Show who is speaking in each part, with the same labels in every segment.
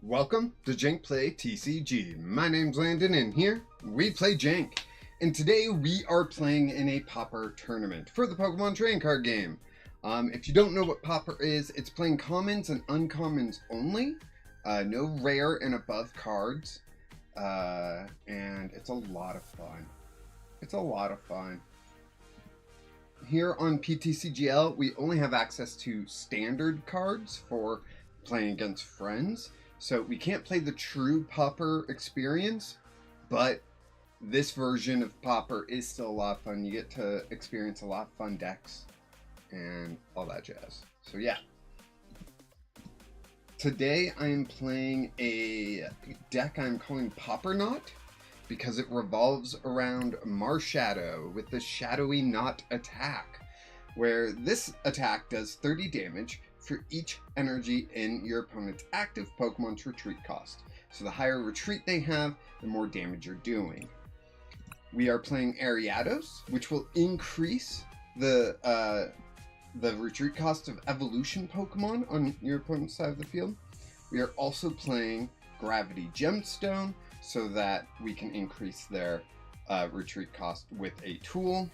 Speaker 1: Welcome to Jank Play TCG. My name's Landon, and here we play Jank. And today we are playing in a Pauper tournament for the Pokemon trading card game. If you don't know what Pauper is, it's playing commons and uncommons only. No rare and above cards. And it's a lot of fun. It's a lot of fun. Here on PTCGL, we only have access to standard cards for playing against friends. So we can't play the true Pauper experience, but this version of Pauper is still a lot of fun. You get to experience a lot of fun decks and all that jazz. So yeah. Today I am playing a deck I'm calling Pauper Knot because it revolves around Marshadow with the Shadowy Knot attack, where this attack does 30 damage for each energy in your opponent's active Pokemon's retreat cost. So the higher retreat they have, the more damage you're doing. We are playing Ariados, which will increase the retreat cost of evolution Pokemon on your opponent's side of the field. We are also playing Gravity Gemstone so that we can increase their retreat cost with a tool.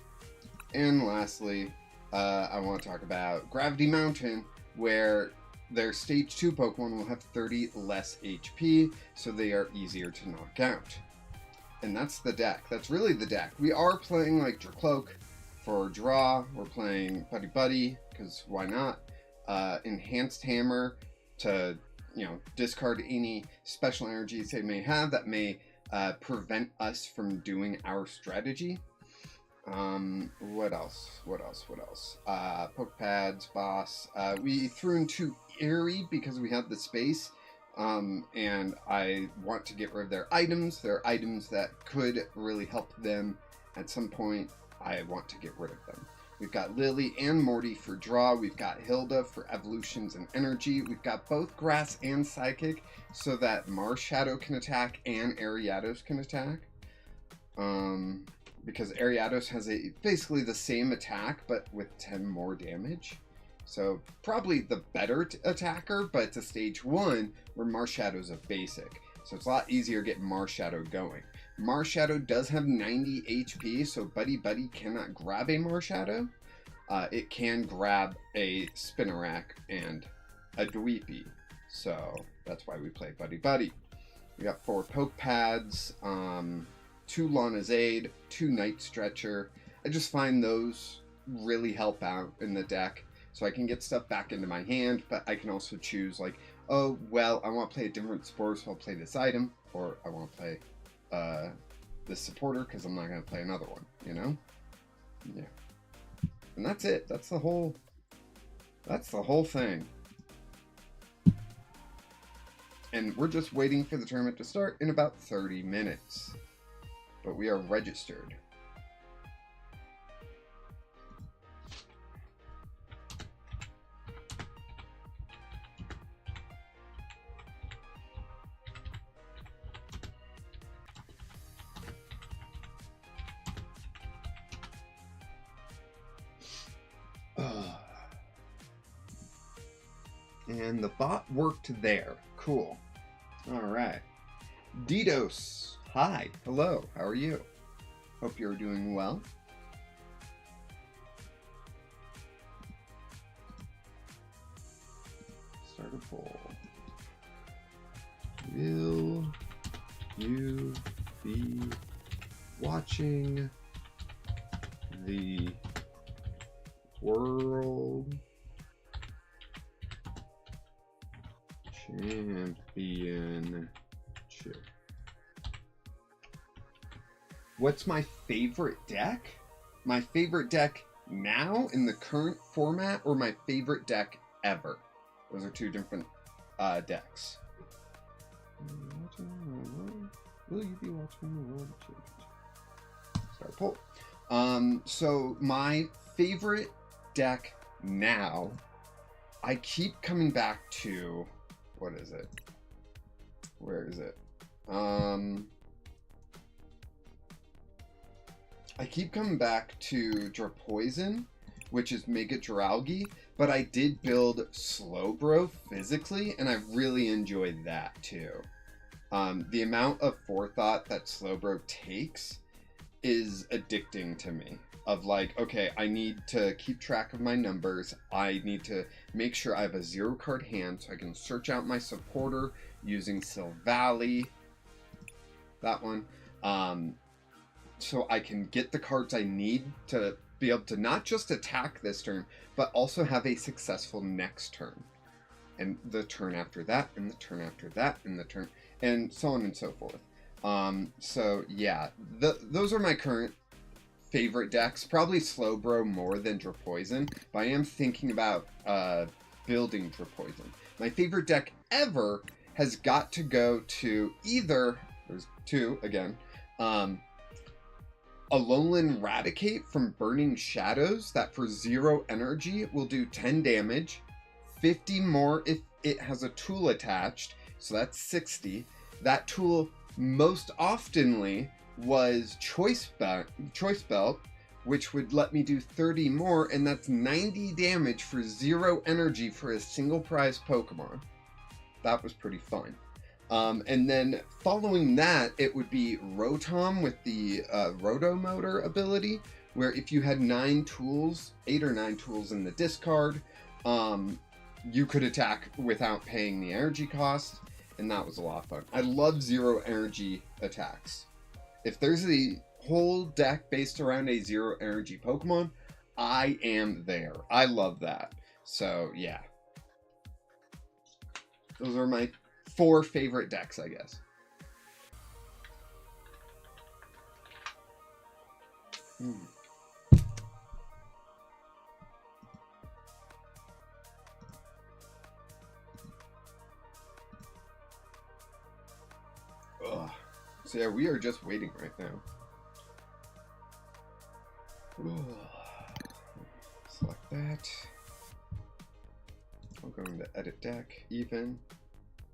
Speaker 1: And lastly, I want to talk about Gravity Mountain, where their stage 2 Pokemon will have 30 less HP, so they are easier to knock out. And that's the deck. That's really the deck. We are playing like Dracloak for draw. We're playing Buddy Buddy, because why not? Enhanced Hammer to, discard any special energies they may have that may prevent us from doing our strategy. What else? Poke pads, boss. We threw in 2 Eerie because we have the space, and I want to get rid of their items. They're items that could really help them at some point. I want to get rid of them. We've got Lily and Morty for draw. We've got Hilda for evolutions and energy. We've got both grass and psychic so that Marshadow can attack and Ariados can attack. Because Ariados has basically the same attack, but with 10 more damage. So probably the better attacker, but it's a stage 1 where Marshadow's a basic. So it's a lot easier to get Marshadow going. Marshadow does have 90 HP, so Buddy Buddy cannot grab a Marshadow. It can grab a Spinarak and a Dweepy. So that's why we play Buddy Buddy. We got 4 Poke Pads, 2 Lana's Aid, 2 Night Stretcher. I just find those really help out in the deck, so I can get stuff back into my hand, but I can also choose like, oh, well, I want to play a different support, so I'll play this item, or I want to play this supporter because I'm not going to play another one, Yeah. And that's it. That's the whole thing. And we're just waiting for the tournament to start in about 30 minutes. But we are registered. And the bot worked there. Cool. All right. Didos. Hi. Hello. How are you? Hope you're doing well. Start a poll. Will you be watching the World Championship? What's my favorite deck? My favorite deck now in the current format, or my favorite deck ever? Those are 2 different decks. Will you be watching the World Championship? Start poll. So my favorite deck now, I keep coming back to, what is it? Where is it? I keep coming back to Drapoison which is Mega Dralgi, but I did build Slowbro physically, and I really enjoyed that too. The amount of forethought that Slowbro takes is addicting to me. Of like, okay, I need to keep track of my numbers. I need to make sure I have a 0 card hand so I can search out my supporter using Silvally. That one. So I can get the cards I need to be able to not just attack this turn, but also have a successful next turn. And the turn after that, and the turn after that, and the turn, and so on and so forth. So yeah, those are my current favorite decks. Probably Slowbro more than Drapoison, but I am thinking about building Drapoison. My favorite deck ever has got to go to either, there's two again, Alolan Raticate from Burning Shadows, that for 0 energy will do 10 damage, 50 more if it has a tool attached, so that's 60. That tool most oftenly was Choice Belt, which would let me do 30 more, and that's 90 damage for 0 energy for a single prize Pokemon. That was pretty fun. And then following that, it would be Rotom with the Rotomotor ability, where if you had 9 tools, 8 or 9 tools in the discard, you could attack without paying the energy cost, and that was a lot of fun. I love 0 energy attacks. If there's a whole deck based around a 0 energy Pokemon, I am there. I love that. So, yeah. Those are my 4 favorite decks, I guess. Ugh. So yeah, we are just waiting right now. Select that. I'll go into edit deck, even.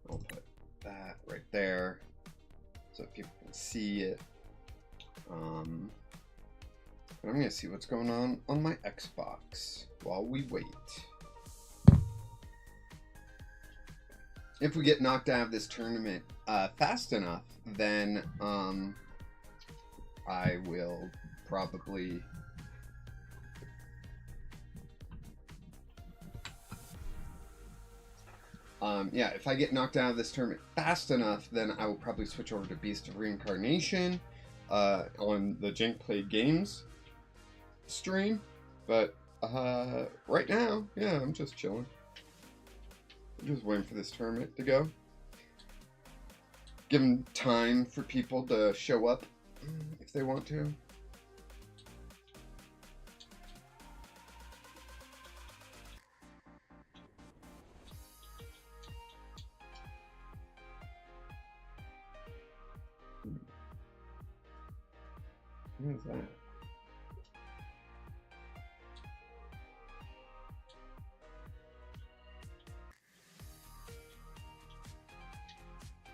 Speaker 1: I'll put that right there so people can see it. And I'm gonna see what's going on my Xbox while we wait. If we get knocked out of this tournament fast enough, then I will probably yeah, if I get knocked out of this tournament fast enough, then I will probably switch over to Beast of Reincarnation on the Jank Play Games stream. But right now, yeah, I'm just chilling. I'm just waiting for this tournament to go. Giving time for people to show up if they want to. What is that?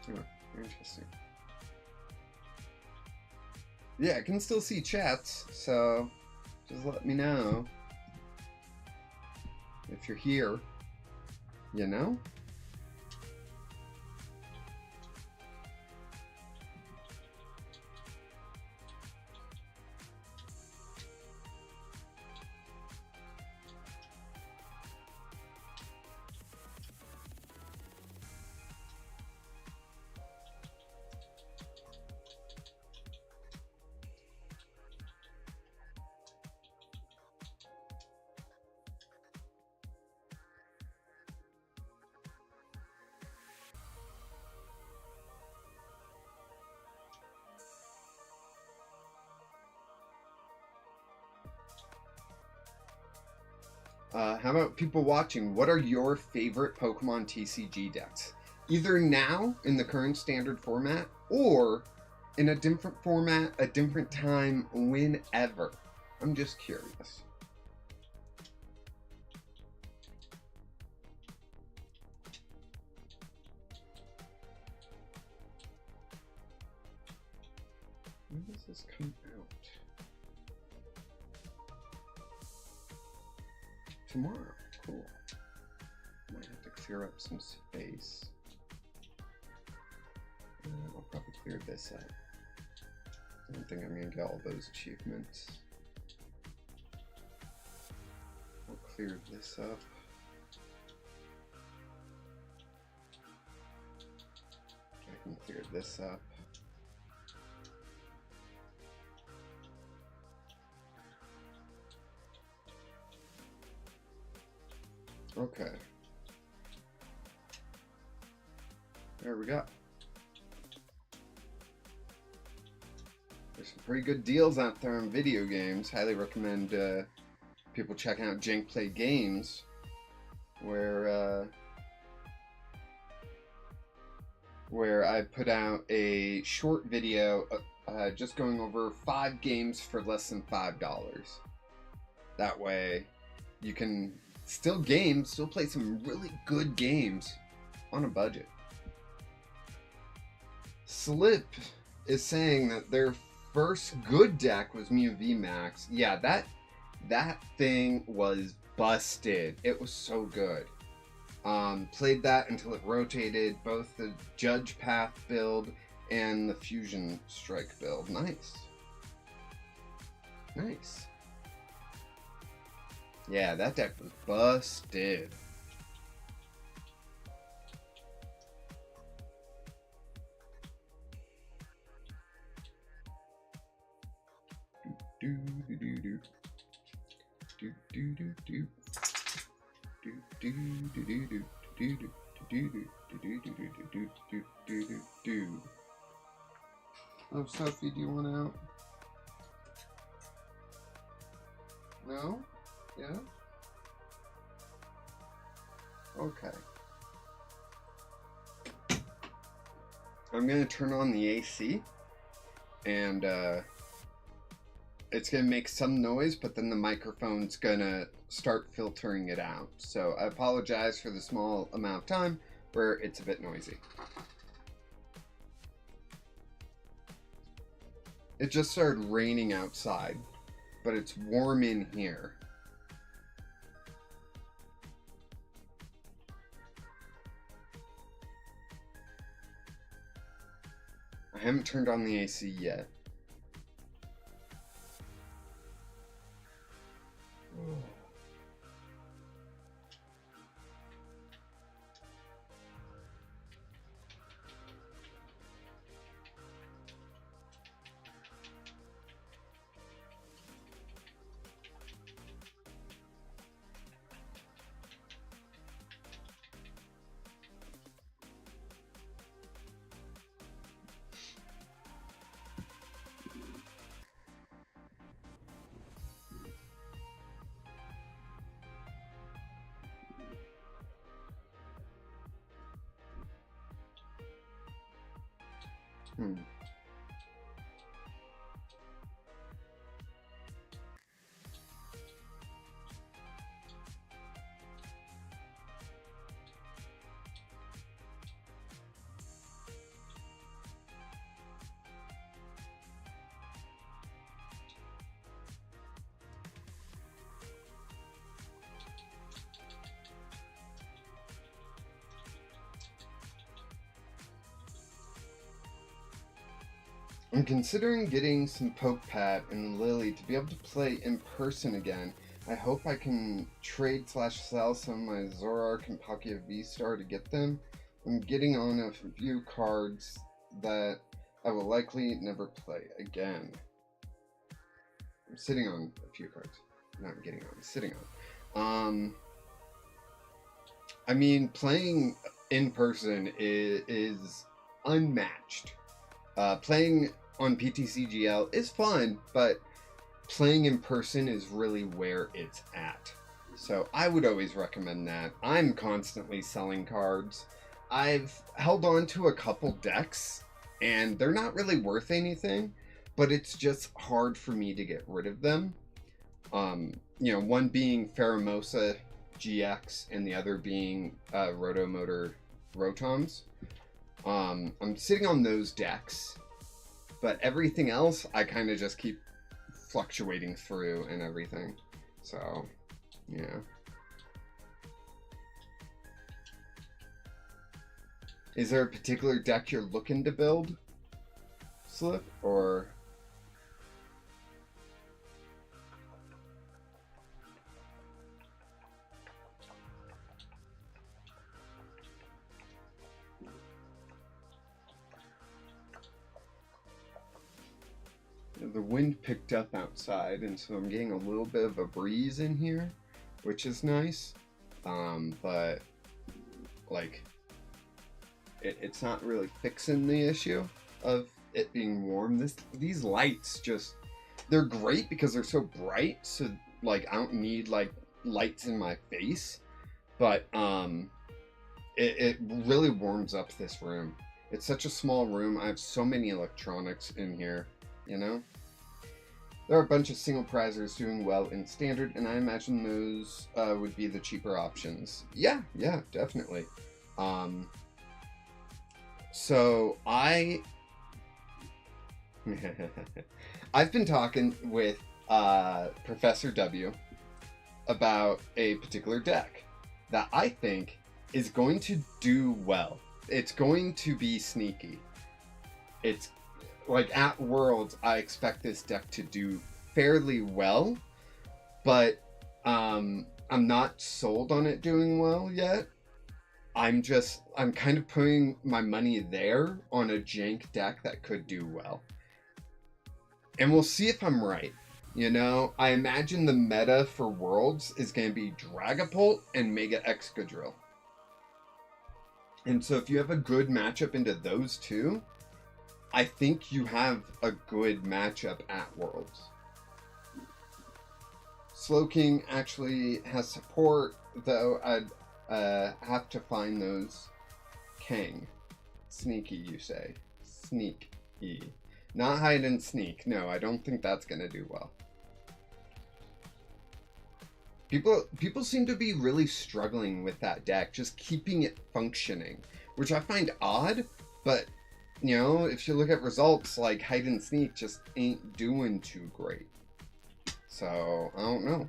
Speaker 1: Oh, interesting. Yeah, I can still see chats, so just let me know if you're here, you know? How about people watching? What are your favorite Pokemon TCG decks? Either now in the current standard format or in a different format, a different time, whenever. I'm just curious. When does this come out? tomorrow. Cool. Might have to clear up some space. I'll probably clear this up. I don't think I'm gonna get all those achievements. We'll clear this up. I can clear this up. Okay. There we go. There's some pretty good deals out there on video games. Highly recommend people checking out Jank Play Games, where I put out a short video just going over 5 games for less than $5. That way you can still play some really good games on a budget. Slip is saying that their first good deck was Mew VMAX. Yeah, that thing was busted. It was so good. Played that until it rotated both the Judge Path build and the Fusion Strike build. Nice. Nice. Yeah, that deck was busted. Do do do do do do do do do do do do do do. Oh, Sophie, do you want out? No? Yeah? Okay. I'm gonna turn on the AC, and it's gonna make some noise, but then the microphone's gonna start filtering it out. So I apologize for the small amount of time where it's a bit noisy. It just started raining outside, but it's warm in here. I haven't turned on the AC yet. I'm considering getting some Pokepat and Lily to be able to play in person again. I hope I can trade/sell some of my Zoroark and Palkia V-Star to get them. I'm getting on a few cards that I will likely never play again. I'm sitting on a few cards. Not getting on, sitting on. I mean, playing in person is unmatched. Playing on PTCGL is fun, but playing in person is really where it's at. So I would always recommend that. I'm constantly selling cards. I've held on to a couple decks, and they're not really worth anything, but it's just hard for me to get rid of them. You know, one being Pheromosa GX, and the other being Rotomotor Rotoms. I'm sitting on those decks, but everything else I kind of just keep fluctuating through and everything. So, yeah. Is there a particular deck you're looking to build, Slip, or... The wind picked up outside, and so I'm getting a little bit of a breeze in here, which is nice. But like, it's not really fixing the issue of it being warm. These lights just, they're great because they're so bright. So like, I don't need like lights in my face, but it really warms up this room. It's such a small room. I have so many electronics in here, you know? There are a bunch of single prizers doing well in standard, and I imagine those would be the cheaper options. Yeah, definitely. So I've been talking with Professor W about a particular deck that I think is going to do well. It's going to be sneaky. It's like at Worlds, I expect this deck to do fairly well, but I'm not sold on it doing well yet. I'm kind of putting my money there on a jank deck that could do well. And we'll see if I'm right. You know, I imagine the meta for Worlds is going to be Dragapult and Mega Excadrill. And so if you have a good matchup into those two, I think you have a good matchup at Worlds. Slowking actually has support, though I'd have to find those. Kang. Sneaky, you say. Sneaky. Not hide and sneak. No, I don't think that's going to do well. People seem to be really struggling with that deck, just keeping it functioning, which I find odd, but... You know, if you look at results, like hide and sneak just ain't doing too great. So, I don't know.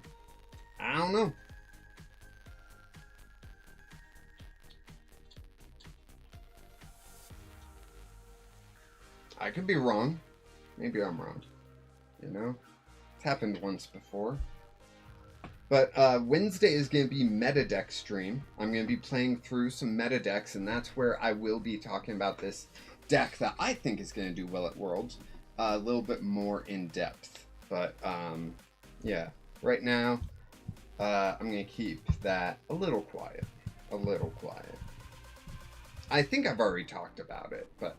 Speaker 1: I could be wrong. Maybe I'm wrong. You know? It's happened once before. But Wednesday is going to be meta deck stream. I'm going to be playing through some meta decks, and that's where I will be talking about this deck that I think is going to do well at Worlds, a little bit more in depth. But yeah, right now I'm going to keep that a little quiet. I think I've already talked about it, but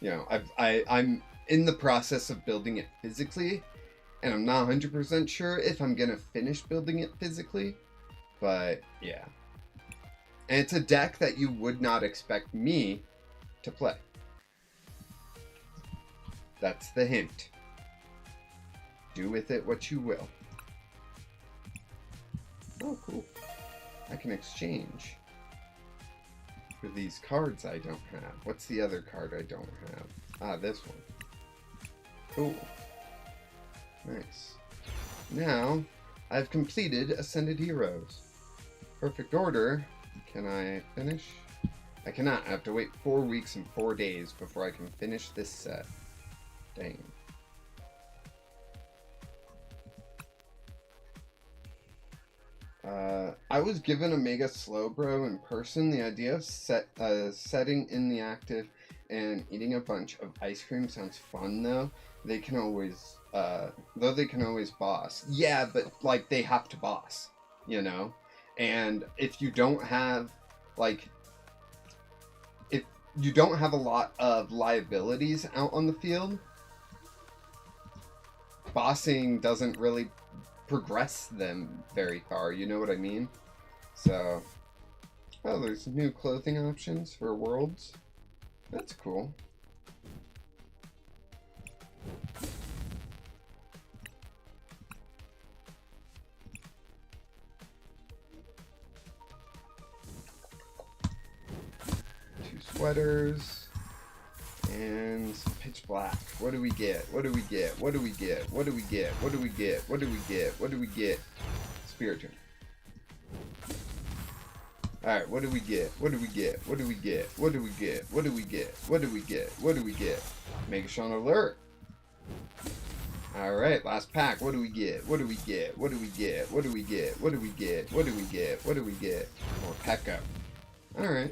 Speaker 1: you know, I'm in the process of building it physically, and I'm not 100% sure if I'm going to finish building it physically, but yeah. And it's a deck that you would not expect me to play. That's the hint. Do with it what you will. Oh, cool. I can exchange for these cards I don't have. What's the other card I don't have? Ah, this one. Cool. Nice. Now, I've completed Ascended Heroes. Perfect order. Can I finish? I cannot. I have to wait 4 weeks and 4 days before I can finish this set. Dang. I was given a Mega Slowbro in person. The idea of setting in the active and eating a bunch of ice cream sounds fun, though. They can always, though they can always boss. Yeah, but, like, they have to boss, you know? And if you don't have, like, if you don't have a lot of liabilities out on the field, bossing doesn't really progress them very far, you know what I mean? So, oh, there's new clothing options for Worlds. That's cool. Two sweaters and some pitch black. What do we get? What do we get? What do we get? What do we get? What do we get? What do we get? What do we get? Spiritomb. Alright, what do we get? What do we get? What do we get? What do we get? What do we get? What do we get? What do we get? Megashon alert. Alright, last pack. What do we get? What do we get? What do we get? What do we get? What do we get? What do we get? What do we get? More Pekka. Alright.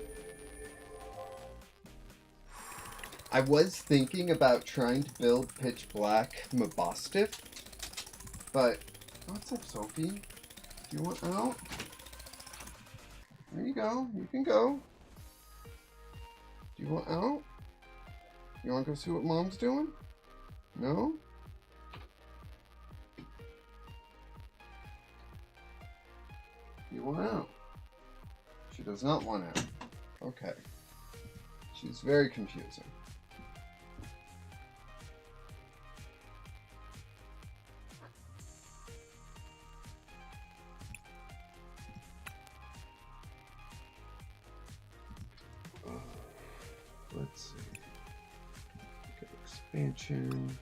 Speaker 1: I was thinking about trying to build Pitch Black Mabostiff, but what's up, Sophie? Do you want out? There you go. You can go. Do you want out? You want to go see what Mom's doing? No? You want out? She does not want out. Okay. She's very confusing. Let's see. Get expansion.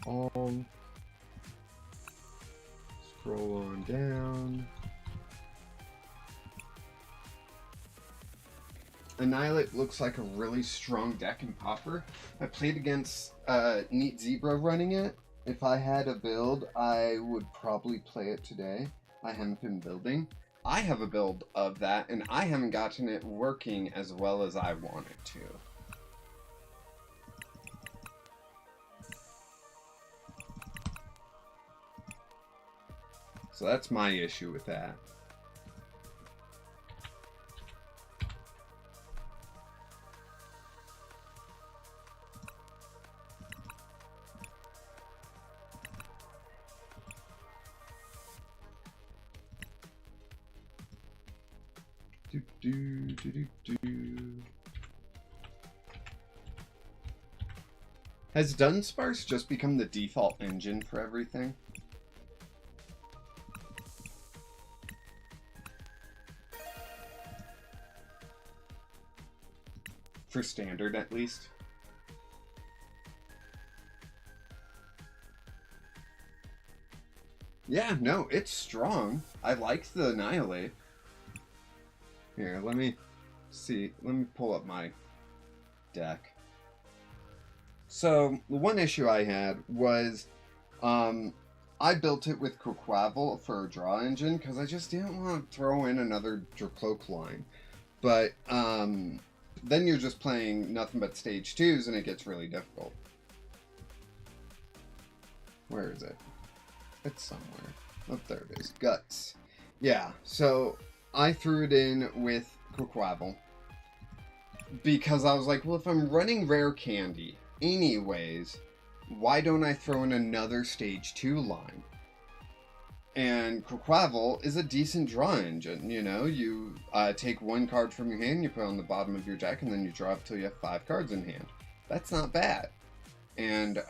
Speaker 1: Scroll on down. Annihilate looks like a really strong deck in Pauper. I played against Neat Zebra running it. If I had a build, I would probably play it today. I haven't been building. I have a build of that, and I haven't gotten it working as well as I want it to. So that's my issue with that. Has Dunsparce just become the default engine for everything? For standard, at least. Yeah, no, it's strong. I like the Annihilate. Here, let me see. Let me pull up my deck. So, the one issue I had was I built it with Quaquaval for a draw engine because I just didn't want to throw in another Dracloak line. But then you're just playing nothing but stage 2s and it gets really difficult. Where is it? It's somewhere. Oh, there it is. Guts. Yeah, so I threw it in with Quaquaval because I was like, well, if I'm running Rare Candy anyways, why don't I throw in another stage 2 line? And Quaquaval is a decent draw engine, you know? You take one card from your hand, you put it on the bottom of your deck, and then you draw up till you have 5 cards in hand. That's not bad. And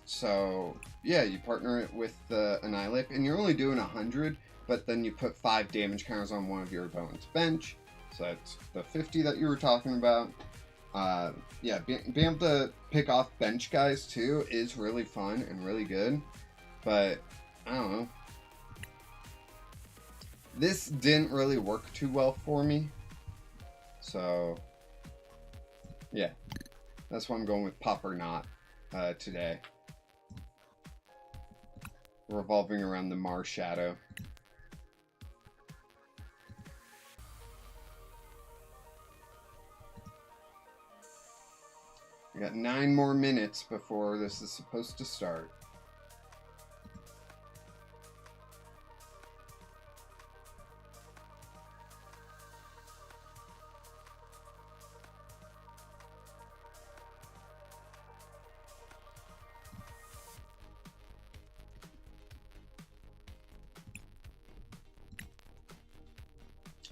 Speaker 1: so yeah, you partner it with the Annihilate, and you're only doing 100, but then you put 5 damage counters on one of your opponent's bench. So that's the 50 that you were talking about. Yeah, being able to pick off bench guys too is really fun and really good. But I don't know. This didn't really work too well for me. So yeah, that's why I'm going with Pauper Not today. Revolving around the Mars Shadow. We got 9 more minutes before this is supposed to start.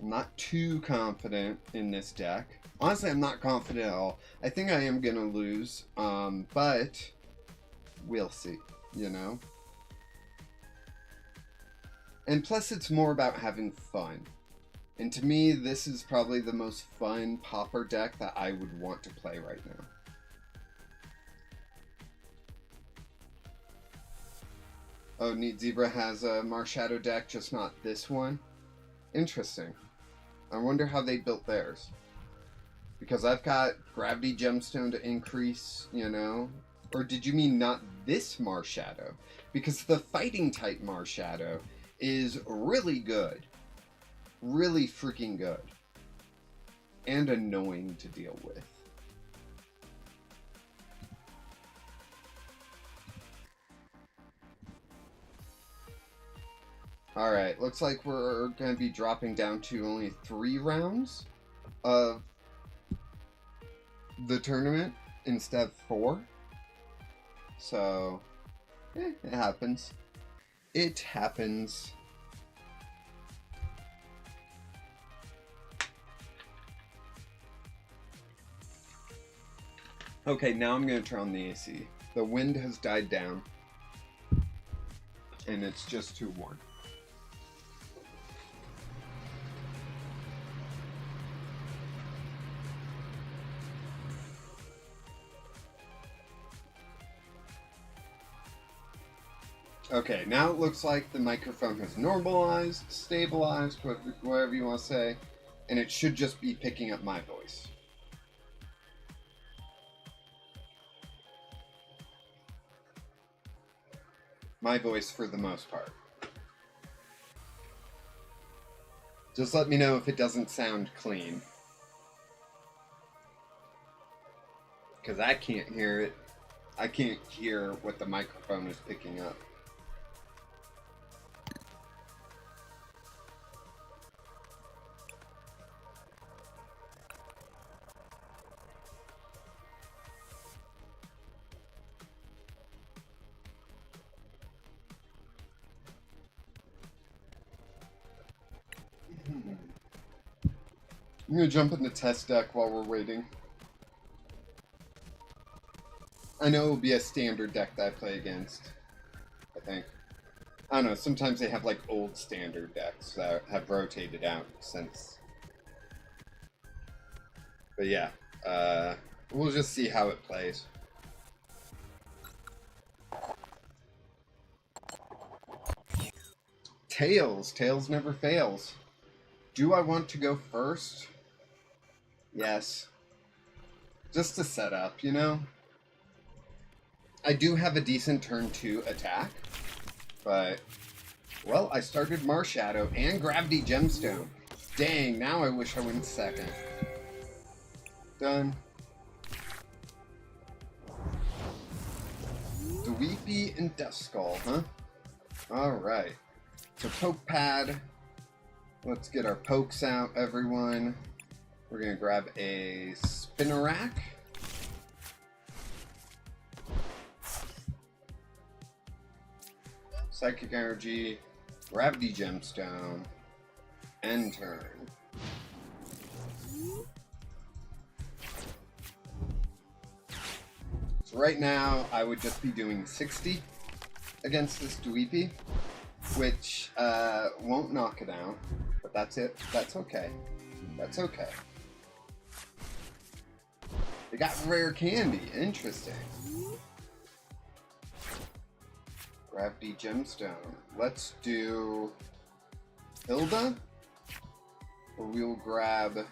Speaker 1: I'm not too confident in this deck. Honestly, I'm not confident at all. I think I am gonna lose, but we'll see, you know? And plus, it's more about having fun. And to me, this is probably the most fun Pauper deck that I would want to play right now. Oh, Neat Zebra has a Mars Shadow deck, just not this one. Interesting. I wonder how they built theirs. Because I've got Gravity Gemstone to increase, you know? Or did you mean not this Marshadow? Because the fighting type Marshadow is really good. Really freaking good. And annoying to deal with. Alright, looks like we're going to be dropping down to only 3 rounds of the tournament instead of 4. So, it happens. It happens. Okay, now I'm going to turn on the AC. The wind has died down. And it's just too warm. Okay, now it looks like the microphone has normalized, stabilized, whatever you want to say, and it should just be picking up my voice. My voice for the most part. Just let me know if it doesn't sound clean. Because I can't hear it. I can't hear what the microphone is picking up. I'm gonna jump in the test deck while we're waiting. I know it'll be a standard deck that I play against, I think. I don't know, sometimes they have like old standard decks that have rotated out since. But yeah, we'll just see how it plays. Tails. Tails never fails. Do I want to go first? Yes. Just to set up, you know? I do have a decent turn 2 attack, but, well, I started Marshadow and Gravity Gemstone. Dang, now I wish I went second. Done. Dweepy and Duskull, huh? Alright. So poke pad. Let's get our pokes out, everyone. We're going to grab a Spinnerack. Psychic Energy, Gravity Gemstone, end turn. So right now, I would just be doing 60 against this Dweepy, which won't knock it out, but that's it. That's okay. That's okay. They got rare candy. Interesting. Gravity Gemstone. Let's do Hilda. Or we'll grab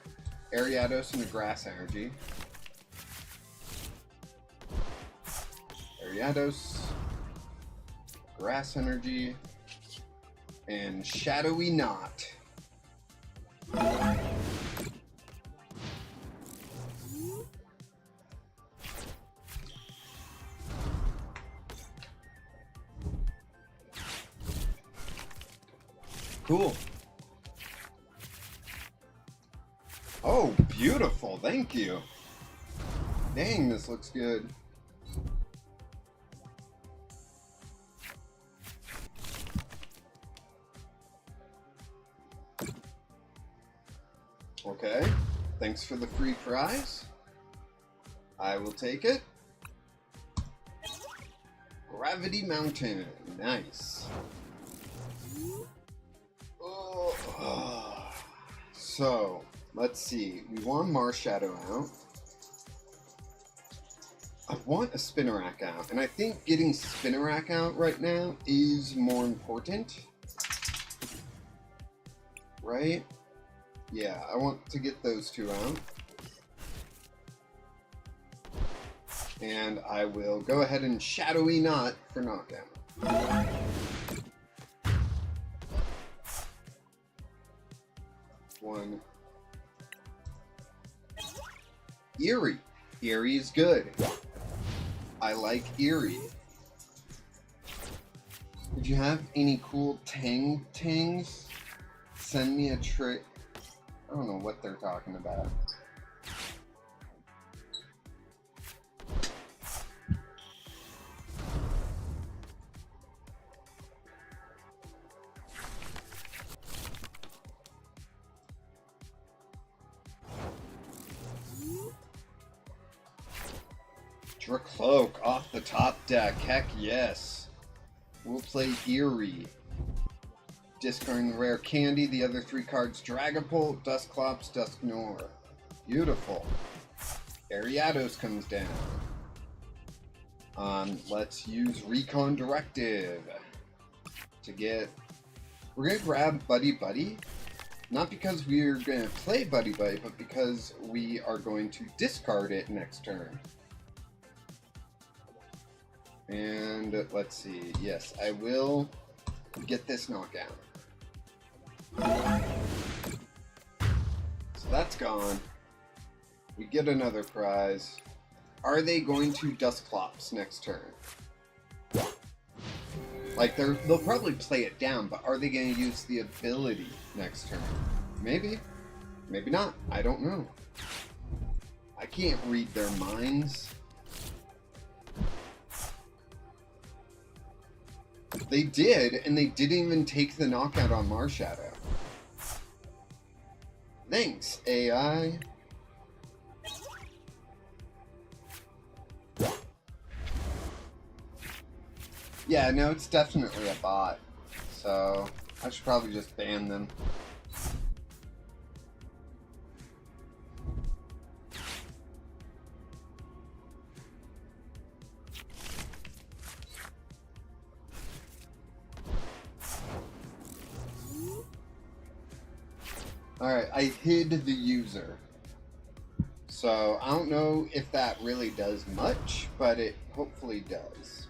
Speaker 1: Ariados and the Grass Energy. Ariados, Grass Energy, and Shadowy Knot. Cool. Oh, beautiful. Thank you. Dang, this looks good. Okay. Thanks for the free prize. I will take it. Gravity Mountain. Nice. So, let's see. We want Marshadow out. I want a Spinnerack out, and I think getting Spinnerack out right now is more important. right? Yeah, I want to get those two out. And I will go ahead and Shadowy Knot for knockdown. One. Eerie. Eerie is good. I like Eerie. If you have any cool tangs, send me a trick. I don't know what they're talking about. Dracloak off the top deck. Heck yes. We'll play Eerie. Discarding the rare candy. The other three cards: Dragapult, Dusclops, Dusknoir. Beautiful. Ariados comes down. Let's use Recon Directive to get. We're gonna grab Buddy Buddy, not because we're gonna play Buddy Buddy, but because we are going to discard it next turn. And let's see. Yes, I will get this knockdown. So that's gone. We get another prize. Are they going to Dusclops next turn? Like, they'll probably play it down, but are they going to use the ability next turn? Maybe. Maybe not. I don't know. I can't read their minds. They did, and they didn't even take the knockout on Marshadow. Thanks, AI. Yeah, no, it's definitely a bot. So, I should probably just ban them. Alright, I hid the user. So, I don't know if that really does much, but it hopefully does.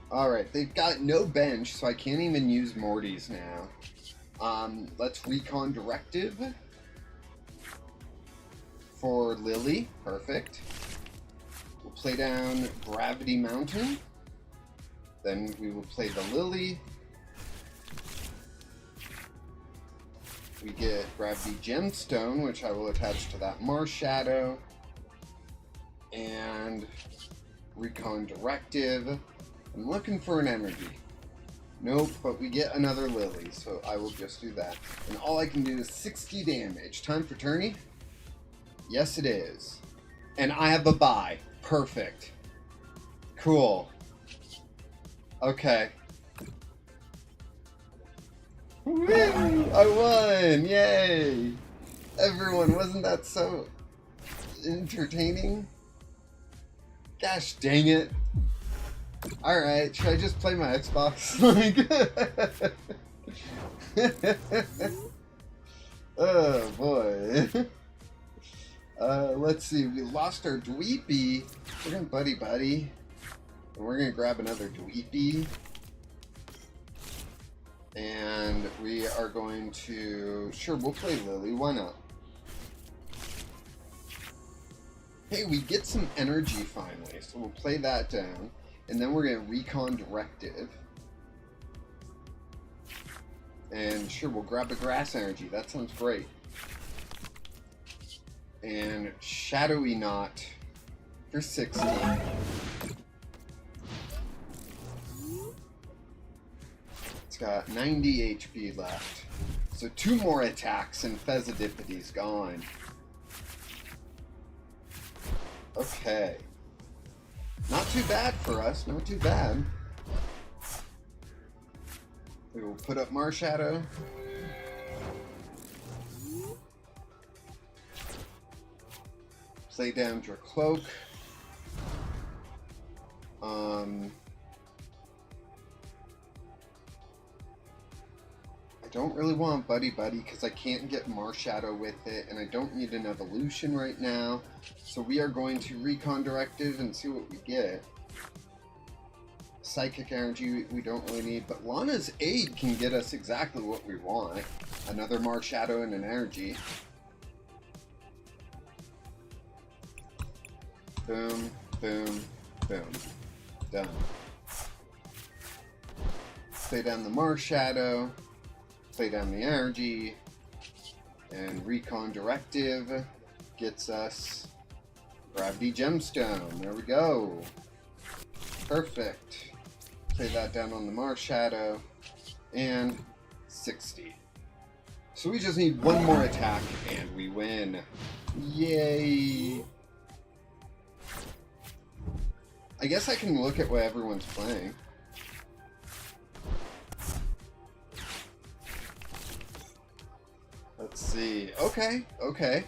Speaker 1: Alright, they've got no bench, so I can't even use Morty's now. Let's Recon Directive for Lily. Perfect. We'll play down Gravity Mountain. Then we will play the Lily. We get Gravity Gemstone, which I will attach to that Marshadow. And Recon Directive. I'm looking for an energy. Nope, but we get another Lily, so I will just do that. And all I can do is 60 damage. Time for tourney? Yes, it is. And I have a bye. Perfect. Cool. Okay. Woo! I won! Yay! Everyone, wasn't that so entertaining? Gosh dang it. Alright, should I just play my Xbox? Oh boy. Let's see, we lost our Dweepy. We're gonna Buddy Buddy. And we're gonna grab another Dweepy. And we are going to... Sure, we'll play Lily. Why not? Hey, we get some energy finally. So we'll play that down. And then we're going to Recon Directive. And sure, we'll grab the Grass Energy. That sounds great. And Shadowy Knot for 60. Got 90 HP left. So 2 more attacks and Fezzidipity's gone. Okay. Not too bad for us, not too bad. We will put up Marshadow. Play down Dracloak. I don't really want Buddy Buddy because I can't get Marshadow with it, and I don't need an evolution right now. So we are going to Recon Directive and see what we get. Psychic Energy we don't really need, but Lana's Aid can get us exactly what we want. Another Marshadow and an Energy. Boom, boom, boom. Done. Play down the Marshadow. Play down the Energy. And Recon Directive gets us Gravity Gemstone. There we go. Perfect. Play that down on the Marshadow. And 60. So we just need one more attack and we win. Yay! I guess I can look at what everyone's playing. Let's see. Okay, okay.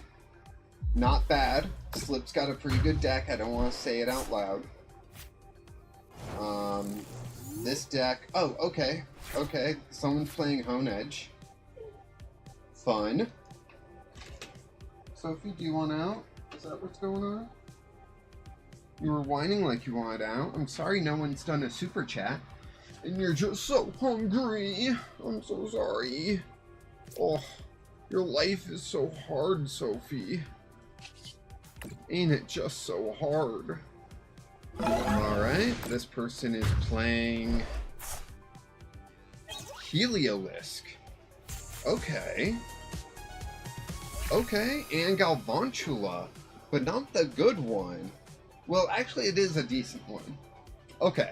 Speaker 1: Not bad. Slip's got a pretty good deck. I don't want to say it out loud. This deck... Oh, okay. Okay. Someone's playing Hone Edge. Fun. Sophie, do you want out? Is that what's going on? You were whining like you wanted out. I'm sorry no one's done a super chat. And you're just so hungry. I'm so sorry. Oh, your life is so hard, Sophie. Ain't it just so hard? Alright, this person is playing Heliolisk. Okay. Okay, and Galvantula, but not the good one. Well, actually, it is a decent one. Okay.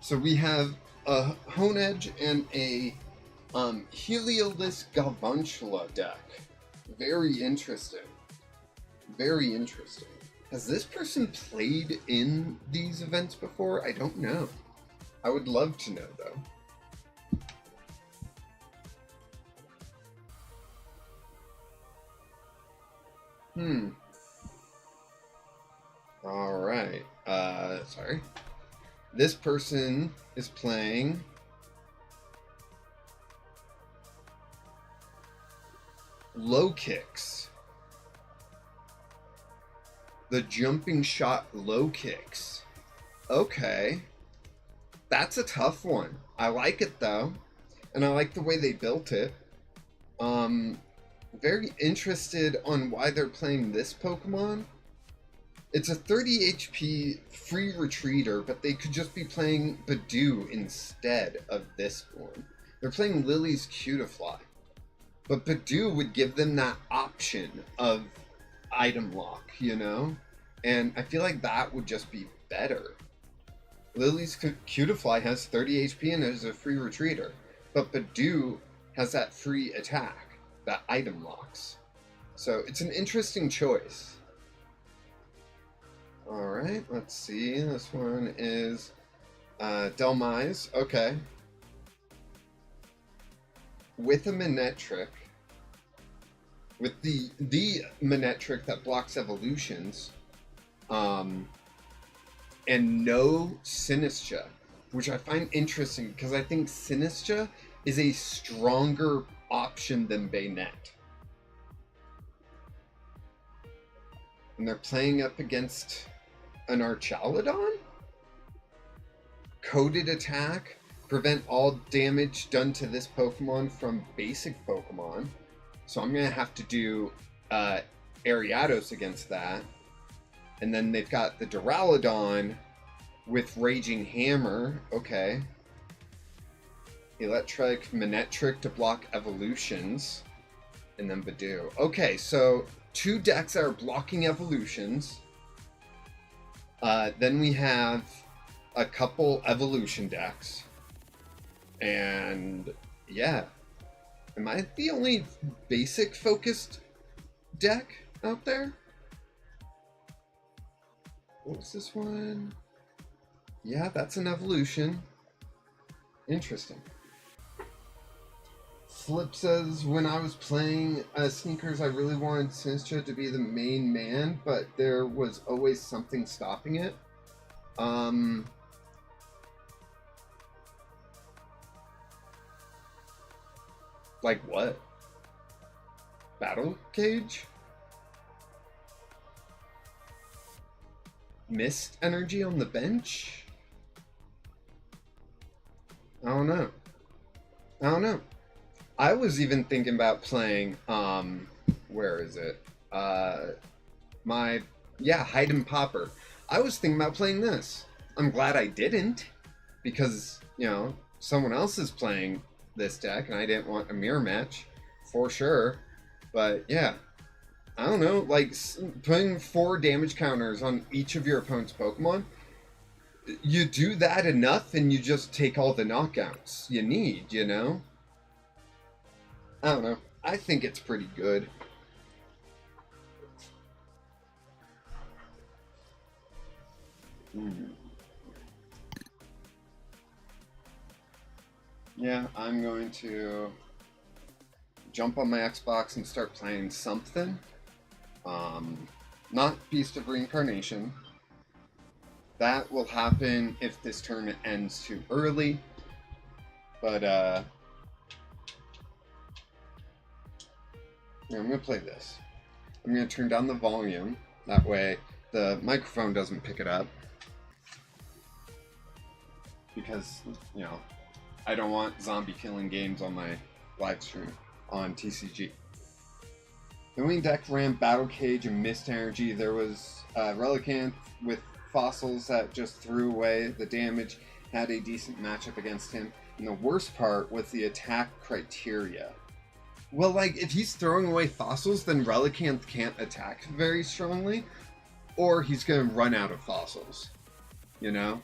Speaker 1: So we have a Hone Edge and a Heliolisk Galvantula deck. Very interesting. Very interesting. Has this person played in these events before? I don't know. I would love to know, though. Alright. Sorry. This person is playing Low Kicks. The Jumping Shot Low Kicks. Okay. That's a tough one. I like it, though. And I like the way they built it. Very interested on why they're playing this Pokemon. It's a 30 HP free retreater, but they could just be playing Badoo instead of this form. They're playing Lily's Cutiefly. But Badoo would give them that option of item lock, you know? And I feel like that would just be better. Lily's Cutiefly has 30 HP and is a free retreater. But Badoo has that free attack. That item locks. So it's an interesting choice. Alright, let's see. This one is Delmise. Okay. With a Manectric. With the Manectric that blocks evolutions. And no Sinistra. Which I find interesting because I think Sinistra is a stronger option than Bayonet. And they're playing up against an Archaludon? Coded attack. Prevent all damage done to this Pokemon from basic Pokemon. So I'm going to have to do Ariados against that. And then they've got the Duraludon with Raging Hammer. Okay. Electric, Manectric to block evolutions. And then Badoo. Okay, so two decks that are blocking evolutions. Then we have a couple evolution decks. And yeah. Am I the only basic focused deck out there? What was this one? Yeah, that's an evolution. Interesting. Flip says, when I was playing Sneakers, I really wanted Sinistra to be the main man, but there was always something stopping it. Like what? Battle Cage? Mist energy on the bench? I don't know. I don't know. I was even thinking about playing, where is it? My, yeah, Hide and Pauper. I was thinking about playing this. I'm glad I didn't, because, you know, someone else is playing this deck, and I didn't want a mirror match, for sure. But, yeah, I don't know, like, putting 4 damage counters on each of your opponent's Pokemon, you do that enough, and you just take all the knockouts you need, you know? I don't know. I think it's pretty good. Yeah, I'm going to jump on my Xbox and start playing something. Not Beast of Reincarnation. That will happen if this tournament ends too early. But, yeah, I'm going to play this. I'm going to turn down the volume. That way the microphone doesn't pick it up. Because, you know, I don't want zombie killing games on my live stream on TCG. The winning deck ran Battle Cage and Mist Energy. There was Relicanth with Fossils that just threw away the damage, had a decent matchup against him. And the worst part was the attack criteria. Well, like, if he's throwing away Fossils, then Relicanth can't attack very strongly, or he's going to run out of Fossils, you know?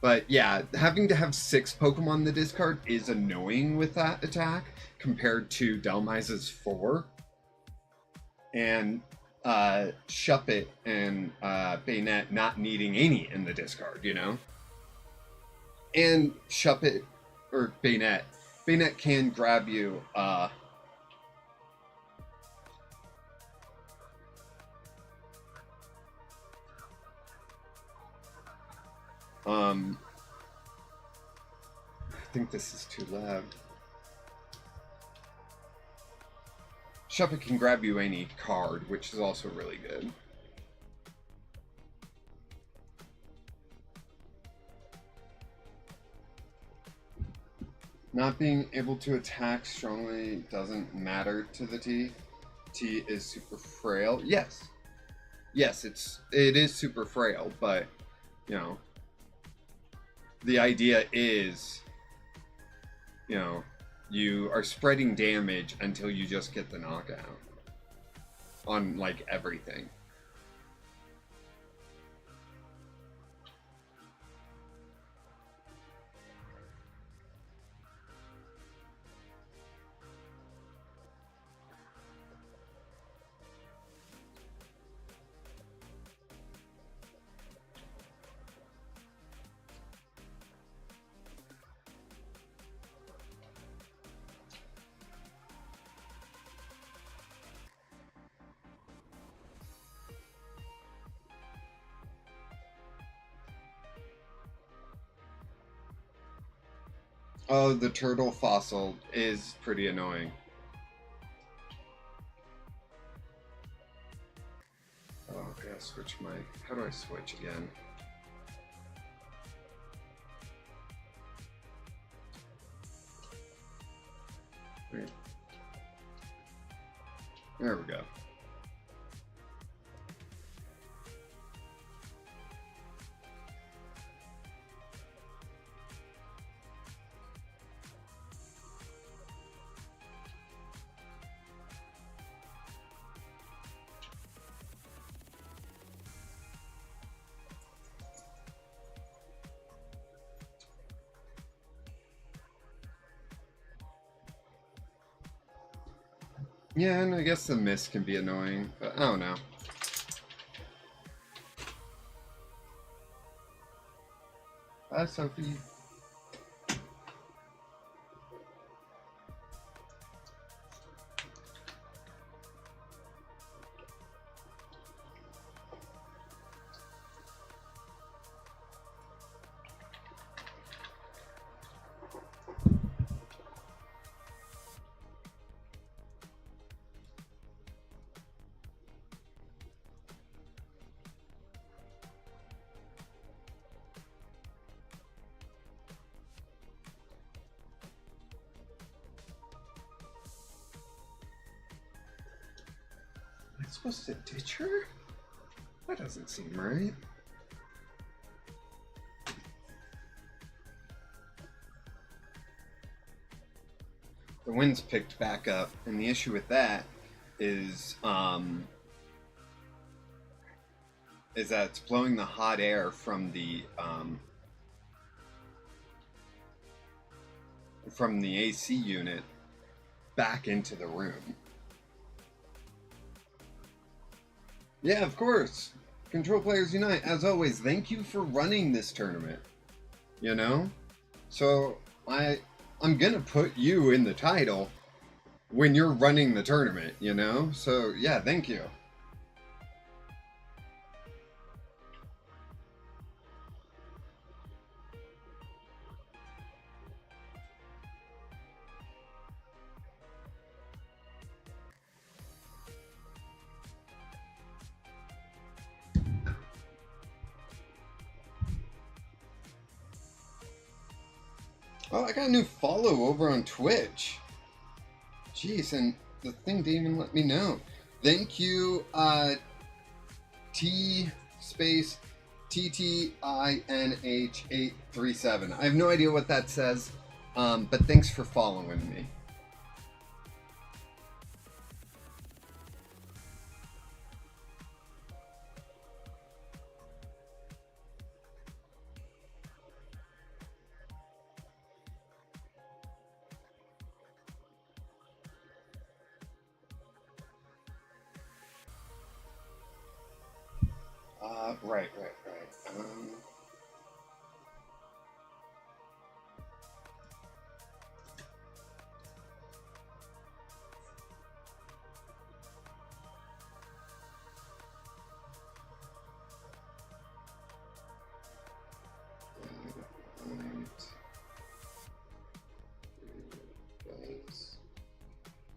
Speaker 1: But yeah, having to have 6 Pokemon in the discard is annoying with that attack compared to Dhelmise's 4. And Shuppet and Bayonet not needing any in the discard, you know? And Shuppet, or Bayonet can grab you I think this is too loud. Shuppet can grab you any card, which is also really good. Not being able to attack strongly doesn't matter to the T. T is super frail. Yes. Yes, it is super frail, but, you know, the idea is, you know, you are spreading damage until you just get the knockout on, like, everything. Oh, the turtle fossil is pretty annoying. Oh, okay, I'll switch my... How do I switch again? Wait. There we go. Yeah, and I guess the mist can be annoying, but I don't know. Bye, Sophie. supposed to ditch her? That doesn't seem right. The wind's picked back up, and the issue with that is that it's blowing the hot air from the AC unit back into the room. Yeah, of course. Control Players Unite. As always, thank you for running this tournament. You know? So, I'm gonna put you in the title when you're running the tournament, you know? So, yeah, thank you. Oh, I got a new follow over on Twitch. Jeez, and the thing didn't even let me know. Thank you, T space TTINH837. I have no idea what that says, but thanks for following me. Right.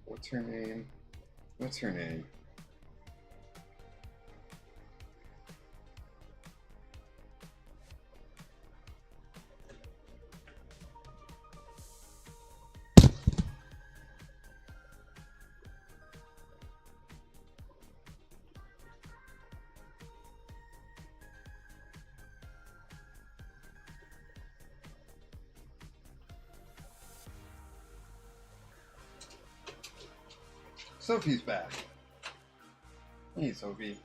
Speaker 1: What's her name? Sophie's back. Hey, Sophie.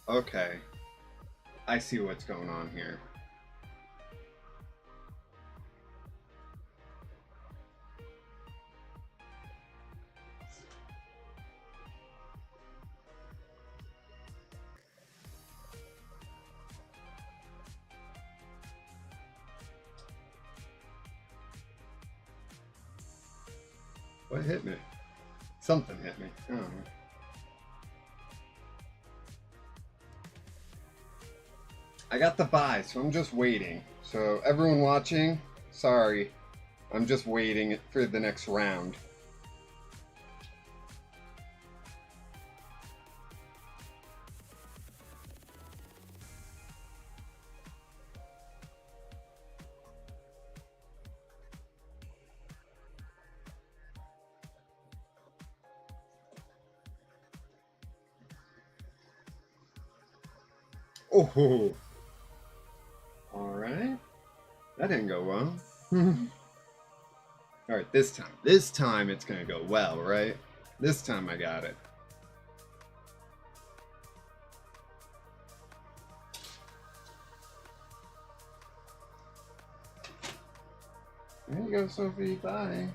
Speaker 1: Okay. I see what's going on here. What hit me? Something hit me. I don't know. I got the buy, so I'm just waiting. So everyone watching, sorry. I'm just waiting for the next round. Oh, alright. That didn't go well. Alright, this time it's gonna go well, right? This time I got it. There you go, Sophie. Bye.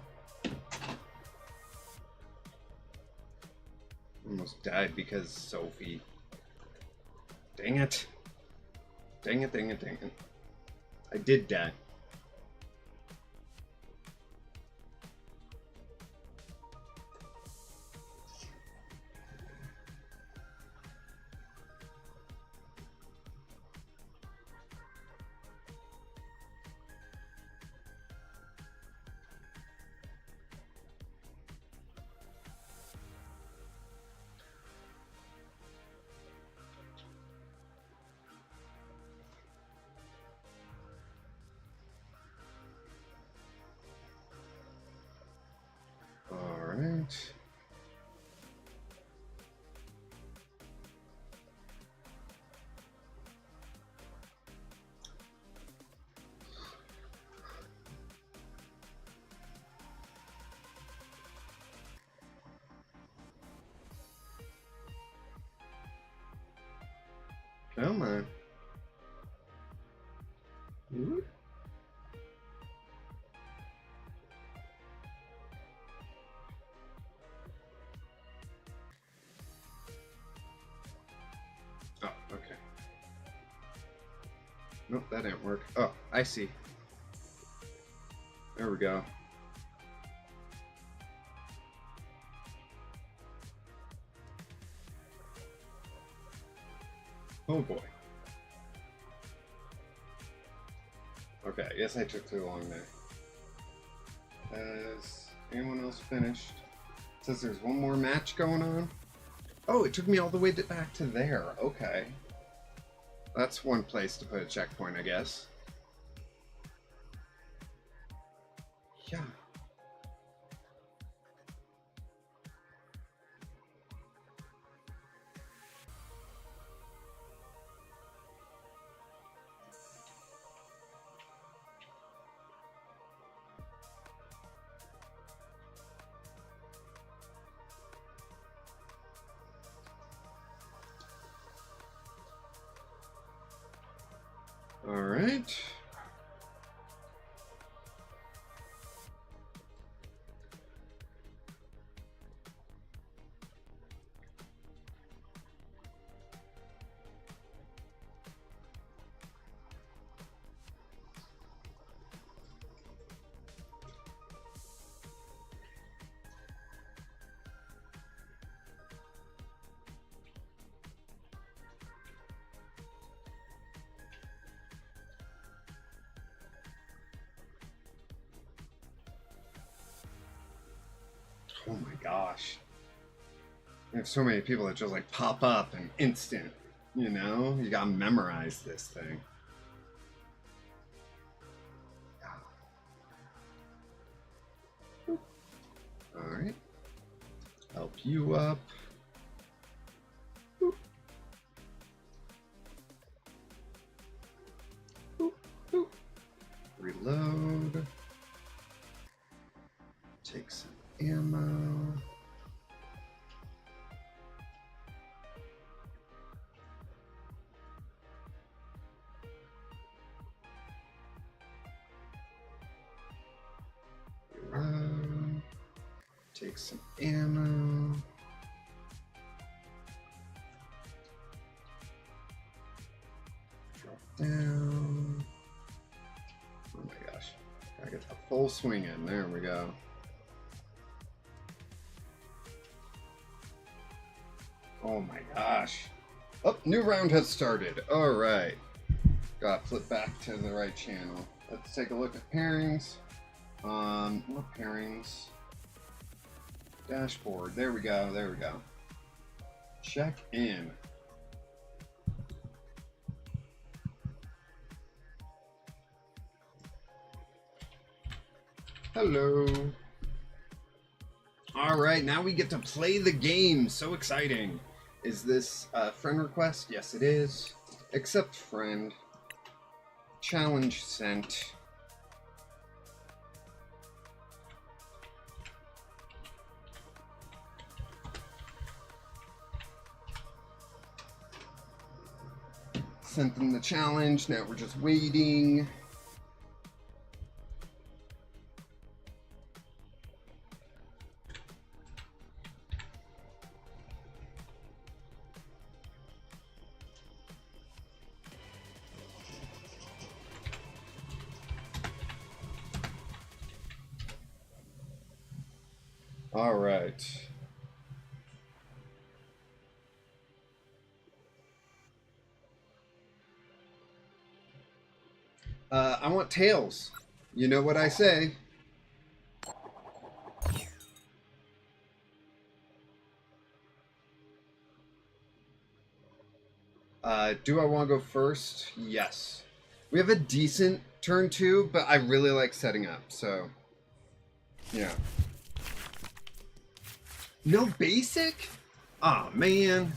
Speaker 1: Almost died because Sophie. Dang it. Dang it. I did die. Oh my. Ooh. Oh, okay. Nope, that didn't work. Oh, I see. There we go. Oh boy. Okay, I guess I took too long there. Has anyone else finished? It says there's one more match going on. Oh, it took me all the way back to there. Okay. That's one place to put a checkpoint, I guess. Yeah. All right. Oh my gosh. We have so many people that just like pop up and instant, you know? You gotta memorize this thing. Alright. Help you up. Boop. Boop, boop. Reload. Take some ammo. Reload. Take some ammo. Drop down. Oh my gosh. Gotta get the full swing in. There we go. Oh my gosh. Oh, new round has started. Alright. Gotta flip back to the right channel. Let's take a look at pairings. What pairings? Dashboard. There we go. There we go. Check in. Hello. Alright, now we get to play the game. So exciting. Is this a friend request? Yes, it is. Accept friend. Challenge sent. Sent them the challenge. Now we're just waiting. All right. I want tails. You know what I say. Do I want to go first? Yes. We have a decent turn 2, but I really like setting up, so yeah. No basic? Aw, man.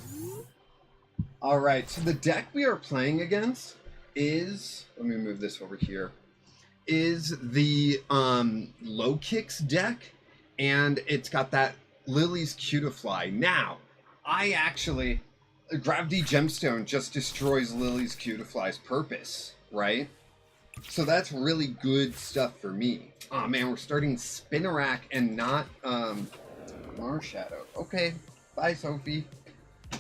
Speaker 1: Alright, so the deck we are playing against is, let me move this over here, is the low kicks deck, and it's got that Lily's Cutifly. Now, I actually Gravity Gemstone just destroys Lily's Cutiefly's purpose, right? So that's really good stuff for me. Oh man, we're starting Spinnerack and not Marshadow. Okay, bye Sophie.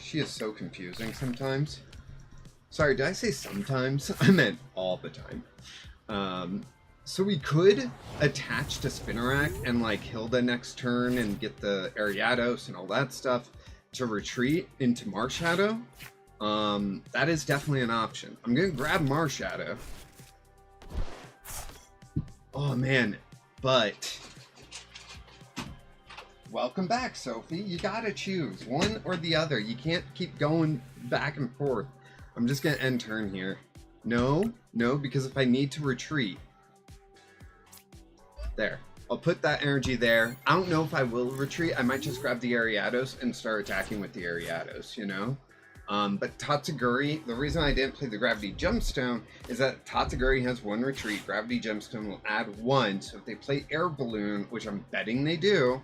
Speaker 1: She is so confusing sometimes. Sorry, did I say sometimes? I meant all the time. So we could attach to Spinnerack and like Hilda next turn and get the Ariados and all that stuff to retreat into Marshadow. That is definitely an option. I'm gonna grab Marshadow. Oh man, but welcome back, Sophie. You gotta choose one or the other. You can't keep going back and forth. I'm just gonna end turn here. No, because if I need to retreat, there. I'll put that energy there. I don't know if I will retreat. I might just grab the Ariados and start attacking with the Ariados, you know? But Tatsuguri, the reason I didn't play the Gravity Gemstone is that Tatsuguri has one retreat. Gravity Gemstone will add one. So if they play Air Balloon, which I'm betting they do,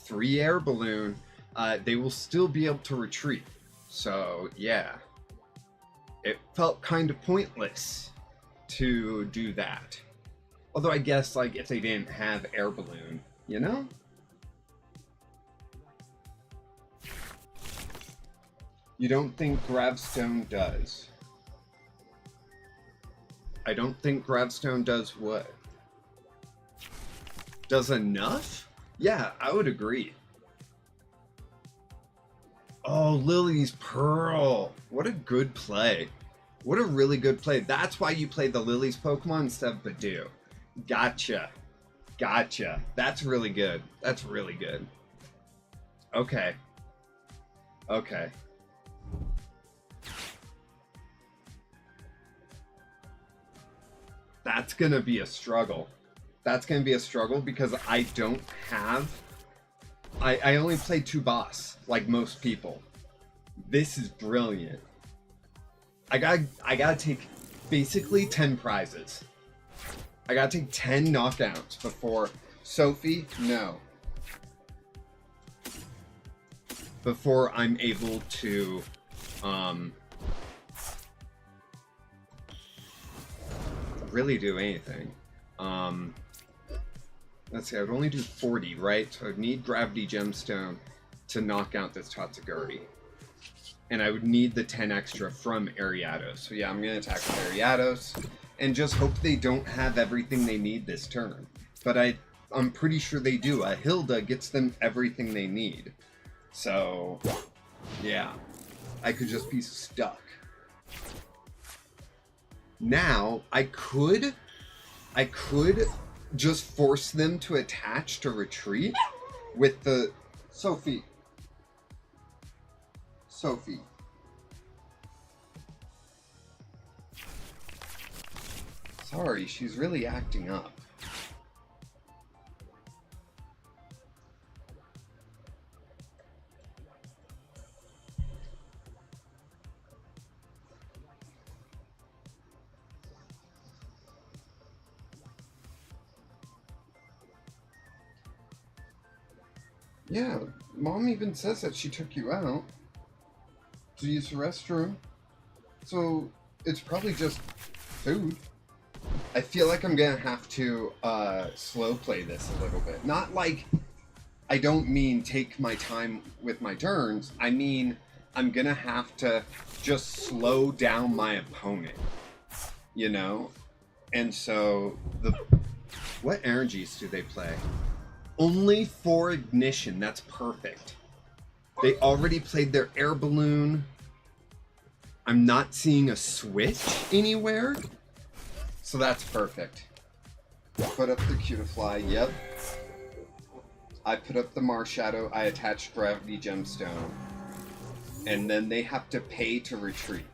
Speaker 1: 3 Air Balloon, they will still be able to retreat. So, yeah. It felt kind of pointless to do that. Although I guess, like, if they didn't have Air Balloon, you know? You don't think Gravestone does? I don't think Gravestone does what? Does enough? Yeah, I would agree. Oh, Lily's Pearl. What a good play. What a really good play. That's why you play the Lily's Pokemon instead of Badoo. Gotcha. That's really good. That's really good. Okay. That's gonna be a struggle. That's gonna be a struggle because I don't have... I only play 2 boss, like most people. This is brilliant. I gotta take basically 10 prizes. I gotta take 10 knockouts before... Sophie, no. Before I'm able to, really do anything. Let's see, I would only do 40, right? So I'd need Gravity Gemstone to knock out this Tatsuguri. And I would need the 10 extra from Ariados. So yeah, I'm gonna attack with Ariados and just hope they don't have everything they need this turn. But I'm pretty sure they do. Hilda gets them everything they need. So, yeah. I could just be stuck. Now, I could just force them to attach to retreat with the... Sophie. Sorry, she's really acting up. Yeah, Mom even says that she took you out to use the restroom. So, it's probably just food. I feel like I'm gonna have to slow play this a little bit. Not like, I don't mean take my time with my turns. I mean, I'm gonna have to just slow down my opponent. You know? And so, what energies do they play? Only 4 Ignition, that's perfect. They already played their Air Balloon. I'm not seeing a switch anywhere. So that's perfect. Put up the Cutiefly, yep. I put up the Marshadow, I attached Gravity Gemstone. And then they have to pay to retreat.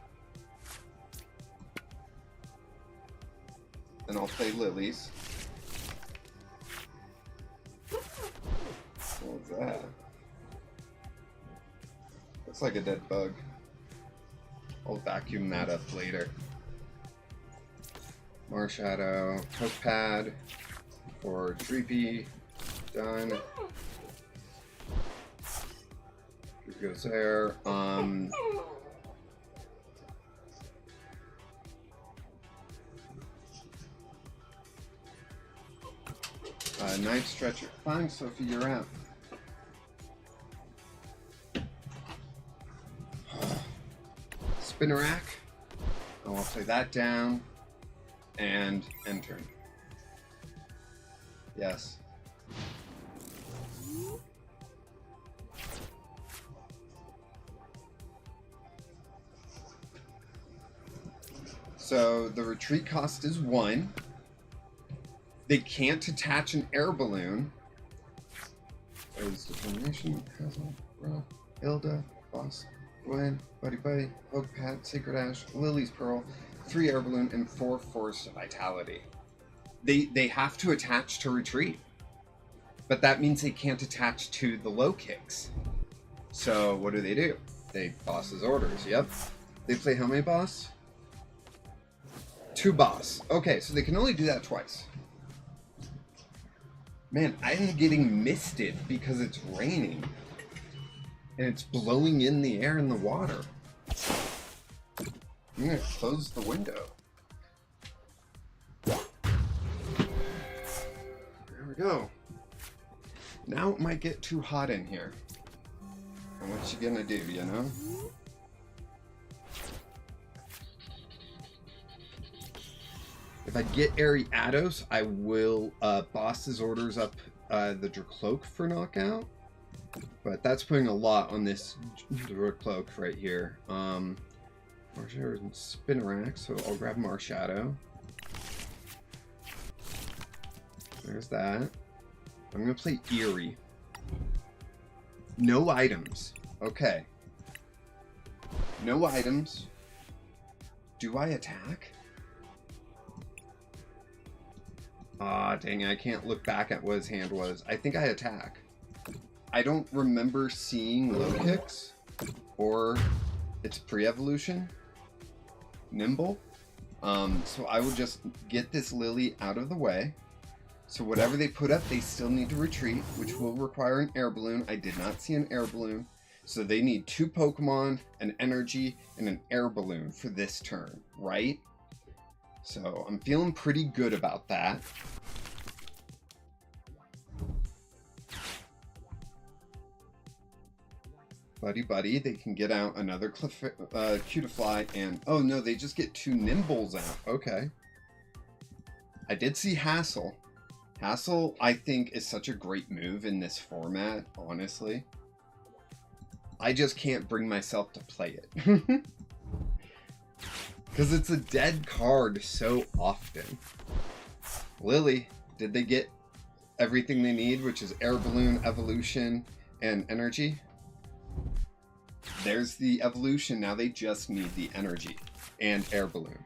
Speaker 1: And I'll play Lilies. What was that? Looks like a dead bug. I'll vacuum that up later. Marshadow, Poke Pad for Dreepy. Done. Here goes there. Night Stretcher. Fine, Sophie, you're out. Spinnerack. Oh, I'll play that down. And end turn. Yes. So the retreat cost is 1. They can't attach an air balloon. There's Determination, Hazel, Bro, Hilda, Boss, Gwen, Buddy, Oak Pat, Sacred Ash, Lily's Pearl, 3 air balloon, and 4 Force Vitality. They have to attach to retreat. But that means they can't attach to the low kicks. So what do? They boss's orders, yep. They play how many boss? 2 boss. Okay, so they can only do that twice. Man, I'm getting misted because it's raining. And it's blowing in the air and the water. I'm gonna close the window. There we go. Now it might get too hot in here. And what you gonna do, you know? If I get Ariados, I will boss's orders up the Dracloak for knockout. But that's putting a lot on this Dracloak right here. Marshadow and Spinnerack, so I'll grab Marshadow. There's that. I'm gonna play Eerie. No items. Okay. No items. Do I attack? Ah, dang it, I can't look back at what his hand was. I think I attack. I don't remember seeing low kicks. Or it's pre-evolution. Nimble. So I will just get this Lily out of the way. So whatever they put up, they still need to retreat, which will require an air balloon. I did not see an air balloon. So they need 2 Pokemon, an energy, and an air balloon for this turn, right? So I'm feeling pretty good about that. Buddy, they can get out another Cutiefly and... Oh no, they just get 2 Nimbles out. Okay. I did see Hassel. Hassel, I think, is such a great move in this format, honestly. I just can't bring myself to play it. Because it's a dead card so often. Lily, did they get everything they need, which is Air Balloon, Evolution, and Energy? There's the Evolution. Now they just need the Energy and Air Balloon.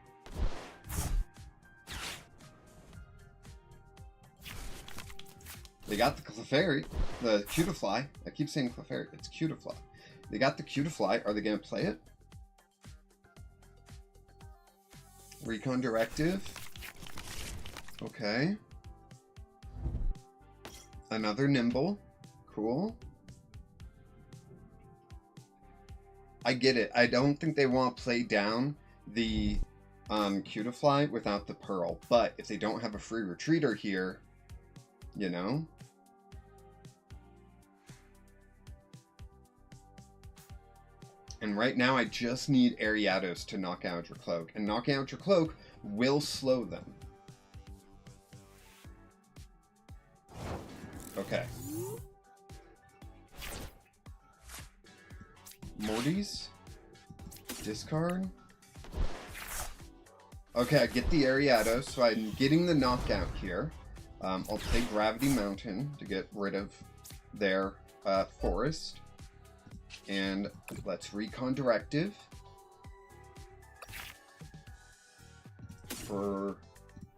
Speaker 1: They got the Clefairy, the Cutiefly. I keep saying Clefairy. It's Cutiefly. They got the Cutiefly. Are they going to play it? Recon Directive. Okay. Another Nimble. Cool. I get it. I don't think they want to play down the Cutiefly without the Pearl. But if they don't have a free retreater here, you know? And right now I just need Ariados to knock out Dracloak. And knocking out Dracloak will slow them. Okay. Morty's. Discard. Okay, I get the Ariados, so I'm getting the knockout here. I'll play Gravity Mountain to get rid of their forest. And let's Recon Directive. For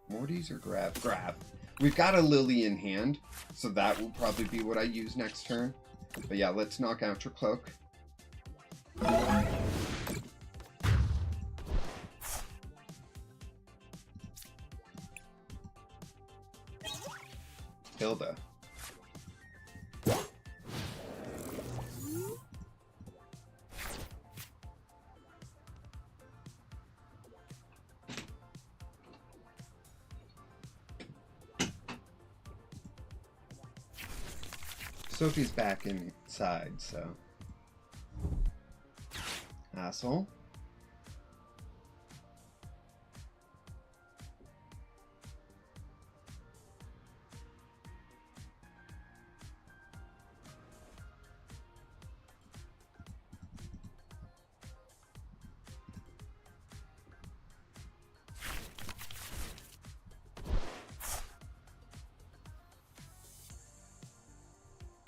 Speaker 1: Morty's or Grab? Grab. We've got a Lily in hand, so that will probably be what I use next turn. But yeah, let's knock out your cloak. Hilda. Sophie's back inside, so. Asshole.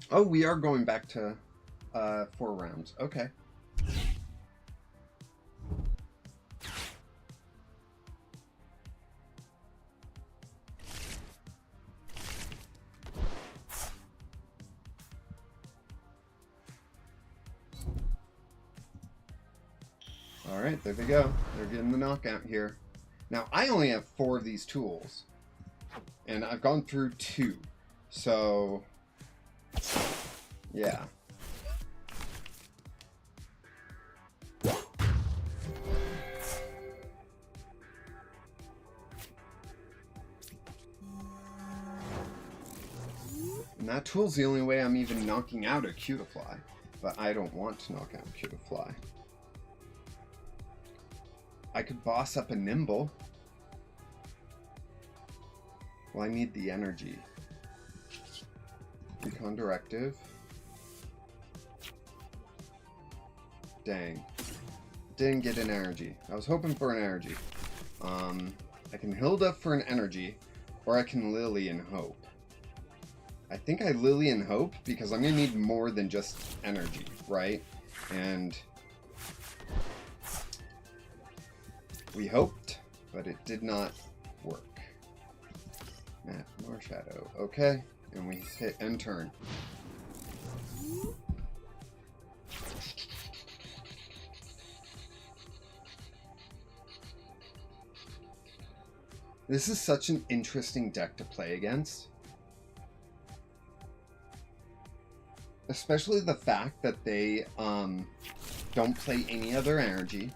Speaker 1: Oh, we are going back to 4 rounds. Okay. All right, there they go. They're getting the knockout here. Now, I only have 4 of these tools, and I've gone through 2. So, yeah. And that tool's the only way I'm even knocking out a Cutiefly. But I don't want to knock out a Cutiefly. I could boss up a Nimble. Well, I need the energy. Recon Directive. Dang. Didn't get an energy. I was hoping for an energy. I can Hilda for an energy, or I can Lily and Hope. I think I Lily and Hope because I'm going to need more than just energy, right? And we hoped, but it did not work. Marshadow. Okay. And we hit end turn. This is such an interesting deck to play against. Especially the fact that they don't play any other energy.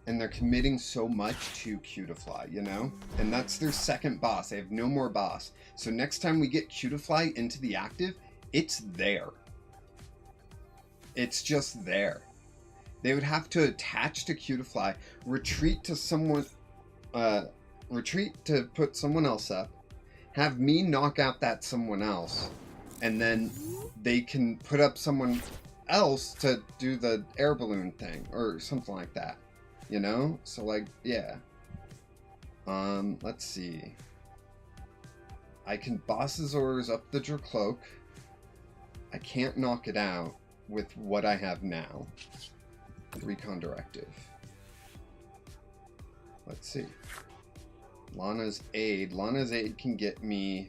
Speaker 1: And they're committing so much to Cutiefly, you know? And that's their second boss. They have no more boss. So next time we get Cutiefly into the active, it's there. It's just there. They would have to attach to Cutiefly, retreat to someone, retreat to put someone else up, have me knock out that someone else, and then they can put up someone else to do the air balloon thing, or something like that. You know? So, like, yeah. Let's see. I can Boss's Orders up the Dracloak. I can't knock it out with what I have now. Recon Directive. Let's see. Lana's Aid. Lana's Aid can get me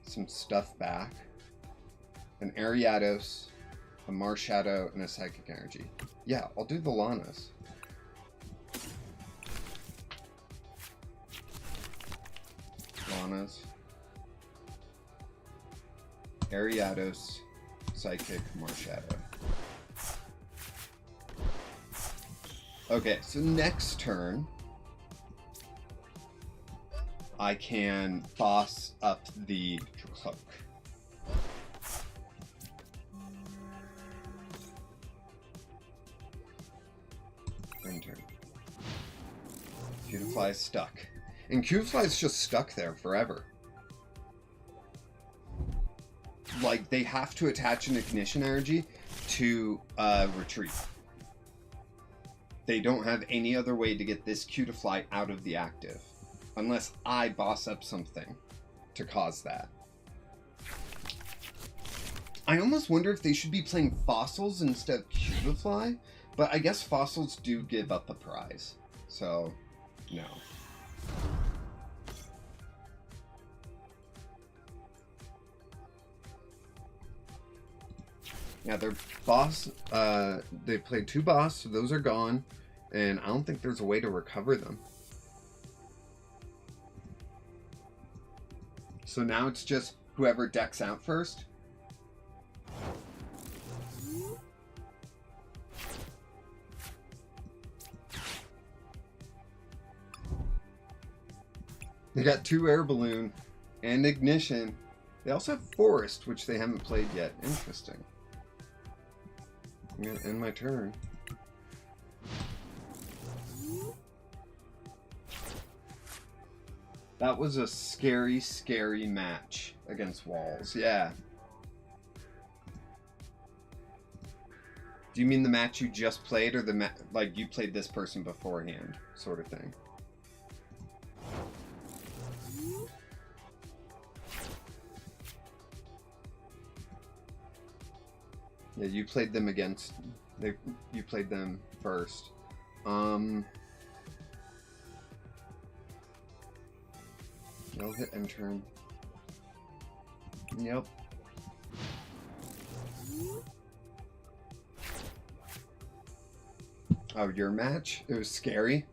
Speaker 1: some stuff back. An Ariados, a Marshadow, and a Psychic Energy. Yeah, I'll do the Lana's. Lana's, Ariados, Psychic, Marshadow. Okay, so next turn, I can boss up the Cloak. End turn. Cutiefly is stuck. And Cutiefly is just stuck there forever. Like, they have to attach an ignition energy to retreat. They don't have any other way to get this Cutiefly out of the active. Unless I boss up something to cause that. I almost wonder if they should be playing Fossils instead of Cutiefly. But I guess Fossils do give up a prize. So, no. Yeah, their boss, they played 2 boss, so those are gone, and I don't think there's a way to recover them. So now it's just whoever decks out first. They got 2 air balloon and ignition They also have Forest, which they haven't played yet. Interesting. I'm gonna end my turn. That was a scary, scary match against Walls. Yeah. Do you mean the match you just played, or the like you played this person beforehand, sort of thing? Yeah, you played them against. You played them first. I'll hit end turn. Yep. Oh, your match? It was scary?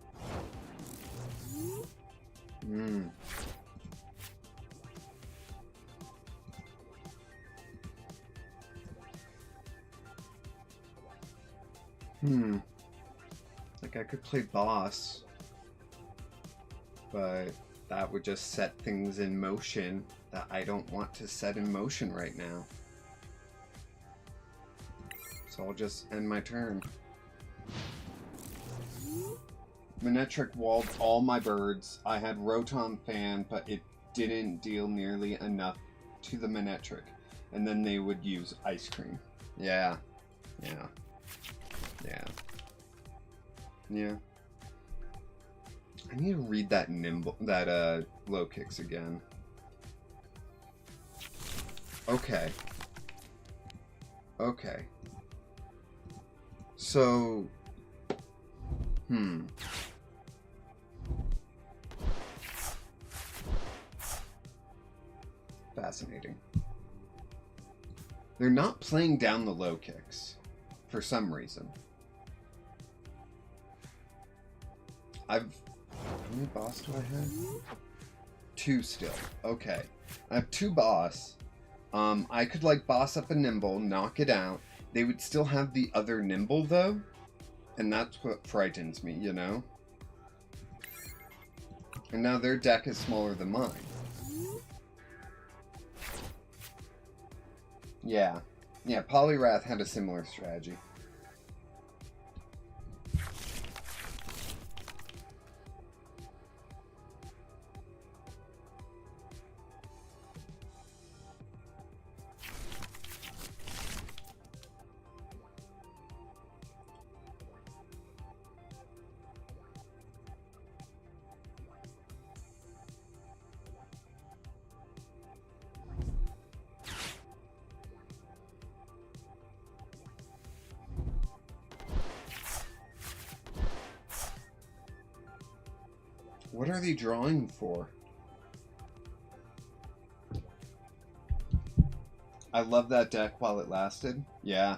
Speaker 1: Like, I could play boss, but that would just set things in motion that I don't want to set in motion right now. So I'll just end my turn. Manectric walled all my birds. I had Rotom Fan, but it didn't deal nearly enough to the Manectric. And then they would use Ice Cream. Yeah. Yeah. Yeah. Yeah. I need to read that low kicks again. Okay. Okay. So, fascinating. They're not playing down the low kicks for some reason. How many boss do I have? 2 still. Okay. I have 2 boss. I could like boss up a Nimble, knock it out. They would still have the other Nimble though. And that's what frightens me, you know? And now their deck is smaller than mine. Yeah. Yeah, Poliwrath had a similar strategy. What are they drawing for? I love that deck while it lasted. Yeah.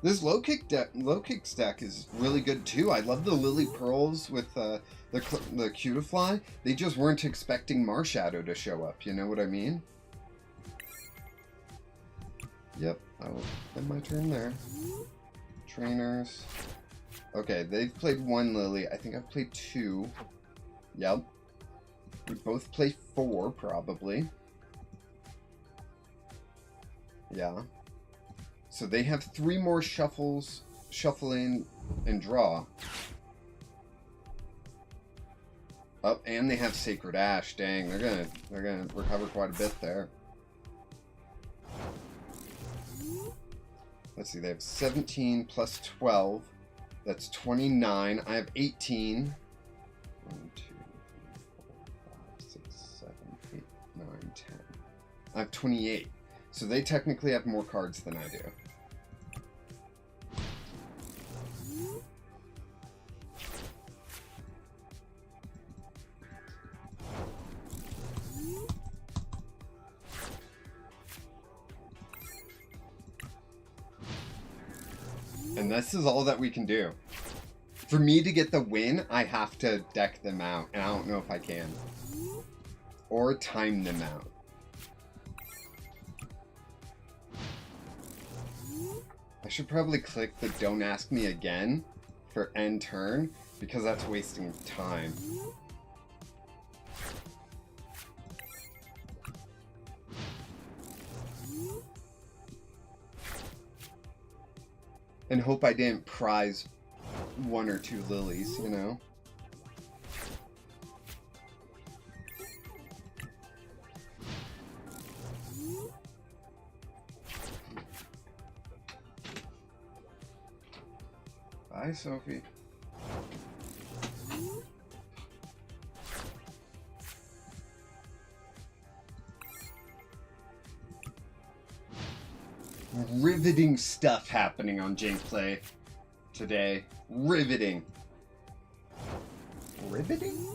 Speaker 1: This low kicks deck is really good too. I love the Lily Pearls with the Cutiefly. They just weren't expecting Marshadow to show up, you know what I mean? Yep, I will end my turn there. Trainers. Okay, they've played 1 Lily. I think I've played 2. Yep. We both play 4, probably. Yeah. So they have 3 more shuffles, shuffle in, and draw. Oh, and they have Sacred Ash. Dang, they're gonna recover quite a bit there. Let's see, they have 17 plus 12. That's 29. I have 18. 1, 2, 3, 4, 5, 6, 7, 8, 9, 10. I have 28. So they technically have more cards than I do. And this is all that we can do. For me to get the win, I have to deck them out, and I don't know if I can. Or time them out. I should probably click the Don't Ask Me Again for end turn, because that's wasting time. and hope I didn't prize 1 or 2 lilies, you know? Bye, Sophie. Riveting stuff happening on Gameplay today. Riveting. Riveting?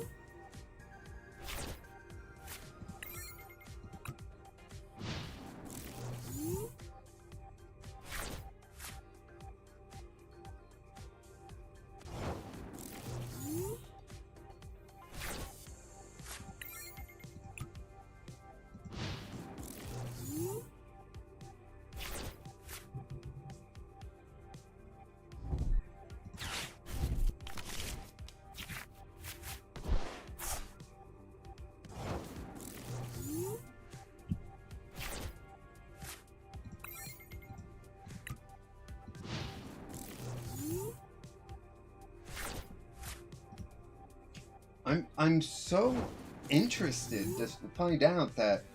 Speaker 1: I'm so interested to find out that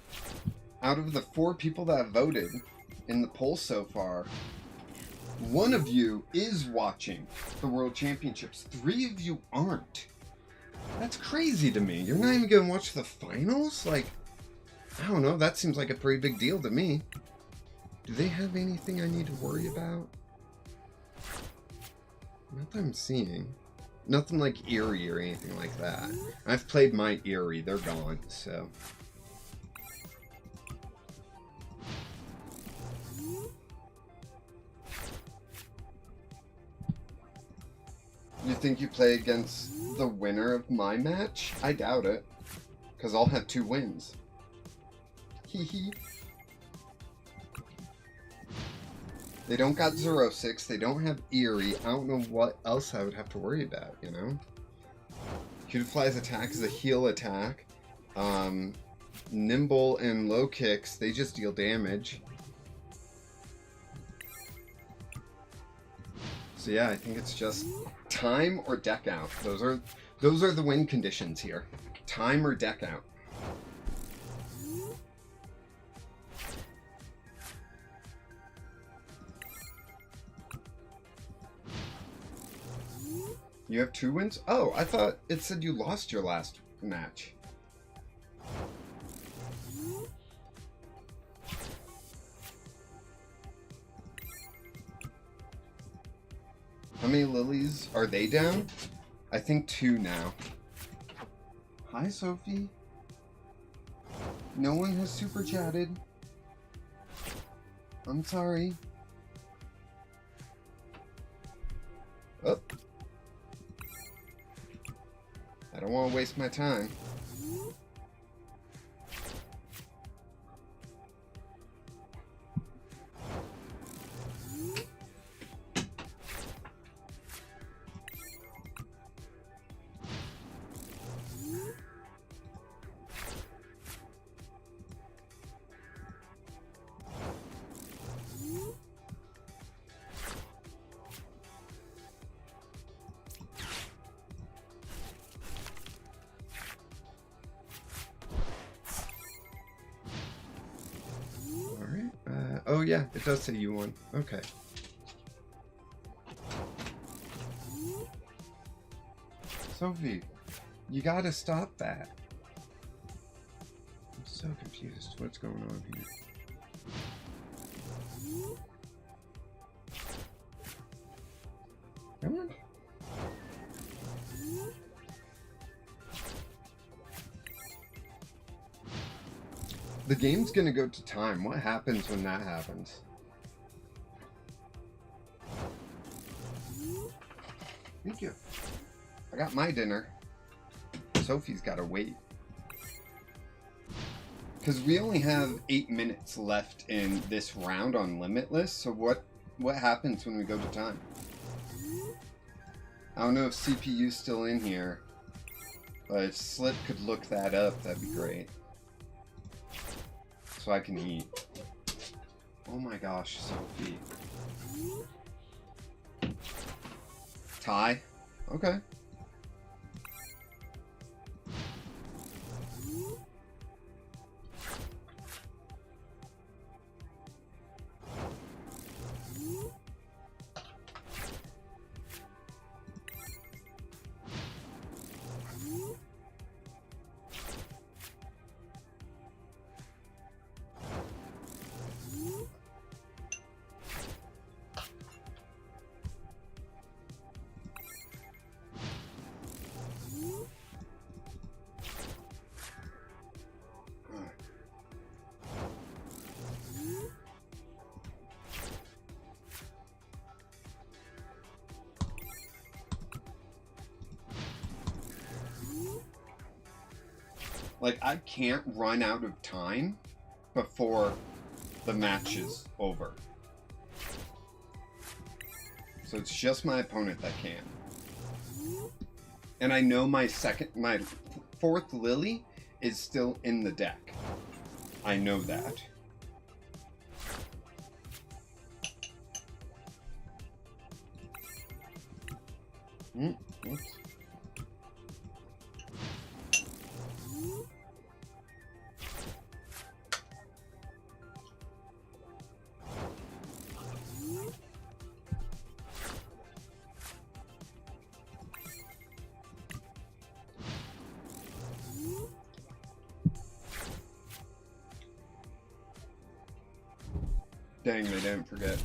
Speaker 1: out of the 4 people that have voted in the poll so far, 1 of you is watching the World Championships. 3 of you aren't. That's crazy to me. You're not even gonna watch the finals? Like, I don't know, that seems like a pretty big deal to me. Do they have anything I need to worry about? Not that I'm seeing. Nothing like Eerie or anything like that. I've played my Eerie, they're gone, so. You think you play against the winner of my match? I doubt it. Because I'll have 2 wins. Hee hee. They don't got 0-6, they don't have Eerie. I don't know what else I would have to worry about, you know? Cutiefly's attack is a heal attack. Nimble and low kicks, they just deal damage. So yeah, I think it's just time or deck out. Those are the win conditions here. Time or deck out. You have 2 wins? Oh, I thought it said you lost your last match. How many lilies are they down? I think 2 now. Hi, Sophie. No one has super chatted. I'm sorry. Oh. I don't want to waste my time. Oh yeah, it does say you won. Okay. Sophie, you gotta stop that. I'm so confused. What's going on here? Come on. The game's gonna go to time. What happens when that happens? Thank you. I got my dinner. Sophie's gotta wait. Because we only have 8 minutes left in this round on Limitless, so what happens when we go to time? I don't know if CPU's still in here, but if Slip could look that up, that'd be great. So I can eat. Oh my gosh, Sophie. Tie? Okay. Like, I can't run out of time before the match is over. So it's just my opponent that can. And I know my fourth Lily is still in the deck. I know that. Whoops. Dang, they didn't forget.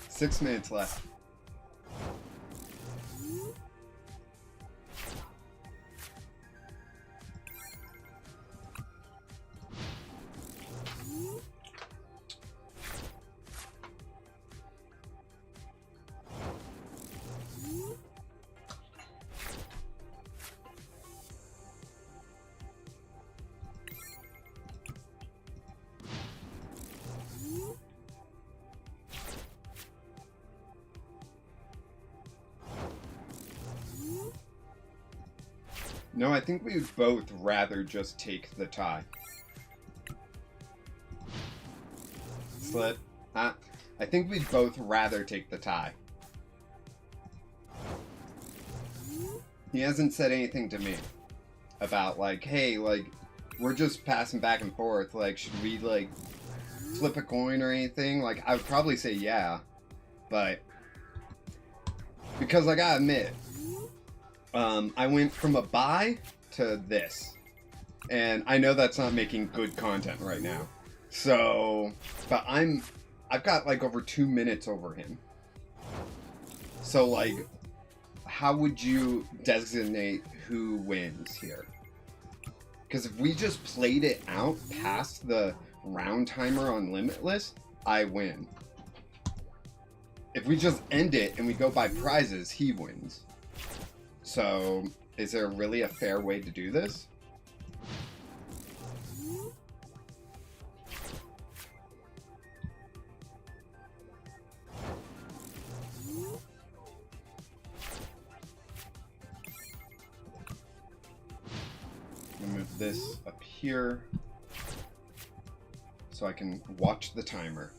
Speaker 1: 6 minutes left. No, I think we would both rather just take the tie. Slit. I think we'd both rather take the tie. He hasn't said anything to me about, like, hey, like, we're just passing back and forth. Like, should we, like, flip a coin or anything? Like, I would probably say yeah. But, because I gotta admit, I went from a buy to this. And I know that's not making good content right now. So, but I've got like over 2 minutes over him. So like, how would you designate who wins here? Because if we just played it out past the round timer on Limitless, I win. If we just end it and we go by prizes, he wins. So, is there really a fair way to do this? I'm gonna move this up here so I can watch the timer.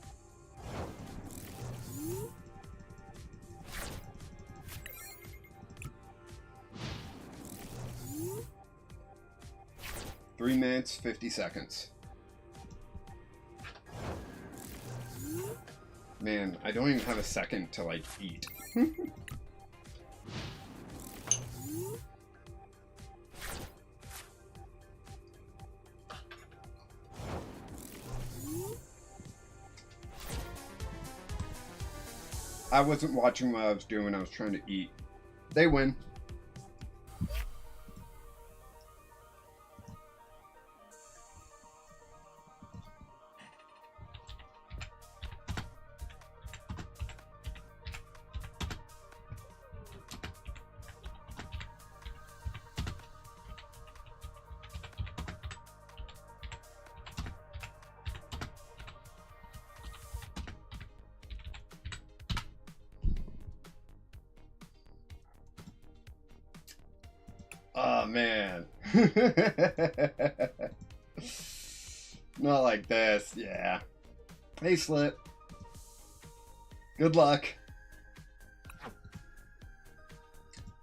Speaker 1: Three minutes, 50 seconds. Man, I don't even have a second to, like, eat. I wasn't watching what I was doing. I was trying to eat. They win. Oh, man. Not like this, yeah. Hey, Slip. Good luck.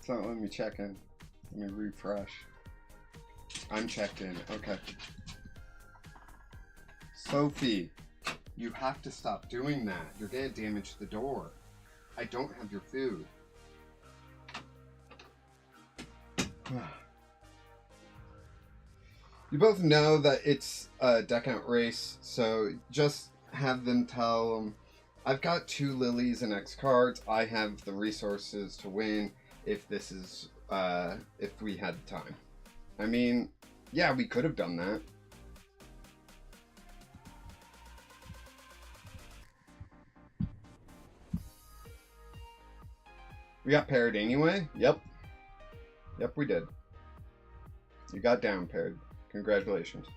Speaker 1: It's not letting me check in. Let me refresh. I'm checked in. Okay. Sophie, you have to stop doing that. You're gonna damage the door. I don't have your food. You both know that it's a deck out race, so just have them tell them, I've got 2 lilies and X cards. I have the resources to win if this is, if we had the time. I mean, yeah, we could have done that. We got paired anyway? Yep. Yep, we did. You got down paired. Congratulations.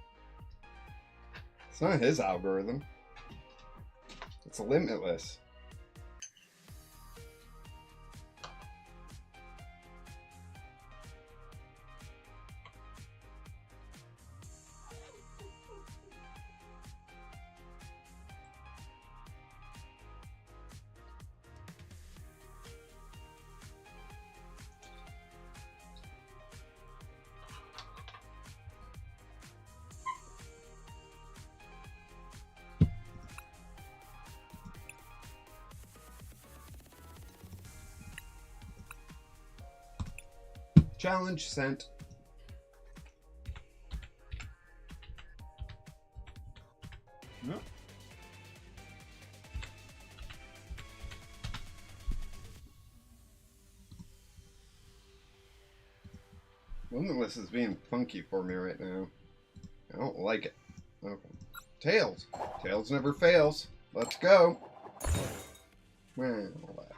Speaker 1: It's not his algorithm. It's limitless. Challenge sent. Yep. Limitless is being funky for me right now. I don't like it. Okay. Tails. Tails never fails. Let's go. Well, whatever.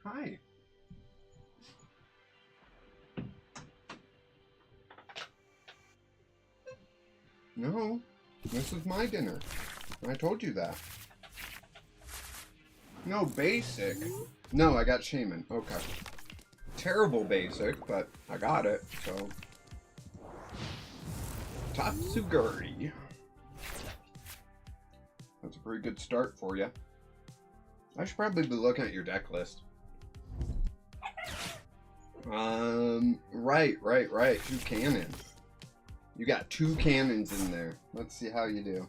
Speaker 1: Hi. No, this is my dinner. I told you that. No, basic. No, I got shaman. Okay. Terrible basic, but I got it, so. Tatsuguri. That's a pretty good start for you. I should probably be looking at your deck list. Right. 2 cannons. You got 2 cannons in there. Let's see how you do.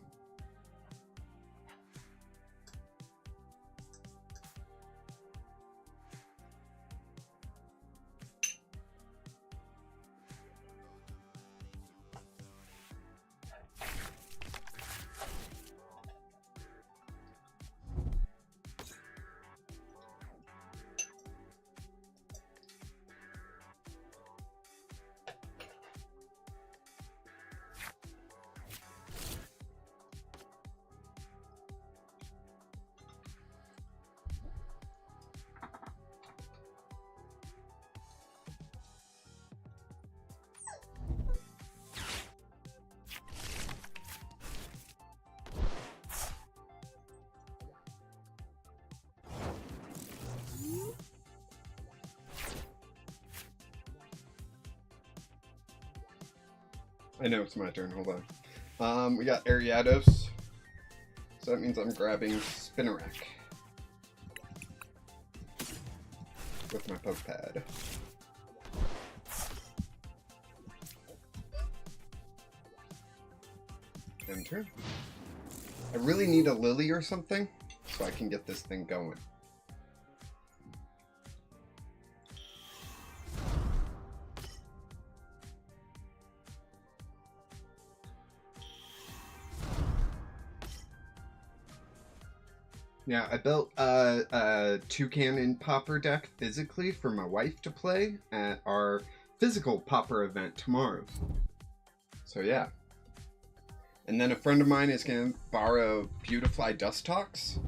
Speaker 1: I know it's my turn, hold on. We got Ariados. So that means I'm grabbing Spinnerack with my poke pad. Enter. I really need a lily or something so I can get this thing going. Yeah, I built a 2-cannon Pauper deck physically for my wife to play at our physical Pauper event tomorrow. So yeah. And then a friend of mine is going to borrow Beautifly Dustox.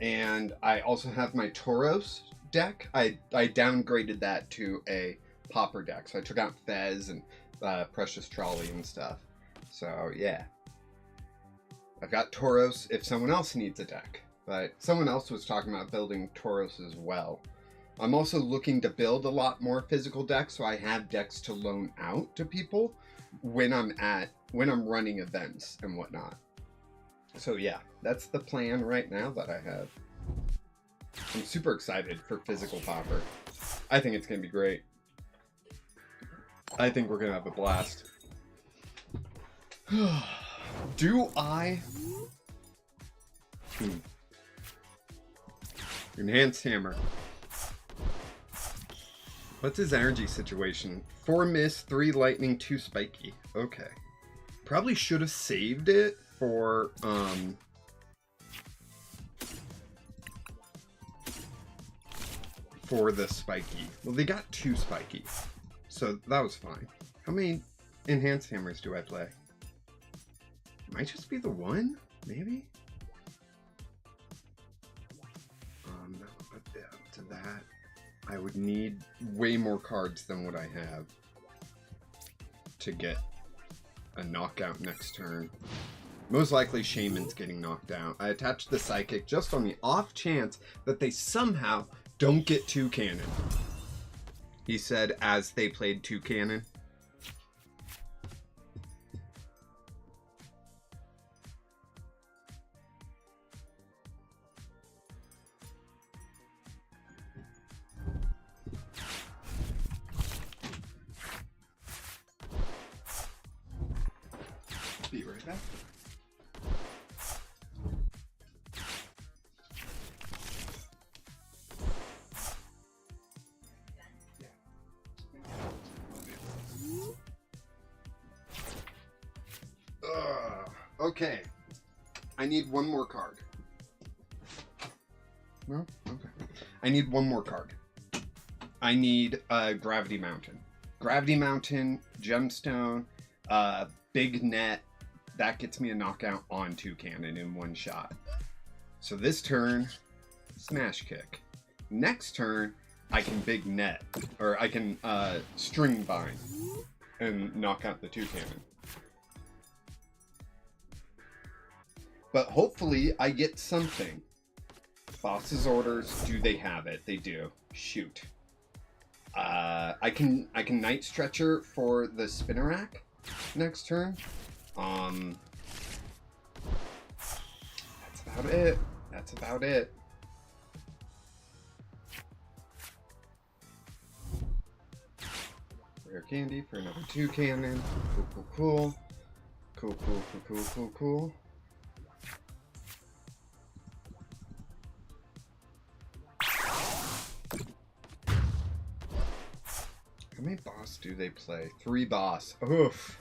Speaker 1: And I also have my Tauros deck. I downgraded that to a Pauper deck. So I took out Fez and Precious Trolley and stuff. So yeah. I've got Tauros if someone else needs a deck. But someone else was talking about building Tauros as well. I'm also looking to build a lot more physical decks, so I have decks to loan out to people when I'm running events and whatnot. So yeah, that's the plan right now that I have. I'm super excited for physical Pauper. I think it's gonna be great. I think we're gonna have a blast. Do I? Enhanced hammer. What's his energy situation? 4 miss, 3 lightning, 2 spiky. Okay. Probably should have saved it for the spiky. Well, they got 2 spiky, so that was fine. How many enhanced hammers do I play? Might just be the one, maybe? But yeah, to that, I would need way more cards than what I have to get a knockout next turn. Most likely Shaman's getting knocked out. I attached the Psychic just on the off chance that they somehow don't get 2 cannon. He said as they played 2 cannon. Be right back. Okay. I need one more card. No? Okay. I need one more card. I need Gravity Mountain. Gravity Mountain, Gemstone, Big Net. That gets me a knockout on 2 cannon in 1 shot. So this turn, Smash Kick. Next turn, I can Big Net, or I can String Bind and knock out the 2 cannon. But hopefully I get something. Boss's orders, do they have it? They do. Shoot. I can Night Stretcher for the Spinnerack next turn. That's about it. That's about it. Rare candy for another 2 cannon. Cool, cool, cool. Cool, cool, cool, cool, cool, cool. How many boss do they play? 3 boss. Oof.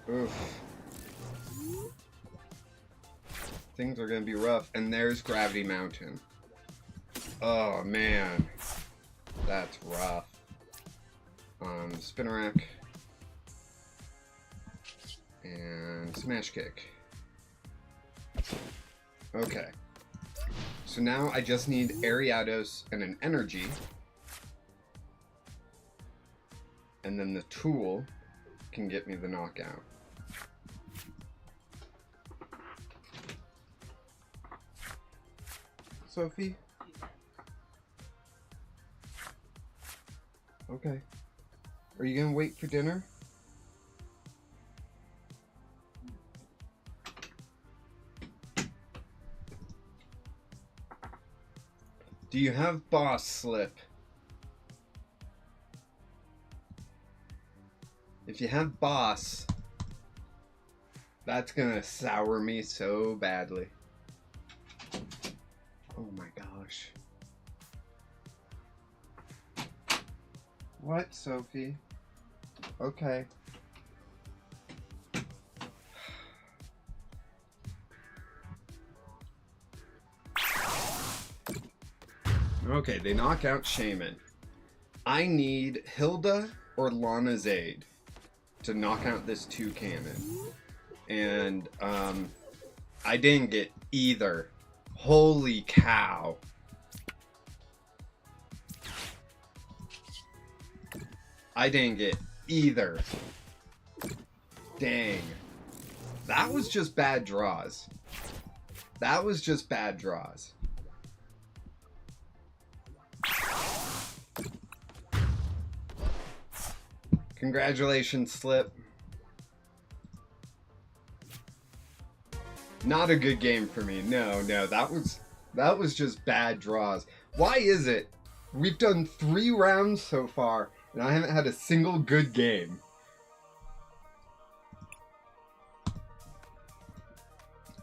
Speaker 1: Oof. Things are gonna be rough. And there's Gravity Mountain. Oh man. That's rough. Spinnerack. And Smash Kick. Okay. So now I just need Ariados and an energy. And then the tool can get me the knockout. Sophie? Okay. Are you gonna wait for dinner? Do you have boss slip? If you have boss, that's gonna sour me so badly. Oh my gosh. What, Sophie? Okay. Okay, they knock out Shaman. I need Hilda or Lana's Aid to knock out this 2 cannon. And I didn't get either. Holy cow. I didn't get either. Dang. That was just bad draws. That was just bad draws. Congratulations, Slip. Not a good game for me. No, that was just bad draws. Why is it we've done 3 rounds so far and I haven't had a single good game?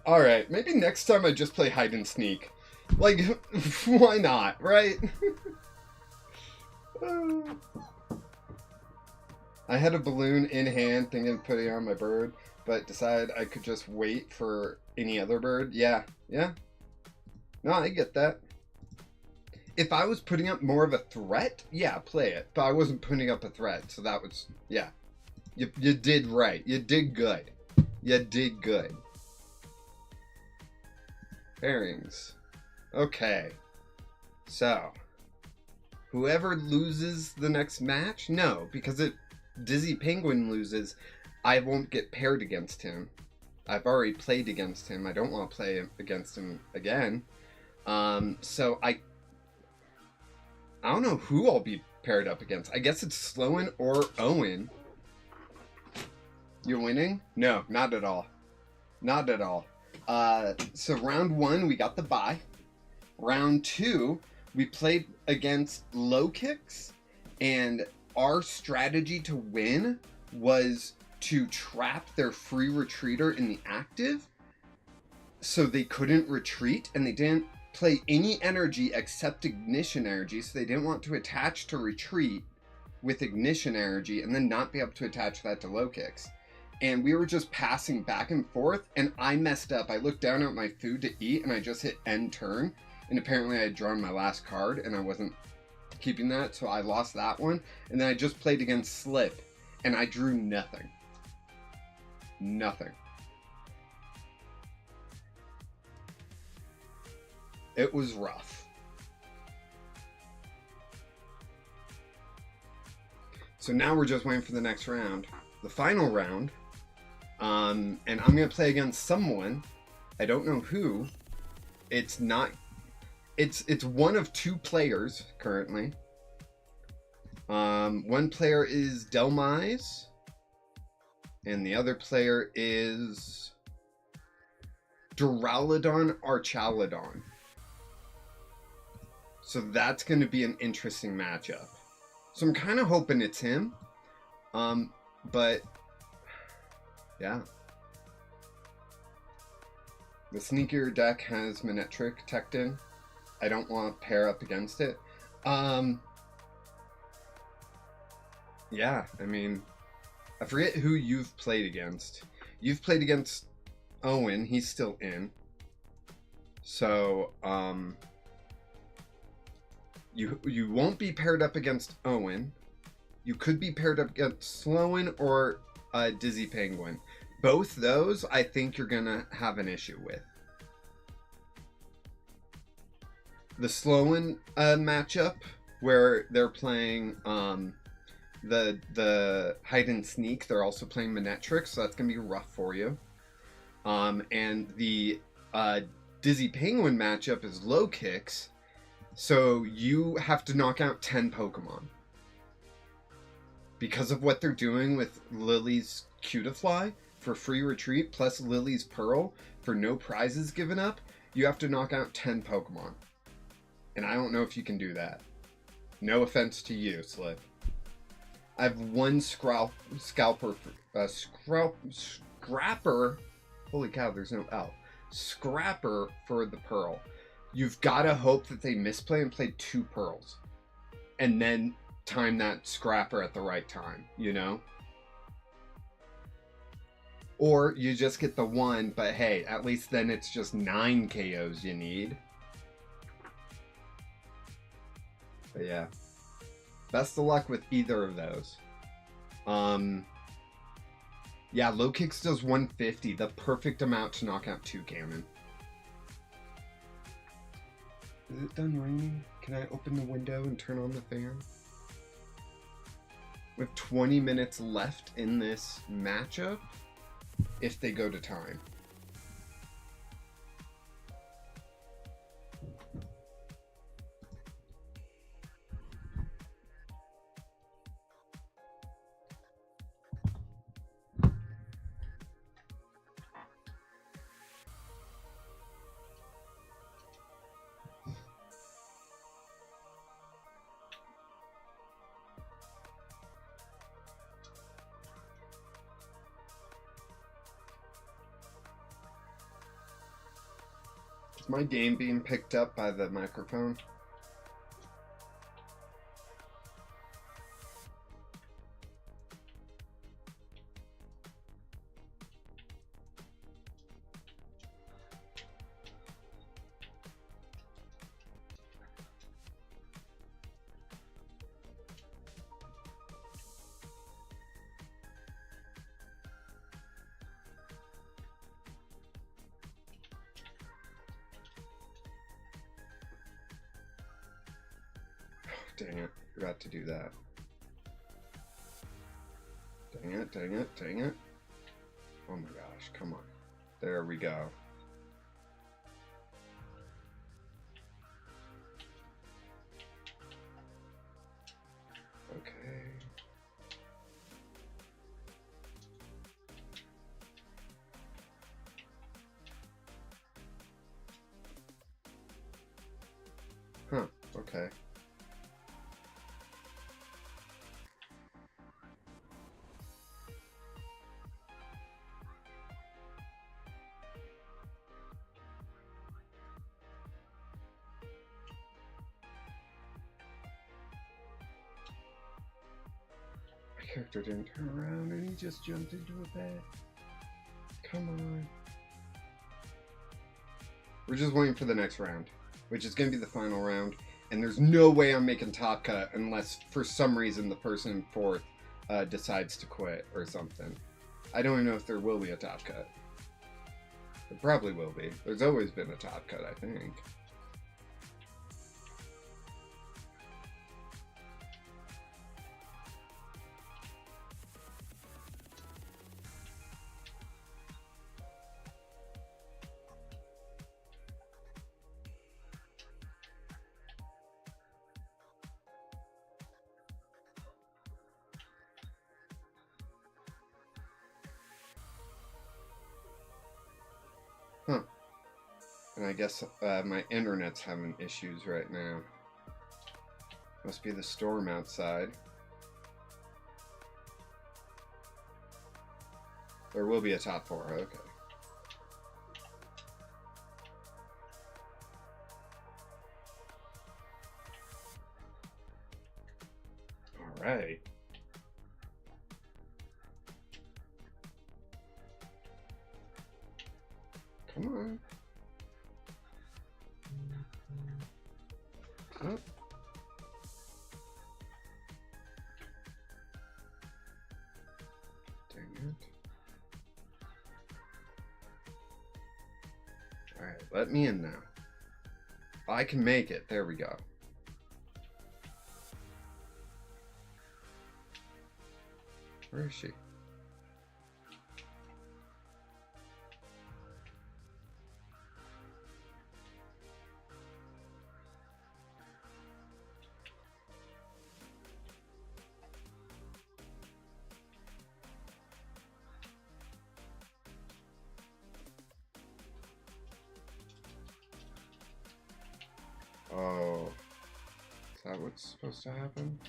Speaker 1: Alright, maybe next time I just play hide and sneak. Like, why not, right? I had a balloon in hand thinking of putting it on my bird, but decided I could just wait for any other bird. Yeah. No, I get that. If I was putting up more of a threat, yeah, play it. But I wasn't putting up a threat, so that was, yeah. You did right. You did good. You did good. Pairings. Okay. So, whoever loses the next match? No, because if Dizzy Penguin loses, I won't get paired against him. I've already played against him. I don't want to play against him again. So I don't know who I'll be paired up against. I guess it's Sloan or Owen. You're winning? No, not at all. Not at all. So round 1, we got the bye. Round 2, we played against low kicks, and our strategy to win was to trap their free retreater in the active so they couldn't retreat, and they didn't play any energy except ignition energy, so they didn't want to attach to retreat with ignition energy and then not be able to attach that to low kicks. And we were just passing back and forth, and I messed up. I looked down at my food to eat, and I just hit end turn, and apparently I had drawn my last card, and I wasn't keeping that, so I lost that one. And then I just played against Slip, and I drew nothing. Nothing. It was rough. So now we're just waiting for the next round. The final round. And I'm going to play against someone. I don't know who. It's not... It's one of 2 players currently. One player is Delmise, and the other player is Duraludon Archaludon. So that's going to be an interesting matchup. So I'm kind of hoping it's him. But yeah. The sneakier deck has Manectric teched in. I don't want to pair up against it. Yeah, I mean, I forget who you've played against. You've played against Owen. He's still in. So, you won't be paired up against Owen. You could be paired up against Sloan or Dizzy Penguin. Both those, I think you're going to have an issue with. The Sloan matchup, where they're playing the hide and sneak, they're also playing Manectric, so that's going to be rough for you. And the Dizzy Penguin matchup is low kicks, so you have to knock out 10 Pokemon. Because of what they're doing with Lily's Cutiefly for free retreat, plus Lily's Pearl for no prizes given up, you have to knock out 10 Pokemon. And I don't know if you can do that. No offense to you, Slip. I have one Scrapper. Holy cow, there's no L. Scrapper for the Pearl. You've got to hope that they misplay and play 2 Pearls. And then time that Scrapper at the right time, you know? Or you just get the 1, but hey, at least then it's just 9 KOs you need. But yeah. Best of luck with either of those. Yeah, low kicks does 150, the perfect amount to knock out 2 cannon. Is it done raining? Can I open the window and turn on the fan? We have 20 minutes left in this matchup if they go to time. Is my game being picked up by the microphone? Dang it, forgot to do that. Dang it, dang it, dang it. Oh my gosh, come on. There we go. Okay. Huh, okay. Character didn't turn around and he just jumped into a bed. Come on. We're just waiting for the next round, which is going to be the final round. And there's no way I'm making top cut unless for some reason the person in fourth decides to quit or something. I don't even know if there will be a top cut. There probably will be. There's always been a top cut, I think. Huh. And I guess my internet's having issues right now. Must be the storm outside. There will be a top four, okay. Alright. Come on. Oh. Dang it. Alright, let me in now. I can make it. There we go. Where is she? Oh, is that what's supposed to happen?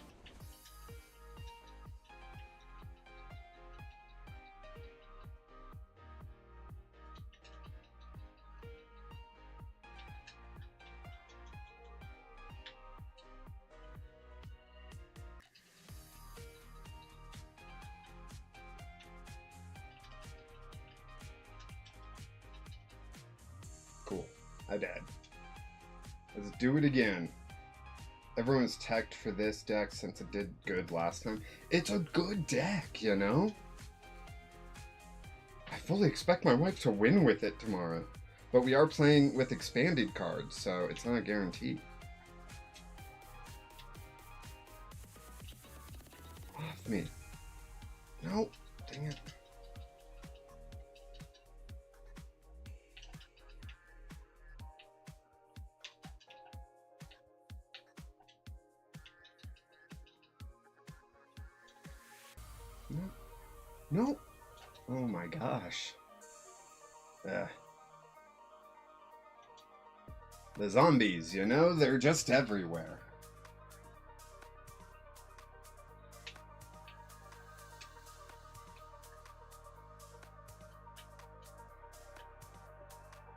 Speaker 1: Cool, I died. Let's do it again. Everyone's teched for this deck since it did good last time. It's a good deck, you know? I fully expect my wife to win with it tomorrow. But we are playing with expanded cards, so it's not a guarantee. Off me. No, dang it. No. No. Oh my gosh. The zombies, you know, they're just everywhere.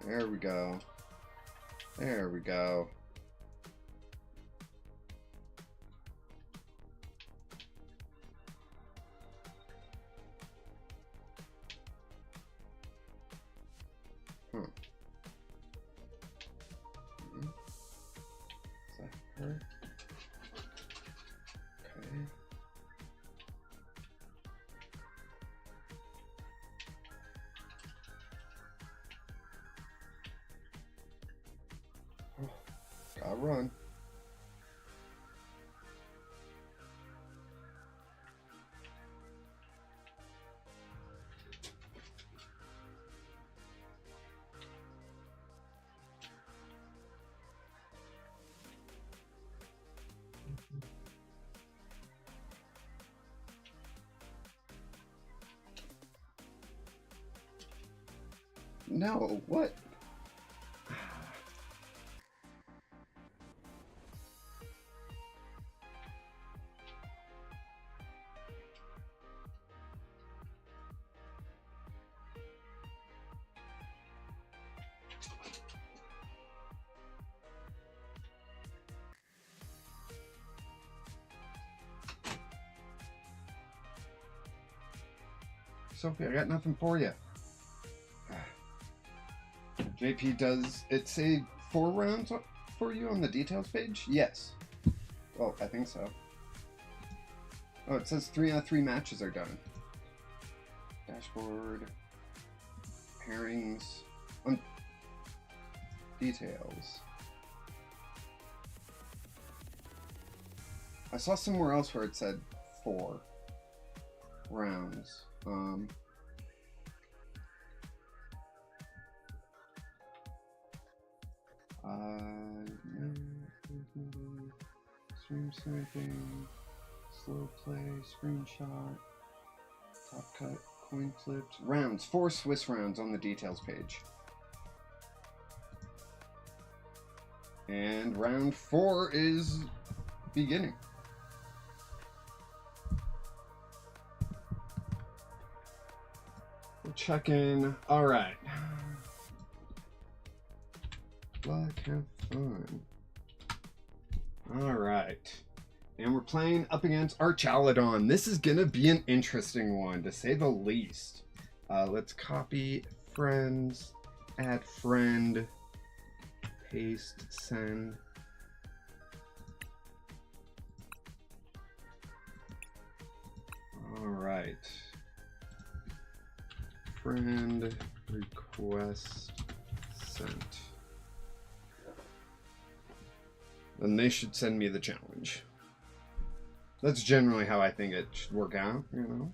Speaker 1: There we go. There we go. Huh. Is that her? Okay. Oh, gotta run. No, what? Sophie, I got nothing for you. JP, does it say 4 rounds for you on the details page? Yes. Well, I think so. Oh, it says 3 out of 3 matches are done. Dashboard. Pairings. On details. I saw somewhere else where it said 4 rounds. Stream sniping, slow play, screenshot, top cut, coin flips, rounds, 4 Swiss rounds on the details page. And round 4 is beginning. We'll check in. All right. Luck, have fun. All right. And we're playing up against Archaladon. This is going to be an interesting one, to say the least. Let's copy friends, add friend, paste, send. All right. Friend request sent. Then they should send me the challenge. That's generally how I think it should work out, you know?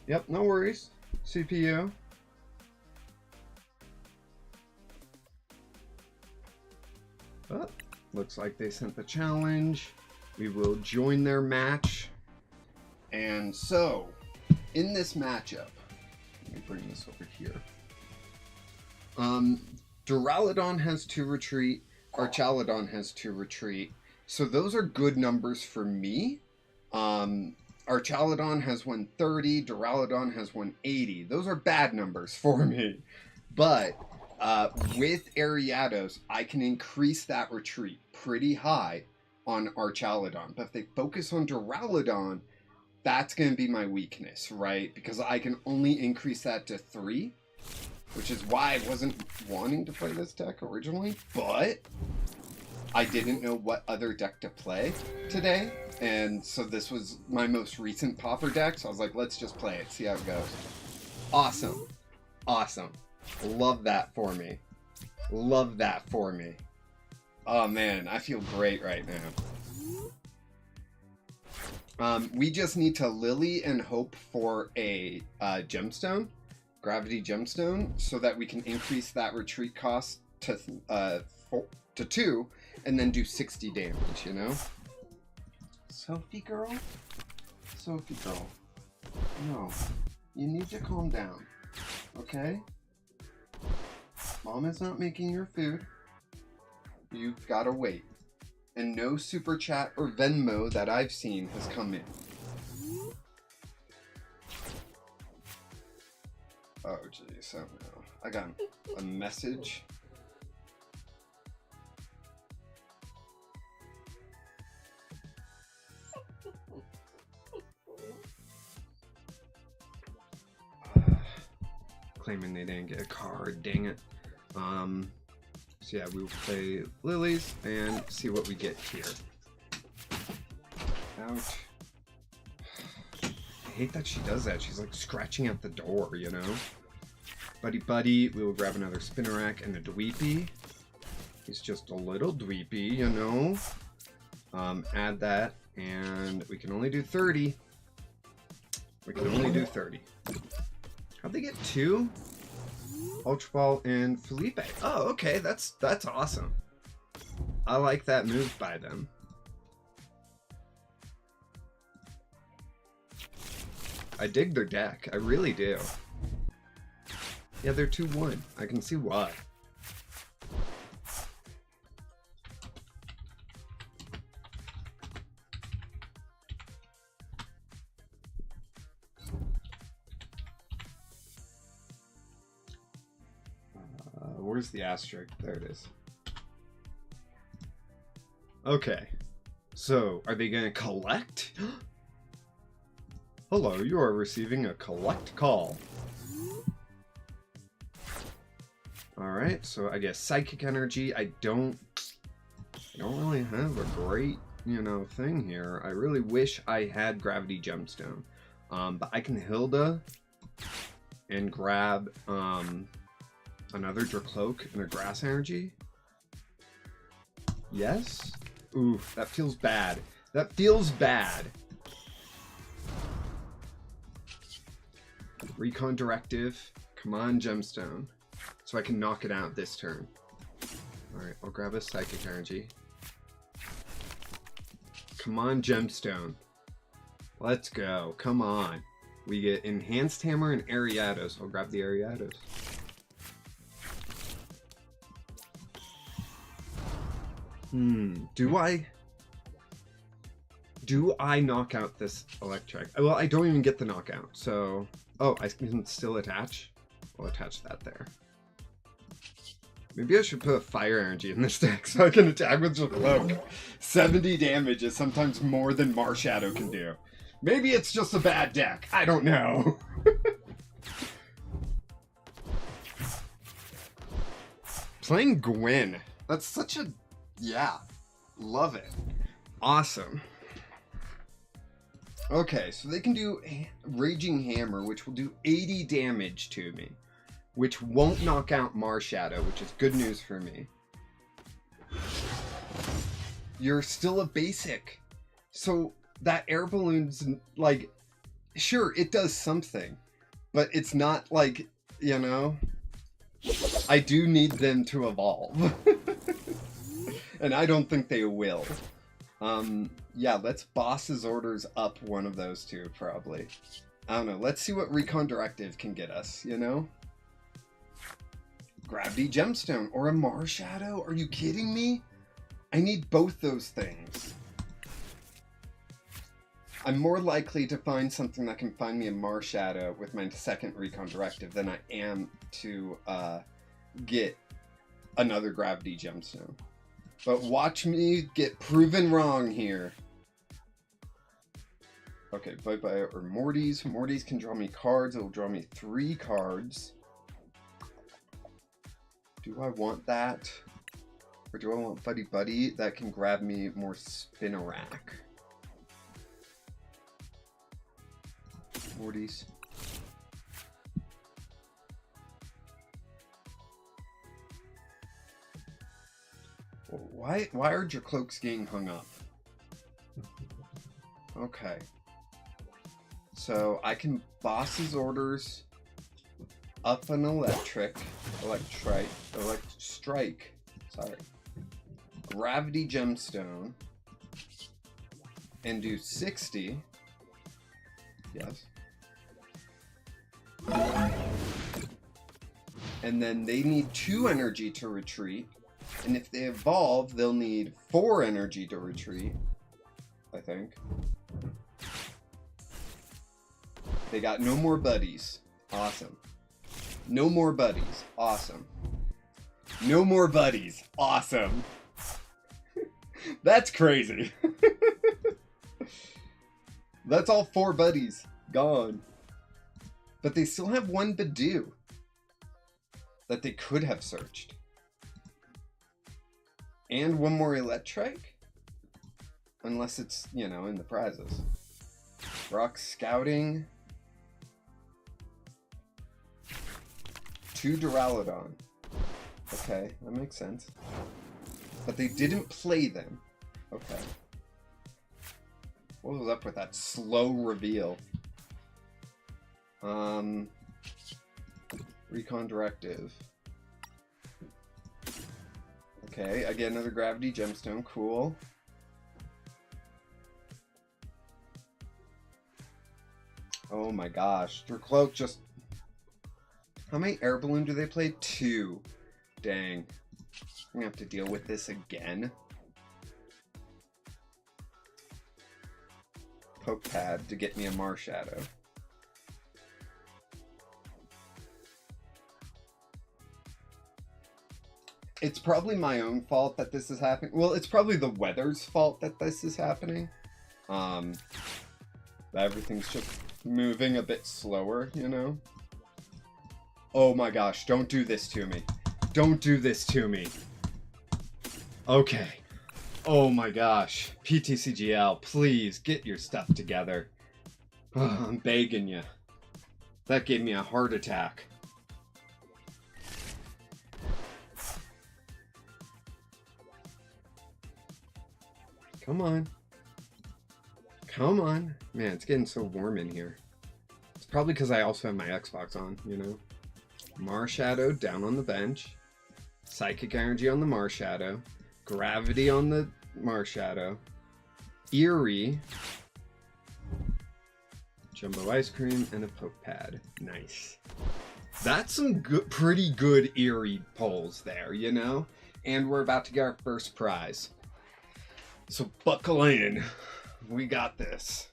Speaker 1: Yep, no worries. CPU. Oh, looks like they sent the challenge. We will join their match. And so, in this matchup, let me bring this over here. Duraludon has 2 retreat, Archaladon has 2 retreat. So those are good numbers for me. Archaladon has 130, Duraludon has 180. Those are bad numbers for me. But with Ariados, I can increase that retreat pretty high on Archaladon. But if they focus on Duraludon, that's going to be my weakness, right? Because I can only increase that to 3, which is why I wasn't wanting to play this deck originally, but I didn't know what other deck to play today, and so this was my most recent Pauper deck, so I was like, let's just play it, see how it goes. Awesome. Awesome. Love that for me. Love that for me. Oh man, I feel great right now. We just need to Lily and hope for a gemstone, gravity gemstone, so that we can increase that retreat cost to 2, and then do 60 damage, you know? Sophie girl? Sophie girl. No. You need to calm down, okay? Mom is not making your food. You've got to wait. And no super chat or Venmo that I've seen has come in. Oh, jeez. Oh, no. I got a message. Claiming they didn't get a card. Dang it. So yeah, we will play Lilies and see what we get here. Ouch. I hate that she does that. She's like scratching at the door, you know? Buddy, we will grab another Spinnerack and a Dweepy. He's just a little Dweepy, you know? Add that, and we can only do 30. We can only do 30. How'd they get 2? Ultra Ball and Felipe. Oh, okay, that's awesome. I like that move by them. I dig their deck. I really do. Yeah, they're 2-1. I can see why. Where's the asterisk? There it is. Okay. So, are they going to collect? Hello, you are receiving a collect call. Alright, so I guess Psychic Energy. I don't really have a great, you know, thing here. I really wish I had Gravity Gemstone. But I can Hilda and grab another Dracloak and a Grass Energy. Yes? Ooh, that feels bad. That feels bad. Recon Directive. Come on, Gemstone. So I can knock it out this turn. Alright, I'll grab a Psychic Energy. Come on, Gemstone. Let's go. Come on. We get Enhanced Hammer and Ariados. I'll grab the Ariados. Do I knock out this Electric? Well, I don't even get the knockout, so... Oh, I can still attach? I'll attach that there. Maybe I should put a Fire Energy in this deck so I can attack with Dracloak. 70 damage is sometimes more than Marshadow can do. Maybe it's just a bad deck. I don't know. Playing Gwen. That's such a... Yeah. Love it. Awesome. Okay, so they can do Raging Hammer, which will do 80 damage to me. Which won't knock out Marshadow, which is good news for me. You're still a basic. So that air balloon's like, sure, it does something. But it's not like, you know, I do need them to evolve. And I don't think they will. Yeah, let's Boss's Orders up one of those two, probably. I don't know. Let's see what Recon Directive can get us, you know? Gravity Gemstone or a Marshadow? Are you kidding me? I need both those things. I'm more likely to find something that can find me a Marshadow with my second Recon Directive than I am to get another Gravity Gemstone. But watch me get proven wrong here. Okay, bye-bye or Morty's. Morty's can draw me cards. It will draw me 3 cards. Do I want that? Or do I want Buddy Buddy? That can grab me more Spinnerack. Morty's. Why are Dracloaks getting hung up? Okay. So I can Boss's Orders up an Strike. Sorry. Gravity Gemstone. And do 60. Yes. And then they need 2 energy to retreat. And if they evolve, they'll need 4 energy to retreat. I think. They got no more buddies. Awesome. No more buddies. Awesome. No more buddies. Awesome. That's crazy. That's all 4 buddies gone. But they still have 1 Badoo that they could have searched. And 1 more Electric. Unless it's, you know, in the prizes. Rock Scouting. 2 Duraludon. Okay, that makes sense. But they didn't play them. Okay. What was up with that slow reveal? Recon Directive. Okay, I get another Gravity Gemstone. Cool. Oh my gosh. Their Cloak just... How many Air Balloon do they play? 2. Dang. I'm gonna have to deal with this again. Poke Pad to get me a Marshadow. It's probably my own fault that this is happening. Well, it's probably the weather's fault that this is happening. Everything's just moving a bit slower, you know? Oh my gosh, don't do this to me. Don't do this to me. Okay. Oh my gosh. PTCGL, please get your stuff together. Oh, I'm begging you. That gave me a heart attack. Come on. Come on. Man, it's getting so warm in here. It's probably because I also have my Xbox on, you know? Marshadow down on the bench. Psychic Energy on the Marshadow. Gravity on the Marshadow. Eerie. Jumbo Ice Cream and a Poke Pad. Nice. That's some good, pretty good Eerie pulls there, you know? And we're about to get our first prize. So buckle in. We got this.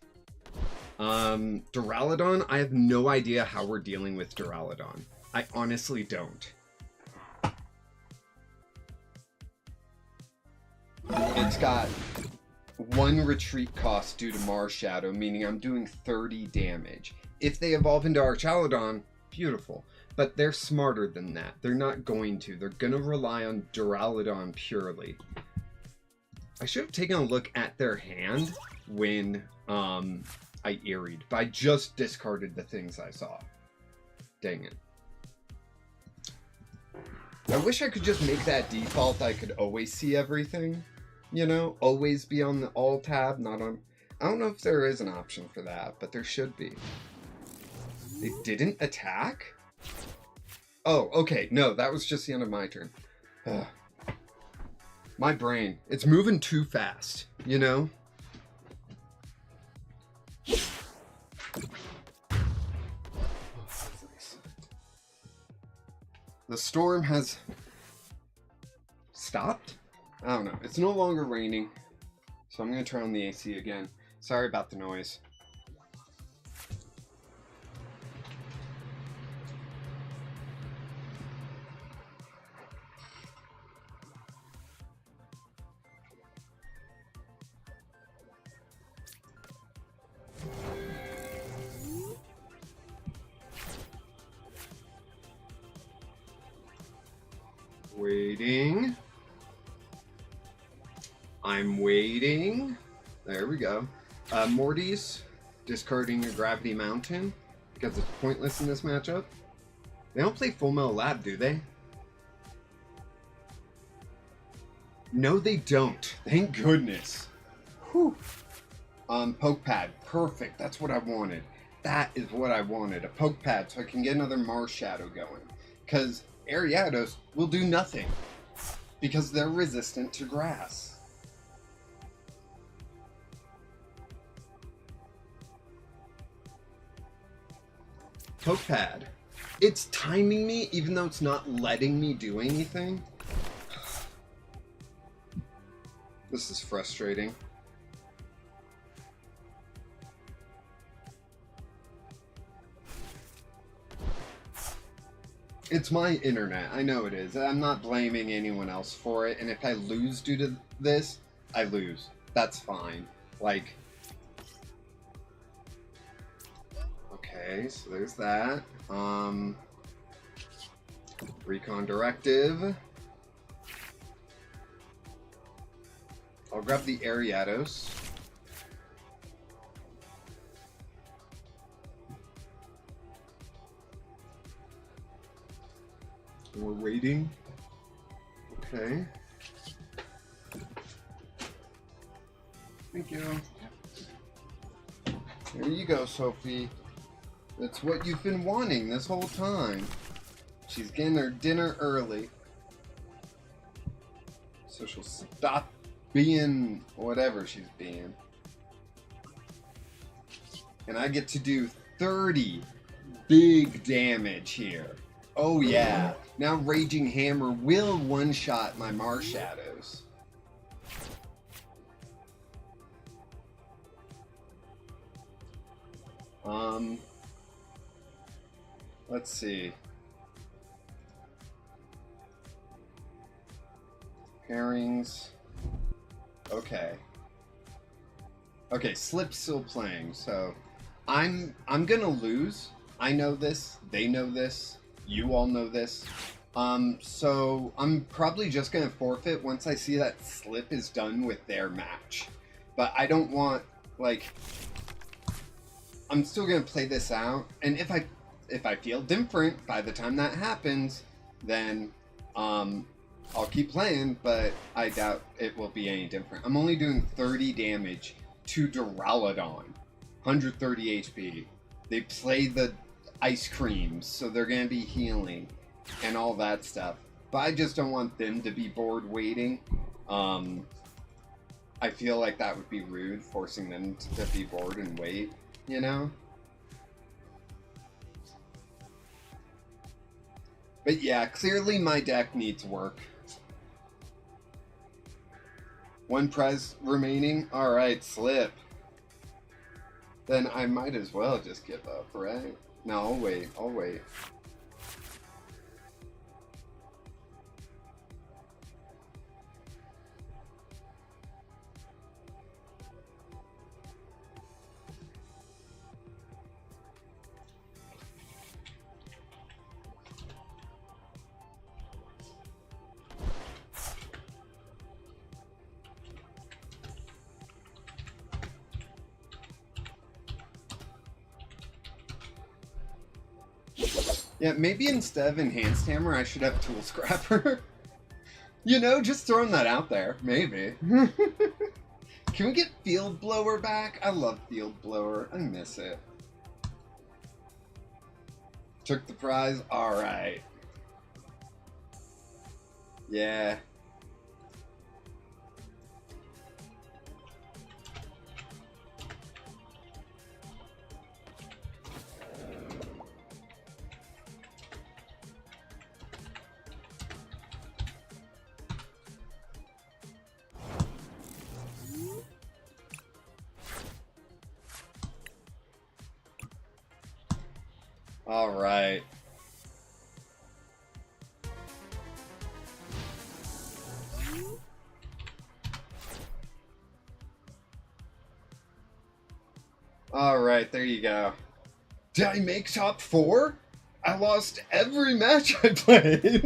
Speaker 1: Duraludon, I have no idea how we're dealing with Duraludon. I honestly don't. It's got 1 retreat cost due to Marshadow, meaning I'm doing 30 damage. If they evolve into Archaludon, beautiful. But they're smarter than that. They're not going to. They're going to rely on Duraludon purely. I should have taken a look at their hand when I Eeried, but I just discarded the things I saw. Dang it. I wish I could just make that default. I could always see everything, you know? Always be on the All tab, not on... I don't know if there is an option for that, but there should be. They didn't attack? Oh, okay. No, that was just the end of my turn. Ugh. My brain. It's moving too fast, you know? The storm has stopped? I don't know. It's no longer raining, so I'm going to turn on the AC again. Sorry about the noise. Waiting. I'm waiting. There we go. Morty's discarding a Gravity Mountain because it's pointless in this matchup. They don't play Full Metal Lab, do they? No, they don't. Thank goodness. Whew. Poke Pad. Perfect. That's what I wanted. That is what I wanted. A Poke Pad so I can get another Marshadow going. Because Ariados will do nothing. Because they're resistant to grass. Poke Pad. It's timing me even though it's not letting me do anything. This is frustrating. It's my internet. I know it is. I'm not blaming anyone else for it. And if I lose due to this, I lose. That's fine. Like, okay, so there's that. Recon Directive. I'll grab the Ariados. We're waiting. Okay. Thank you. There you go, Sophie. That's what you've been wanting this whole time. She's getting her dinner early. So she'll stop being whatever she's being. And I get to do 30 big damage here. Oh yeah. Now Raging Hammer will one-shot my Marshadows. Let's see. Pairings. Okay. Okay, Slip's still playing, so I'm gonna lose. I know this, they know this, you all know this. So I'm probably just gonna forfeit once I see that Slip is done with their match. But I don't want, like, I'm still gonna play this out, and if I feel different by the time that happens, then I'll keep playing, but I doubt it will be any different. I'm only doing 30 damage to Duraludon, 130 HP. They play the ice creams, so they're gonna be healing and all that stuff. But I just don't want them to be bored waiting. I feel like that would be rude, forcing them to be bored and wait, you know? But yeah, clearly my deck needs work. One prize remaining? Alright, Slip. Then I might as well just give up, right? No, I'll wait, I'll wait. Yeah, maybe instead of Enhanced Hammer, I should have Tool Scrapper. You know, just throwing that out there. Maybe. Can we get Field Blower back? I love Field Blower. I miss it. Took the prize? Alright. Yeah. All right. All right, there you go. Did I make top 4? I lost every match I played.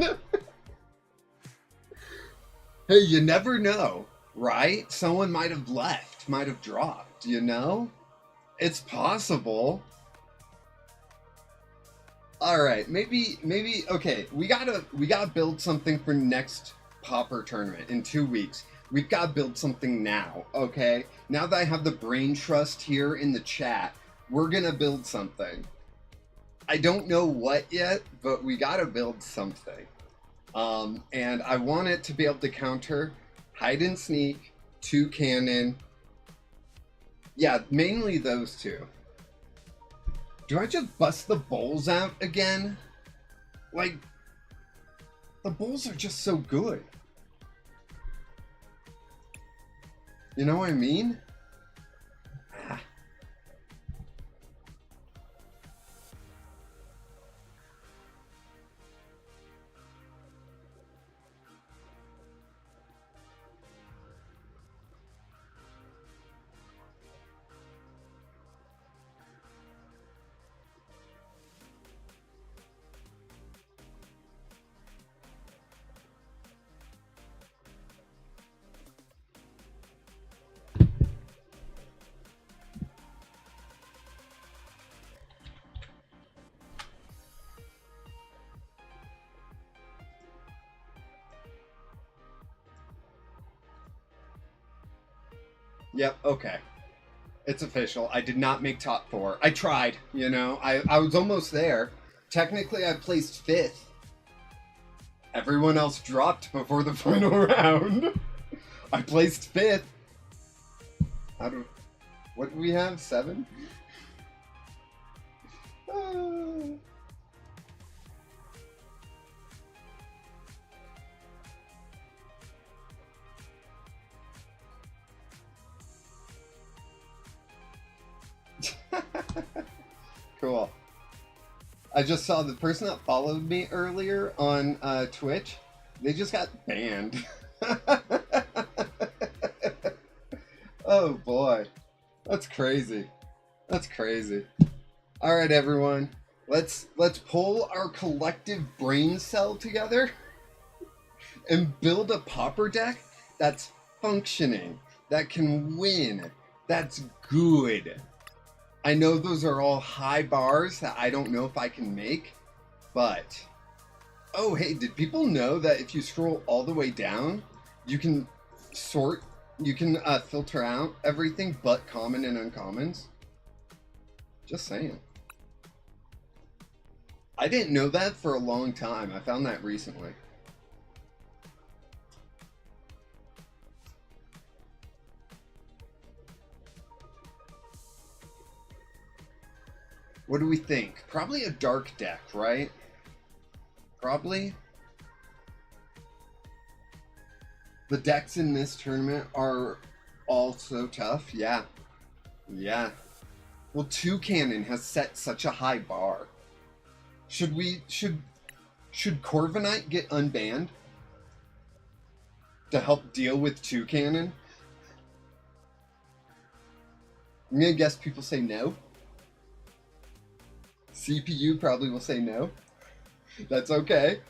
Speaker 1: Hey, you never know, right? Someone might have left, might have dropped, you know? It's possible. Alright, maybe, okay, we gotta build something for next Pauper tournament in 2 weeks. We've gotta build something now, okay? Now that I have the brain trust here in the chat, we're gonna build something. I don't know what yet, but we gotta build something. And I want it to be able to counter Hide and Sneak, 2 Cannon. Yeah, mainly those two. Do I just bust the bowls out again? Like, the bowls are just so good. You know what I mean? Ah. Yep, okay. It's official. I did not make top 4. I tried, you know. I was almost there. Technically, I placed 5th. Everyone else dropped before the final round. I placed 5th. Out of... What do we have? 7? Cool. I just saw the person that followed me earlier on Twitch. They just got banned. Oh boy, that's crazy. That's crazy. All right, everyone. Let's pull our collective brain cell together and build a Pauper deck that's functioning, that can win, that's good. I know those are all high bars that I don't know if I can make, but... Oh, hey, did people know that if you scroll all the way down, you can sort, you can filter out everything but common and uncommons? Just saying. I didn't know that for a long time. I found that recently. What do we think? Probably a dark deck, right? Probably. The decks in this tournament are all so tough. Yeah. Yeah. Well, Toucanon has set such a high bar. Should Corviknight get unbanned to help deal with Toucanon? I'm gonna guess people say no. CPU probably will say no. That's okay.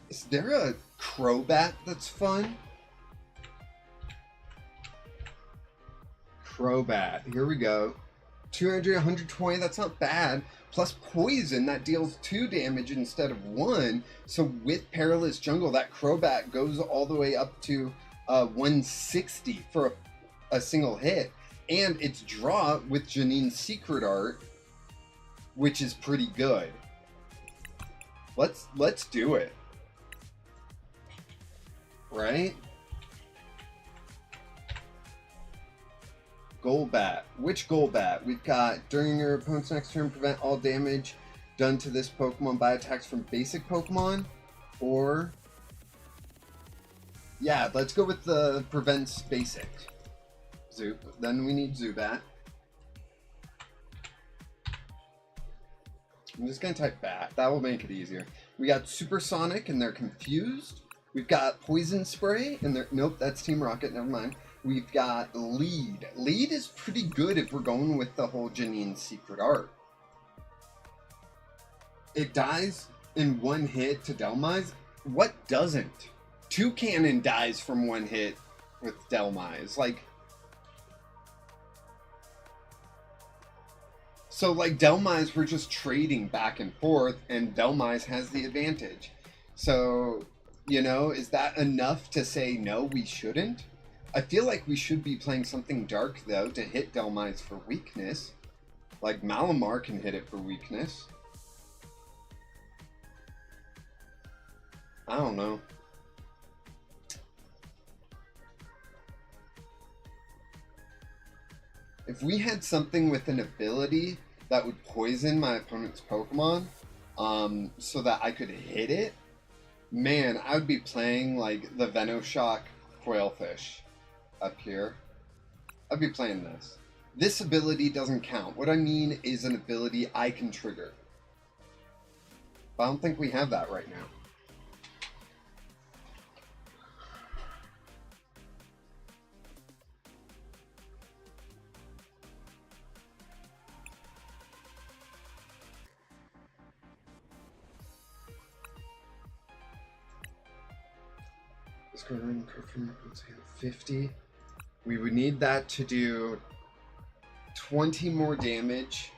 Speaker 1: Is there a Crobat that's fun? Crobat. Here we go. 200, 120, that's not bad. Plus poison, that deals 2 damage instead of 1. So with Perilous Jungle, that Crobat goes all the way up to 160 for a single hit. And it's draw with Janine's Secret Art, which is pretty good. Let's do it. Right? Golbat. Which Golbat? We've got during your opponent's next turn, prevent all damage done to this Pokemon by attacks from basic Pokemon. Or... yeah, let's go with the prevents basic. Then we need Zubat. I'm just going to type Bat. That will make it easier. We got Supersonic and they're confused. We've got Poison Spray and they're... nope, that's Team Rocket. Never mind. We've got Lead. Lead is pretty good if we're going with the whole Janine's Secret Art. It dies in 1 hit to Dhelmise. What doesn't? Toucanon dies from 1 hit with Dhelmise. Like... so, like, Dhelmise, we're just trading back and forth, and Dhelmise has the advantage. So, you know, is that enough to say, no, we shouldn't? I feel like we should be playing something dark, though, to hit Dhelmise for weakness. Like, Malamar can hit it for weakness. I don't know. If we had something with an ability that would poison my opponent's Pokemon, so that I could hit it, man, I would be playing, like, the Venoshock Quailfish up here. I'd be playing this. This ability doesn't count. What I mean is an ability I can trigger. But I don't think we have that right now. Let's go around and 50. We would need that to do 20 more damage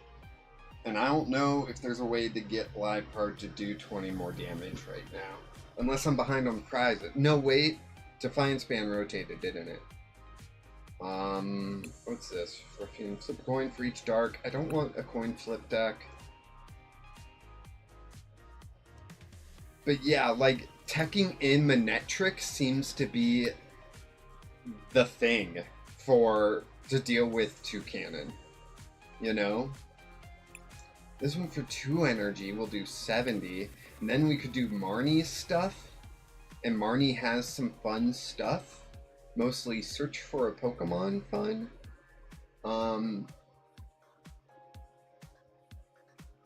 Speaker 1: And I don't know if there's a way to get live card to do 20 more damage right now. Unless I'm behind on prizes. No, wait. Defiance Band rotated, didn't it? What's this? Freaking flip a coin for each dark. I don't want a coin flip deck. But yeah, like, teching in Manetrix seems to be the thing to deal with 2 cannon. You know? This one for 2 energy will do 70. And then we could do Marnie's stuff. And Marnie has some fun stuff. Mostly search for a Pokemon fun.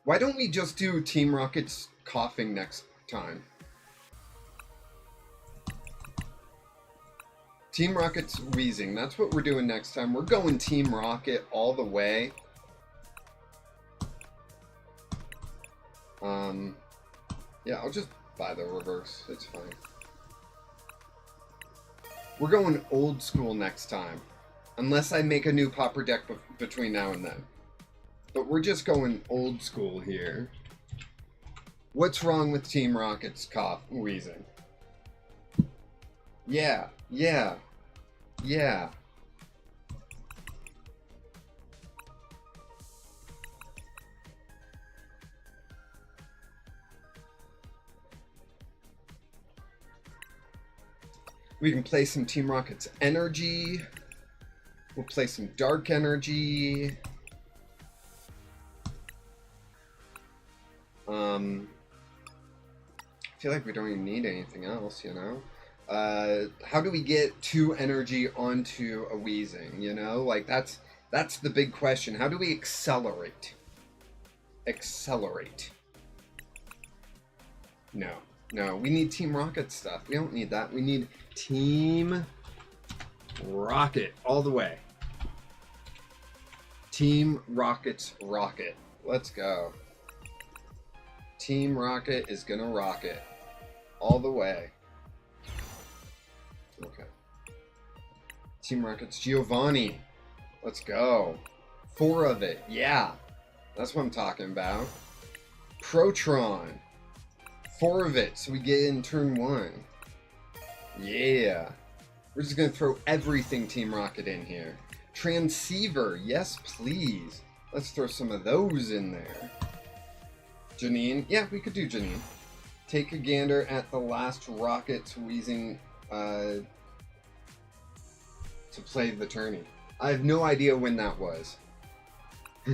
Speaker 1: Why don't we just do Team Rocket's coughing next time? Team Rocket's wheezing. That's what we're doing next time. We're going Team Rocket all the way. Yeah, I'll just buy the reverse. It's fine. We're going old school next time. Unless I make a new Pauper deck between now and then. But we're just going old school here. What's wrong with Team Rocket's wheezing? Yeah. We can play some Team Rocket's energy. We'll play some dark energy. I feel like we don't even need anything else, you know? How do we get 2 energy onto a wheezing, you know? Like, that's the big question. How do we accelerate? No, we need Team Rocket stuff. We don't need that. We need Team Rocket all the way. Team Rocket's rocket. Let's go. Team Rocket is gonna rocket all the way. Okay. Team Rocket's Giovanni. Let's go. 4 of it. Yeah. That's what I'm talking about. Protron. 4 of it, so we get in turn 1. Yeah. We're just gonna throw everything Team Rocket in here. Transceiver. Yes, please. Let's throw some of those in there. Janine. Yeah, we could do Janine. Take a gander at the last Rocket's wheezing to play the tourney. I have no idea when that was. I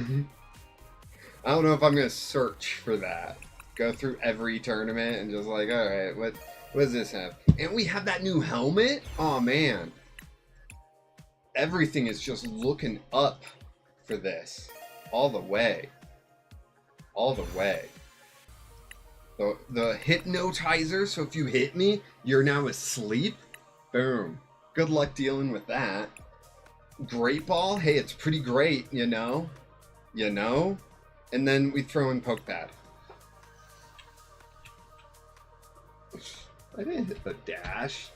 Speaker 1: don't know if I'm going to search for that. Go through every tournament and just like, alright, what does this have? And we have that new helmet? Oh man. Everything is just looking up for this. All the way. All the way. The hypnotizer, so if you hit me, you're now asleep. Boom. Good luck dealing with that. Great Ball, hey, it's pretty great, you know? You know? And then we throw in Poke Pad. I didn't hit the dash.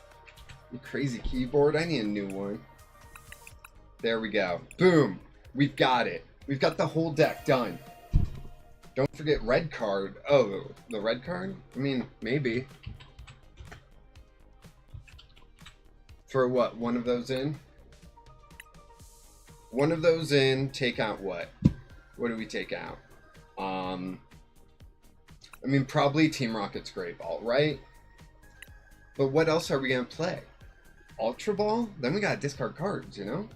Speaker 1: You crazy keyboard, I need a new one. There we go. Boom. We've got it. We've got the whole deck done. Don't forget red card. Oh, the red card? I mean, maybe. Throw what? One of those in? One of those in. Take out what? What do we take out? I mean, probably Team Rocket's Great Ball, right? But what else are we going to play? Ultra Ball? Then we got to discard cards, you know?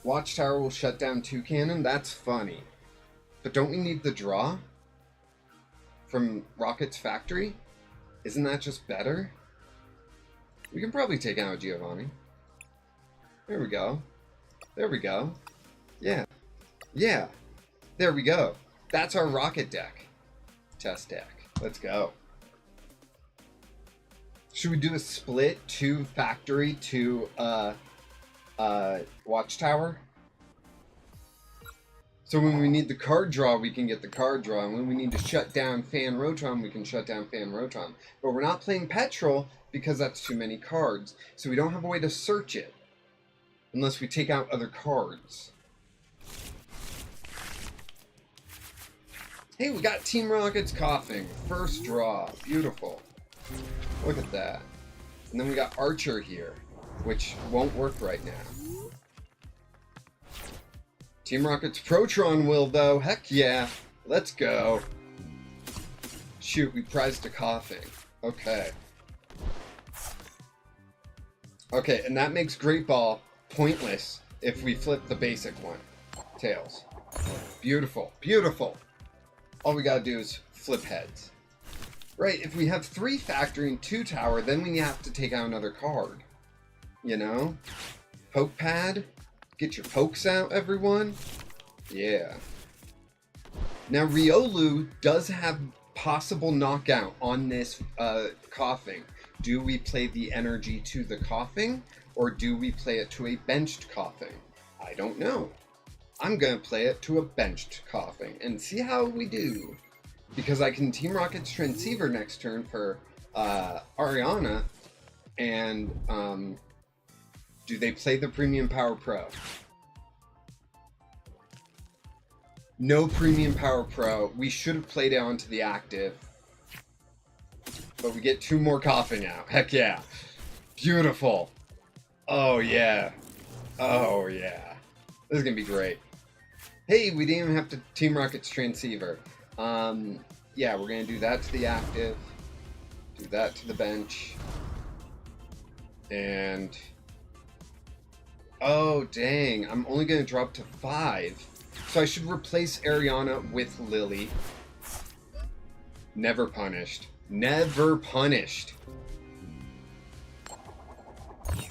Speaker 1: Watchtower will shut down 2 cannon? That's funny. But don't we need the draw from Rocket's Factory? Isn't that just better? We can probably take out Giovanni. There we go. There we go. Yeah. Yeah. There we go. That's our Rocket deck. Test deck. Let's go. Should we do a split? 2 Factory, 2 Watchtower? So when we need the card draw, we can get the card draw. And when we need to shut down Fan Rotron, we can shut down Fan Rotron. But we're not playing Petrol because that's too many cards. So we don't have a way to search it. Unless we take out other cards. Hey, we got Team Rocket's coughing. First draw. Beautiful. Look at that. And then we got Archer here, which won't work right now. Team Rocket's Protron will, though. Heck yeah. Let's go. Shoot, we prized a coughing. Okay. Okay, and that makes Great Ball pointless if we flip the basic one. Tails. Beautiful. Beautiful. All we gotta do is flip heads. Right, if we have 3 factory and 2 tower, then we have to take out another card. You know? Poke pad. Get your pokes out, everyone. Yeah. Now, Riolu does have possible knockout on this coughing. Do we play the energy to the coughing, or do we play it to a benched coughing? I don't know. I'm going to play it to a benched coughing and see how we do. Because I can Team Rocket's Transceiver next turn for Ariana, and do they play the Premium Power Pro? No Premium Power Pro. We should have played it onto the active. But we get 2 more coughing out. Heck yeah. Beautiful. Oh yeah. Oh yeah. This is going to be great. Hey, we didn't even have to Team Rocket's Transceiver. Yeah, we're going to do that to the active. Do that to the bench. And... oh, dang. I'm only going to drop to 5. So I should replace Ariana with Lily. Never punished. Never punished.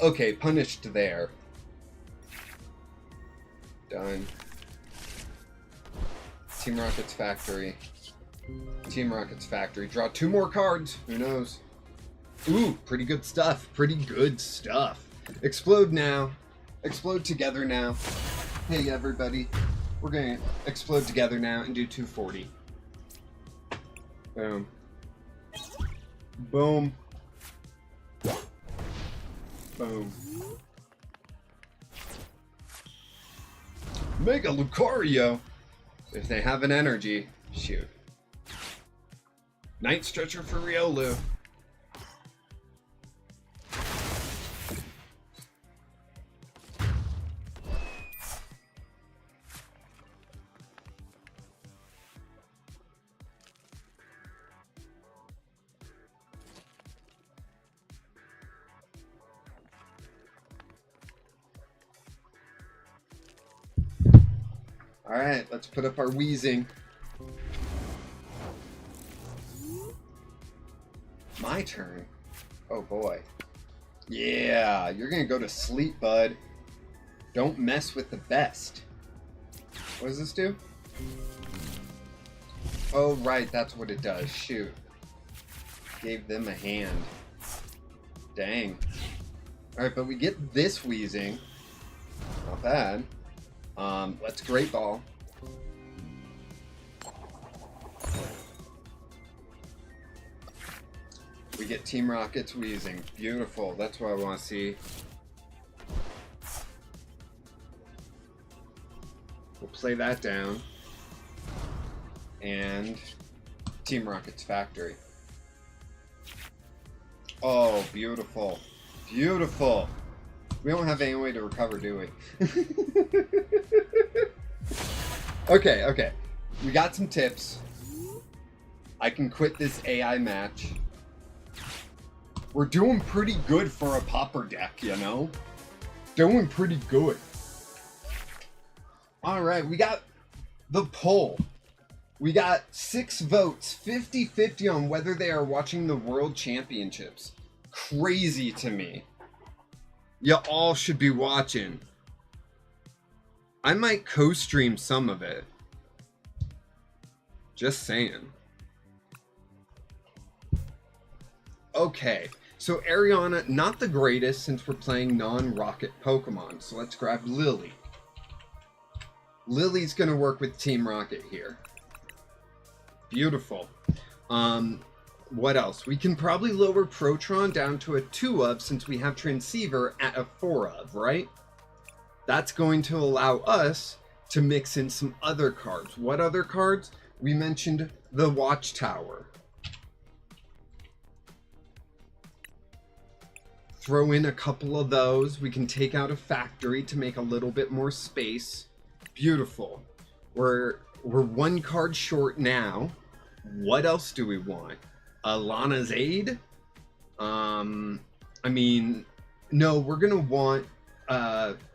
Speaker 1: Okay, punished there. Done. Team Rocket's Factory. Team Rocket's Factory. Draw 2 more cards. Who knows? Ooh, pretty good stuff. Pretty good stuff. Explode now. Explode together now. Hey, everybody. We're going to explode together now and do 240. Boom. Boom. Boom. Mega Lucario! If they have an energy, shoot. Night Stretcher for Riolu. Alright, let's put up our wheezing. My turn? Oh boy. Yeah, you're gonna go to sleep, bud. Don't mess with the best. What does this do? Oh, right, that's what it does. Shoot. Gave them a hand. Dang. Alright, but we get this wheezing. Not bad. Let's Great Ball. We get Team Rocket's wheezing. Beautiful. That's what I want to see. We'll play that down. And Team Rocket's Factory. Oh, beautiful. Beautiful. We don't have any way to recover, do we? Okay. We got some tips. I can quit this AI match. We're doing pretty good for a Pauper deck, you know? Doing pretty good. Alright, we got the poll. We got 6 votes, 50-50 on whether they are watching the World Championships. Crazy to me. You all should be watching. I might co-stream some of it. Just saying. Okay, so Ariana, not the greatest since we're playing non-rocket Pokemon. So let's grab Lily. Lily's going to work with Team Rocket here. Beautiful. What else? We can probably lower Protron down to a 2 of since we have Transceiver at a 4 of, right? That's going to allow us to mix in some other cards. What other cards? We mentioned the Watchtower. Throw in a couple of those. We can take out a factory to make a little bit more space. Beautiful. We're 1 card short now. What else do we want? Lana's Aid? I mean, no, we're gonna want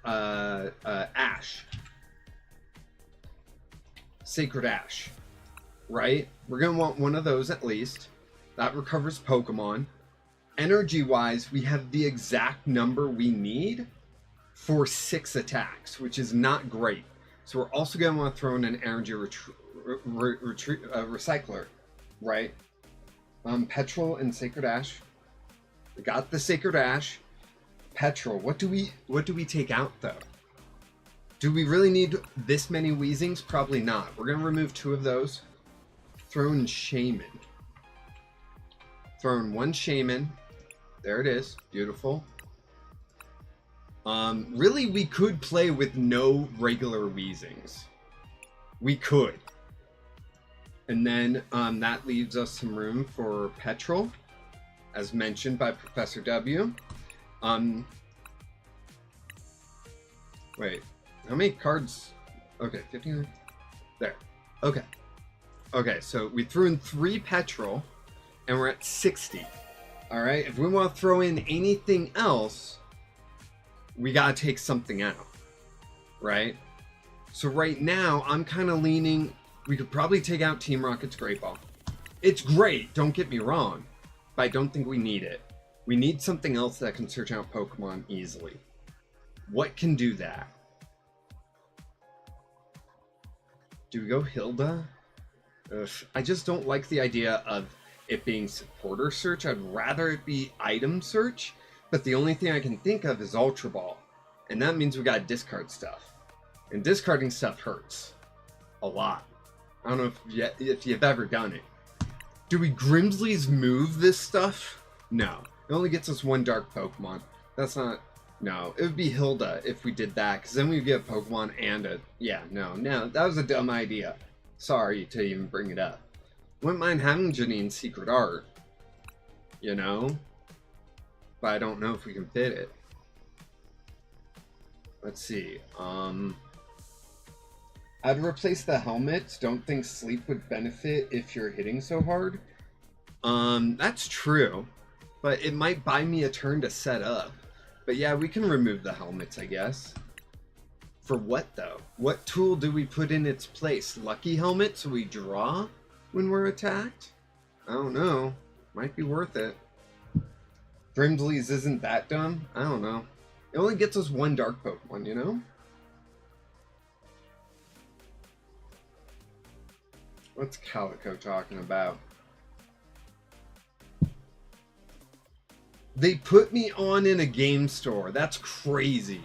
Speaker 1: Ash. Sacred Ash. Right? We're gonna want one of those at least. That recovers Pokemon. Energy-wise, we have the exact number we need for 6 attacks, which is not great. So we're also going to want to throw in an energy recycler, right? Petrol and Sacred Ash. We got the Sacred Ash. Petrol. What do we take out though? Do we really need this many Weezings? Probably not. We're going to remove 2 of those. Throw in Shaman. Throw in 1 Shaman. There it is. Beautiful. Really, we could play with no regular Weezings. We could. And then that leaves us some room for Petrol, as mentioned by Professor W. Wait, how many cards? Okay, 59. There. Okay. Okay, so we threw in 3 Petrol, and we're at 60. All right, if we want to throw in anything else, we got to take something out, right? So right now, I'm kind of leaning, we could probably take out Team Rocket's Great Ball. It's great, don't get me wrong, but I don't think we need it. We need something else that can search out Pokemon easily. What can do that? Do we go Hilda? Ugh, I just don't like the idea of it being supporter search. I'd rather it be item search, but the only thing I can think of is Ultra Ball, and that means we gotta discard stuff, and discarding stuff hurts a lot. I don't know if you've ever done it. Do we Grimsley's move this stuff? No, it only gets us 1 dark Pokemon. That's not, no, it would be Hilda if we did that, because then we'd get a Pokemon and a, yeah, no, that was a dumb idea. Sorry to even bring it up. Wouldn't mind having Janine's Secret Art, you know? But I don't know if we can fit it. Let's see. I'd replace the helmets. Don't think sleep would benefit if you're hitting so hard. That's true. But it might buy me a turn to set up. But yeah, we can remove the helmets, I guess. For what, though? What tool do we put in its place? Lucky Helmet so we draw when we're attacked? I don't know. Might be worth it. Grimsley's isn't that dumb? I don't know. It only gets us 1 dark Pokemon, you know? What's Calico talking about? They put me on in a game store. That's crazy.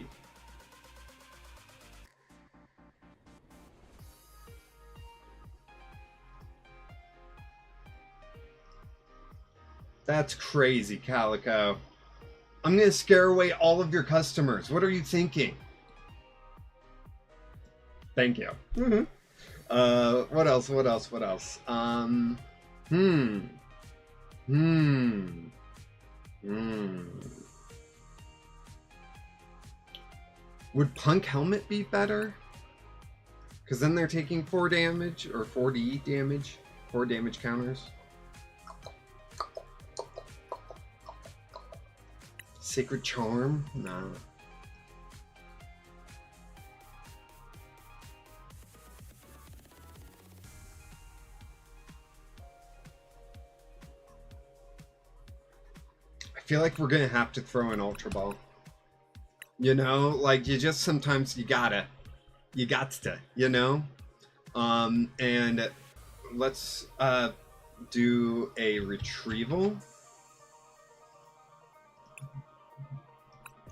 Speaker 1: That's crazy, Calico. I'm gonna scare away all of your customers. What are you thinking? Thank you. What else? Would Punk Helmet be better? Because then they're taking 4 damage, or 4D damage. 4 damage counters. Sacred Charm? No. I feel like we're gonna have to throw an Ultra Ball. You know, like you just sometimes you gots to, you know? And let's do a retrieval.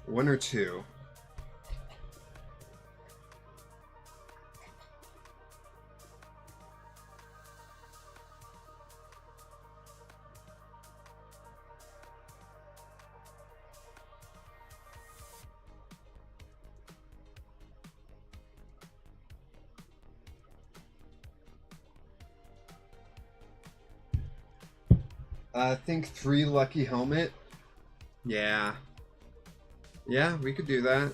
Speaker 1: 1 or 2. I think 3 lucky helmet. Yeah. Yeah, we could do that.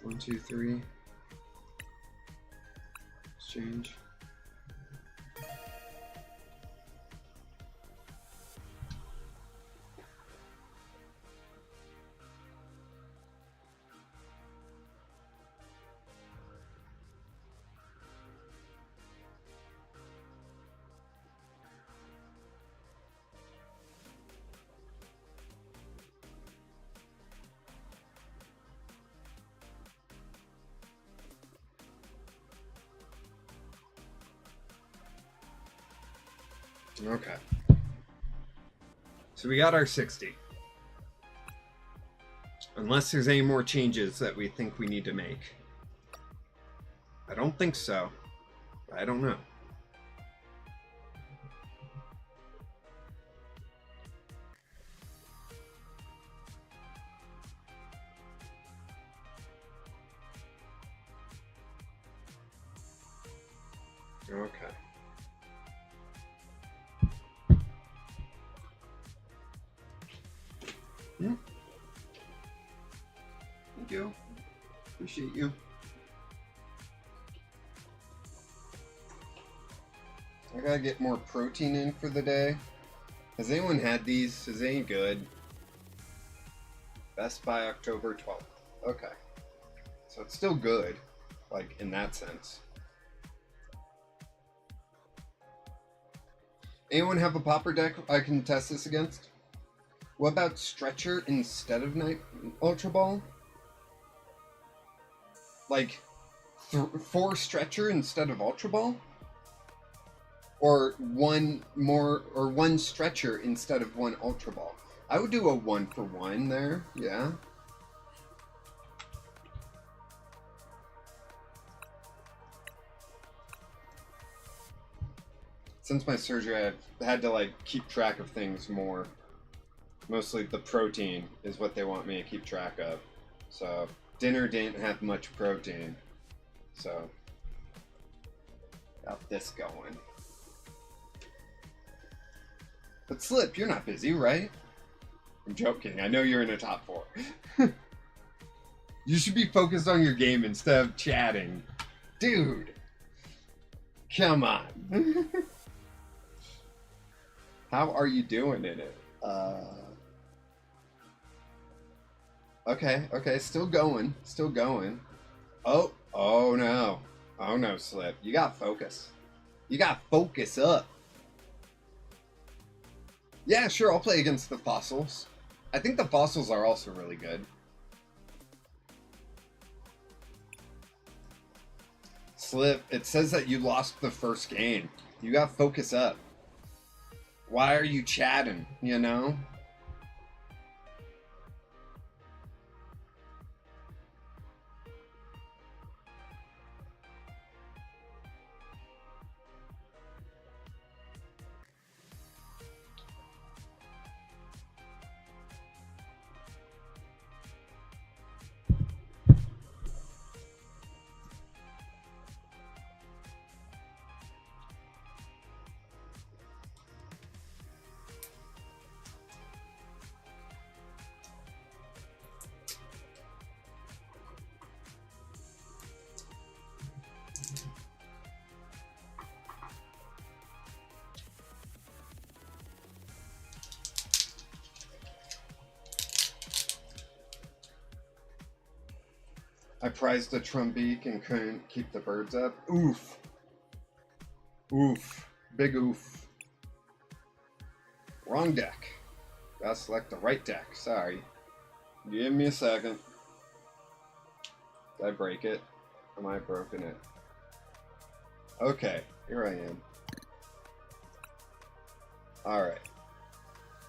Speaker 1: One, two, three. Exchange. Okay. So we got our 60. Unless there's any more changes that we think we need to make. I don't think so. I don't know. Okay. Thank you. Appreciate you. I gotta get more protein in for the day. Has anyone had these? Is any good? Best by October 12th. Okay. So it's still good, like in that sense. Anyone have a Pauper deck I can test this against? What about Stretcher instead of Night Ultra Ball? Like 4 Stretcher instead of Ultra Ball? Or one Stretcher instead of 1 Ultra Ball? I would do a 1-for-1 there, yeah. Since my surgery, I've had to like keep track of things more. Mostly the protein is what they want me to keep track of. So dinner didn't have much protein. So got this going. But Slip, you're not busy, right? I'm joking. I know you're in a top 4. You should be focused on your game instead of chatting. Dude. Come on. How are you doing in it? Okay, still going. Oh no. Oh no, Slip. You got focus. You got focus up. Yeah, sure, I'll play against the fossils. I think the fossils are also really good. Slip, it says that you lost the first game. You got focus up. Why are you chatting, you know? I prized a Trumbeak and couldn't keep the birds up. Oof. Oof. Big oof. Wrong deck. Gotta select the right deck. Sorry. Give me a second. Did I break it? Am I broken it? Okay, here I am. Alright.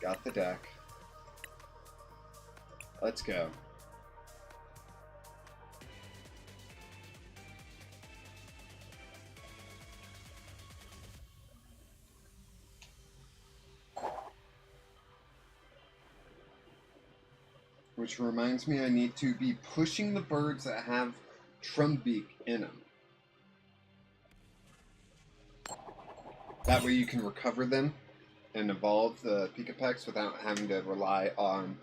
Speaker 1: Got the deck. Let's go. Which reminds me I need to be pushing the birds that have Trumbeak in them. That way you can recover them and evolve the Pikapex without having to rely on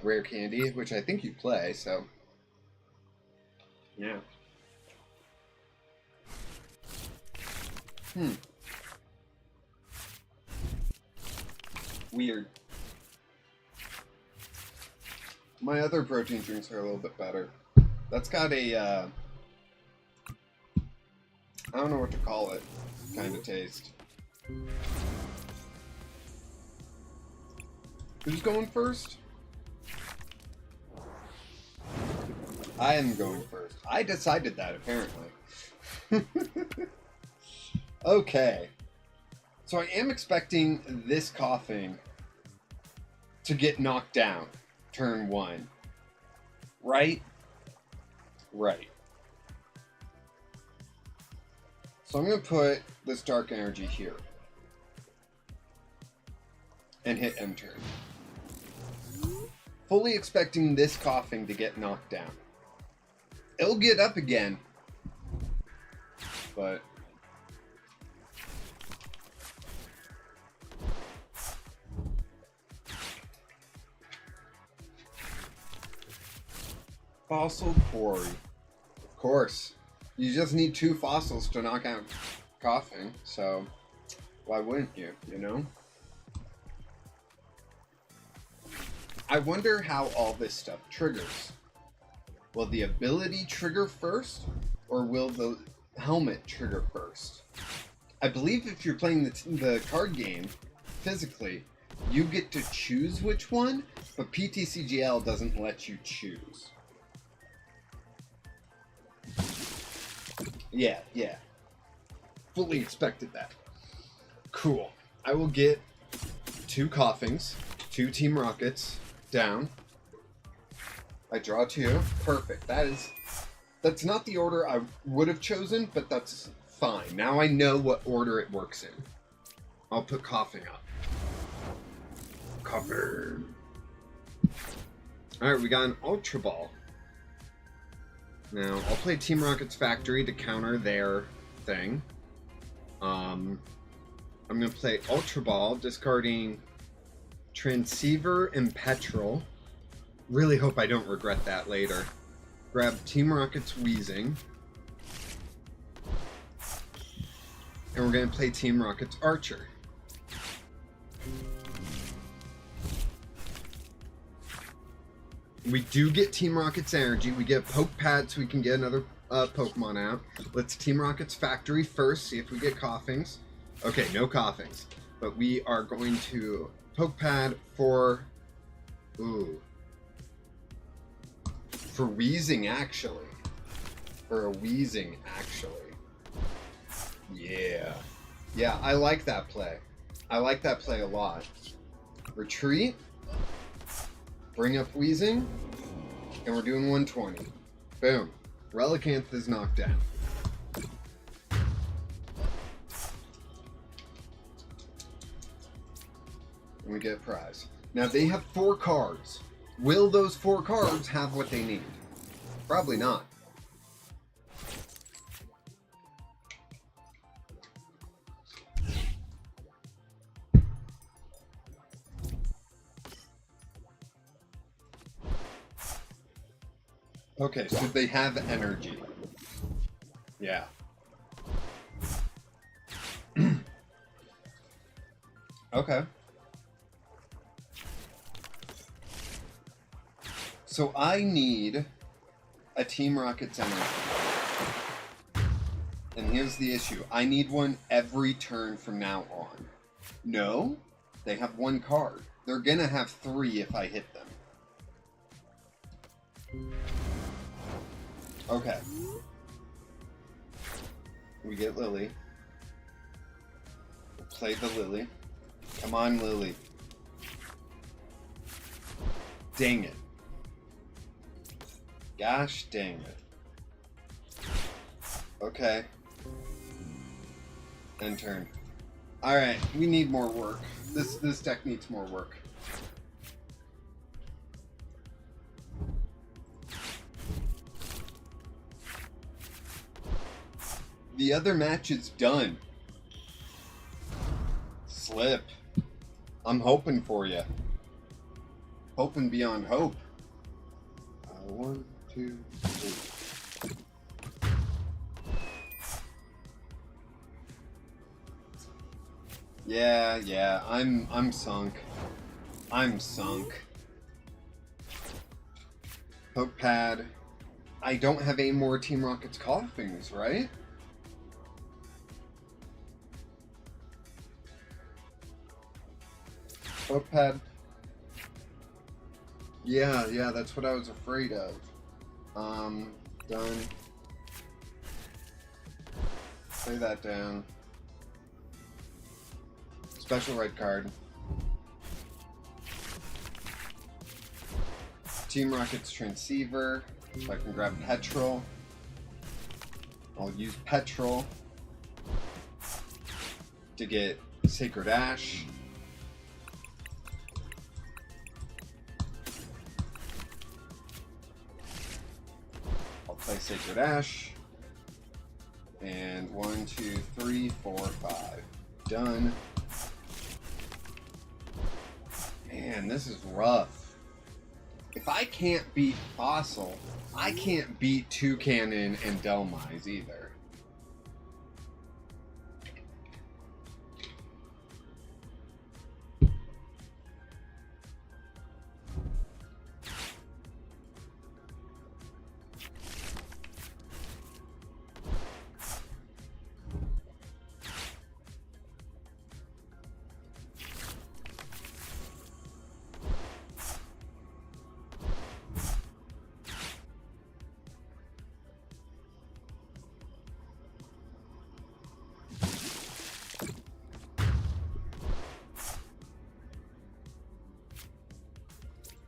Speaker 1: rare candy, which I think you play, so yeah. Weird. My other protein drinks are a little bit better. That's got a, I don't know what to call it, kind of taste. Who's going first? I am going first. I decided that, apparently. Okay. So I am expecting this coughing to get knocked down turn 1. Right? Right. So I'm going to put this dark energy here. And hit end turn. Fully expecting this coughing to get knocked down. It'll get up again. But fossil quarry. Of course. You just need 2 fossils to knock out coughing, so why wouldn't you, you know? I wonder how all this stuff triggers. Will the ability trigger first, or will the helmet trigger first? I believe if you're playing the card game physically, you get to choose which one, but PTCGL doesn't let you choose. Yeah. Fully expected that. Cool. I will get 2 coughings, 2 Team Rockets down. I draw 2. Perfect. That's not the order I would have chosen, but that's fine. Now I know what order it works in. I'll put coughing up. Copper. Alright, we got an Ultra Ball. Now, I'll play Team Rocket's Factory to counter their thing. I'm going to play Ultra Ball, discarding Transceiver and Petrol. Really hope I don't regret that later. Grab Team Rocket's Wheezing. And we're going to play Team Rocket's Archer. We do get Team Rocket's energy. We get Poke Pad so we can get another Pokemon out. Let's Team Rocket's Factory first, see if we get coughings. Okay, no coughings. But we are going to Poke Pad for... Ooh. For Wheezing, actually. For a Wheezing, actually. Yeah. Yeah, I like that play. I like that play a lot. Retreat. Bring up Wheezing, and we're doing 120. Boom. Relicanth is knocked down. And we get a prize. Now they have 4 cards. Will those 4 cards have what they need? Probably not. Okay, so they have energy. Yeah. Okay. So I need a Team Rocket's energy. And here's the issue. I need one every turn from now on. No, they have 1 card. They're gonna have 3 if I hit them. Okay. We get Lily. We'll play the Lily. Come on, Lily. Dang it. Gosh dang it. Okay. End turn. Alright, we need more work. This deck needs more work. The other match is done. slip. I'm hoping for you. Hoping beyond hope. 1, 2, 3. Yeah, I'm sunk. I'm sunk. Hook pad. I don't have any more Team Rocket's coffins, right? Hook pad. Yeah, that's what I was afraid of. Done. Play that down. Special red card. Team Rocket's Transceiver. So I can grab Petrol. I'll use Petrol to get Sacred Ash. I'll play Sacred Ash. And 1, 2, 3, 4, 5. Done. Man, this is rough. If I can't beat Fossil, I can't beat Toucanon and Delmise either.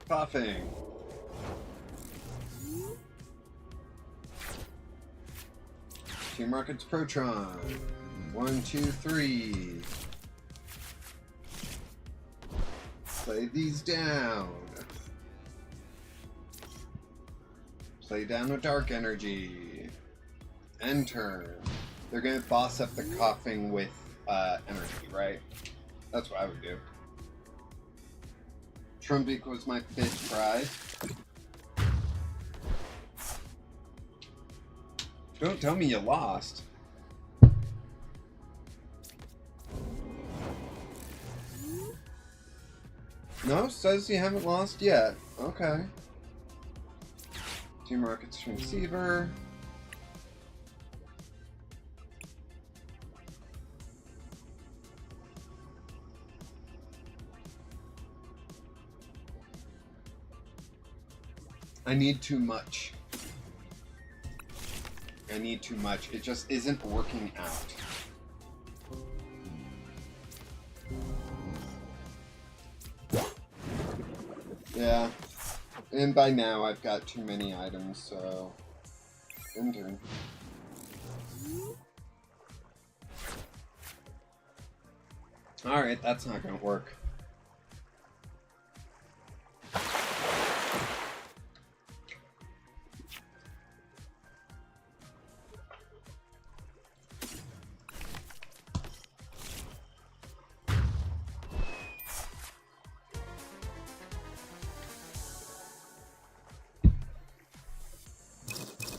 Speaker 1: Puffing. Team Rocket's Protron. 1, 2, 3. Play these down. Play down a Dark Energy. End turn. They're gonna boss up the coughing with energy, right? That's what I would do. Trumbeak was my 5th prize. Don't tell me you lost. No, says you haven't lost yet. Okay. Team Rocket's Transceiver. I need too much. I need too much. It just isn't working out. Yeah. And by now I've got too many items, so... End turn. Alright, that's not gonna work.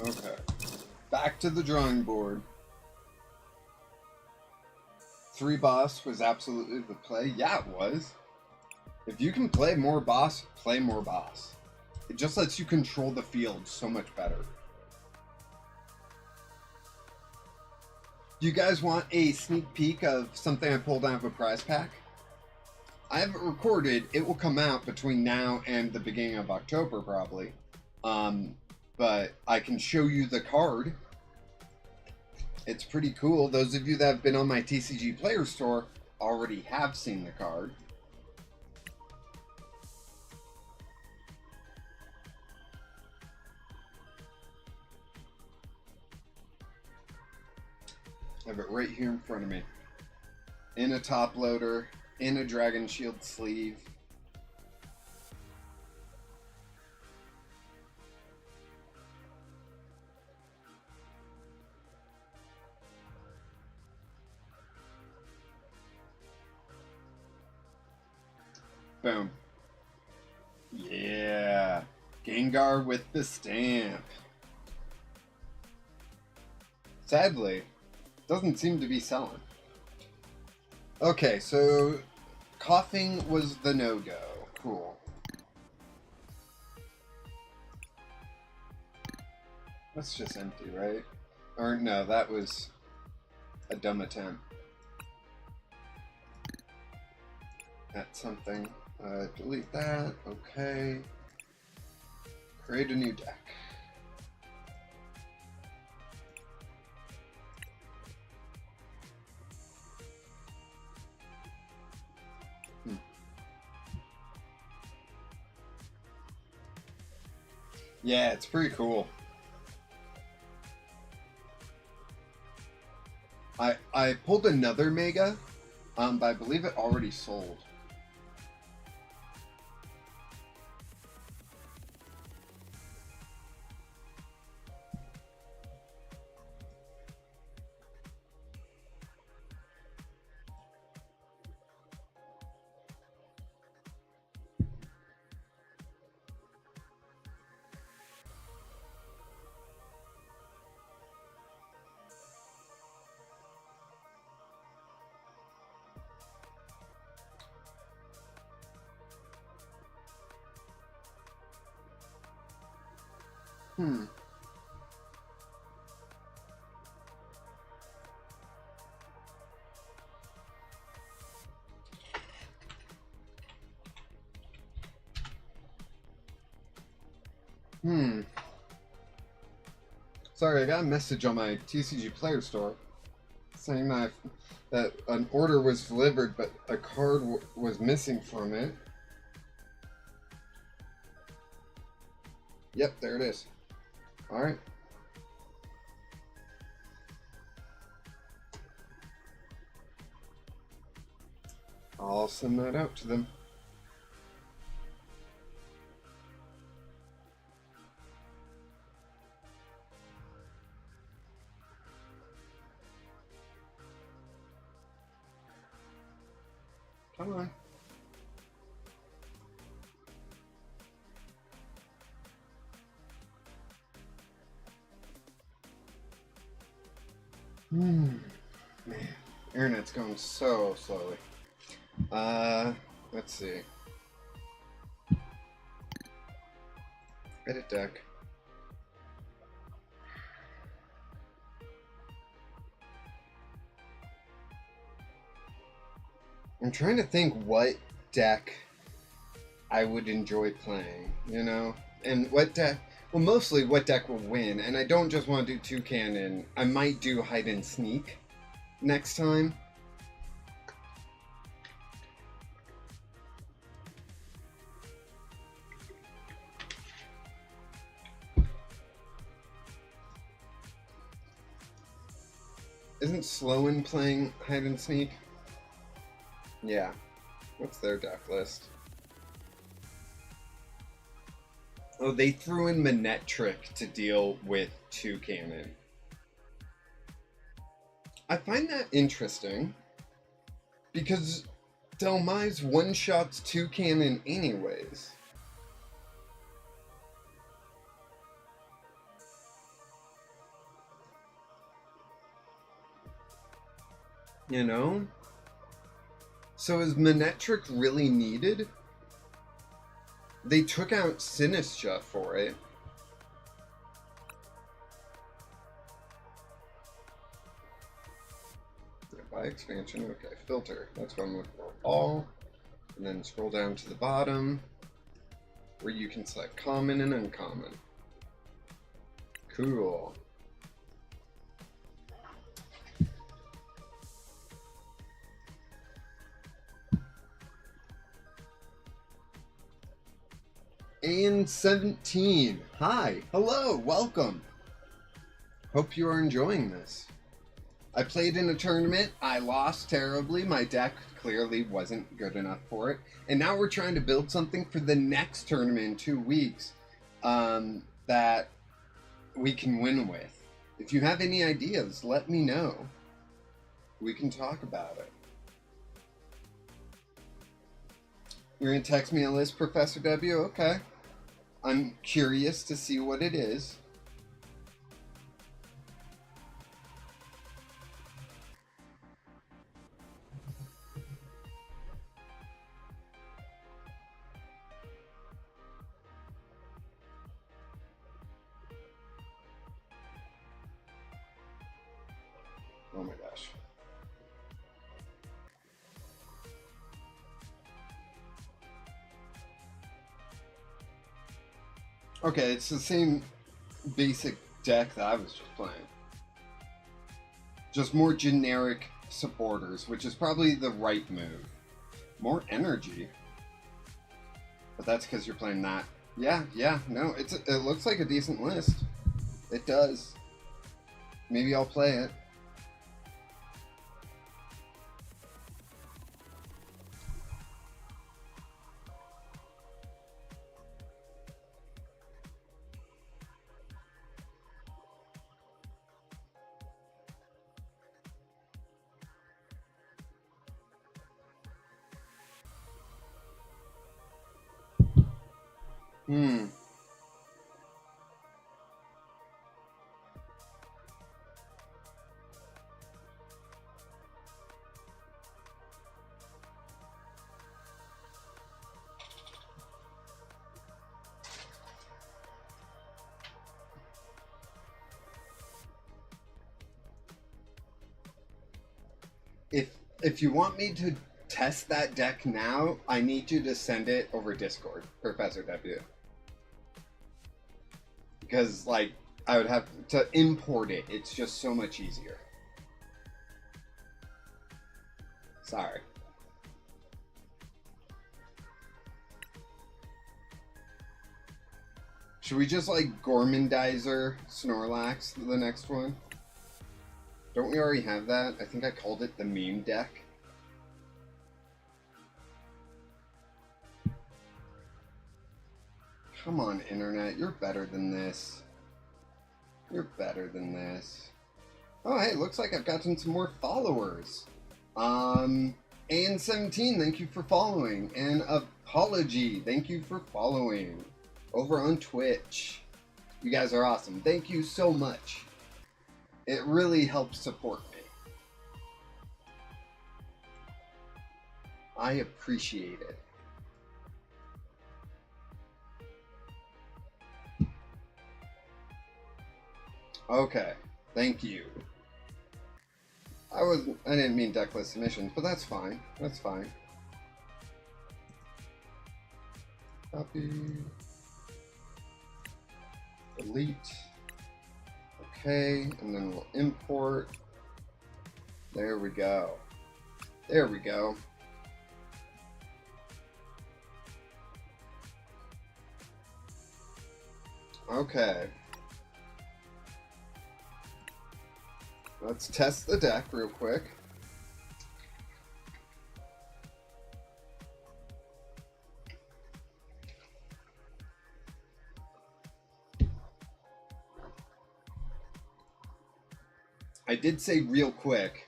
Speaker 1: Okay. Back to the drawing board. 3 boss was absolutely the play. Yeah, it was. If you can play more boss, play more boss. It just lets you control the field so much better. Do you guys want a sneak peek of something I pulled out of a prize pack? I haven't recorded. It will come out between now and the beginning of October, probably. But I can show you the card. It's pretty cool. Those of you that have been on my TCG Player Store already have seen the card. I have it right here in front of me. In a top loader, in a Dragon Shield sleeve. Boom. Yeah. Gengar with the stamp. Sadly, doesn't seem to be selling. Okay, so coughing was the no-go. Cool. That's just empty, right? Or no, that was a dumb attempt at something. Delete that. Okay. Create a new deck. Yeah, it's pretty cool. I pulled another Mega, but I believe it already sold. Hmm. Hmm. Sorry, I got a message on my TCG Player Store saying that an order was delivered, but a card was missing from it. Yep, there it is. All right. I'll send that out to them. Come on. Man, internet's going so slowly. Let's see. Edit deck. I'm trying to think what deck I would enjoy playing, you know? And what deck... Well, mostly what deck will win, and I don't just want to do Toucannon. I might do Hide and Sneak next time. Isn't Sloan playing Hide and Sneak? Yeah. What's their deck list? Oh, they threw in Manectric to deal with Toucannon. I find that interesting because Delmise one-shots Toucannon anyways. You know? So is Manectric really needed? They took out Sinistra for it. Buy expansion, okay, filter. That's what I'm looking for. All. And then scroll down to the bottom where you can select common and uncommon. Cool. And 17. Hi, hello, welcome. Hope you are enjoying this. I played in a tournament. I lost terribly. My deck clearly wasn't good enough for it. And now we're trying to build something for the next tournament in 2 weeks that we can win with. If you have any ideas, let me know. We can talk about it. You're gonna text me a list, Professor W? Okay. I'm curious to see what it is. Oh my gosh. Okay, it's the same basic deck that I was just playing. Just more generic supporters, which is probably the right move. More energy. But that's because you're playing that. Yeah, no, it looks like a decent list. It does. Maybe I'll play it. If you want me to test that deck now, I need you to send it over Discord, Professor W. Because, like, I would have to import it. It's just so much easier. Sorry. Should we just, like, Gormandizer Snorlax the next one? Don't we already have that? I think I called it the meme deck. Come on, Internet. You're better than this. You're better than this. Oh, hey, looks like I've gotten some more followers. AN17, thank you for following. And Apology, thank you for following. Over on Twitch. You guys are awesome. Thank you so much. It really helps support me. I appreciate it. Okay, thank you. I didn't mean deckless submissions, but that's fine. That's fine. Copy. Delete. Okay, and then we'll import. There we go. There we go. Okay. Let's test the deck real quick. I did say real quick.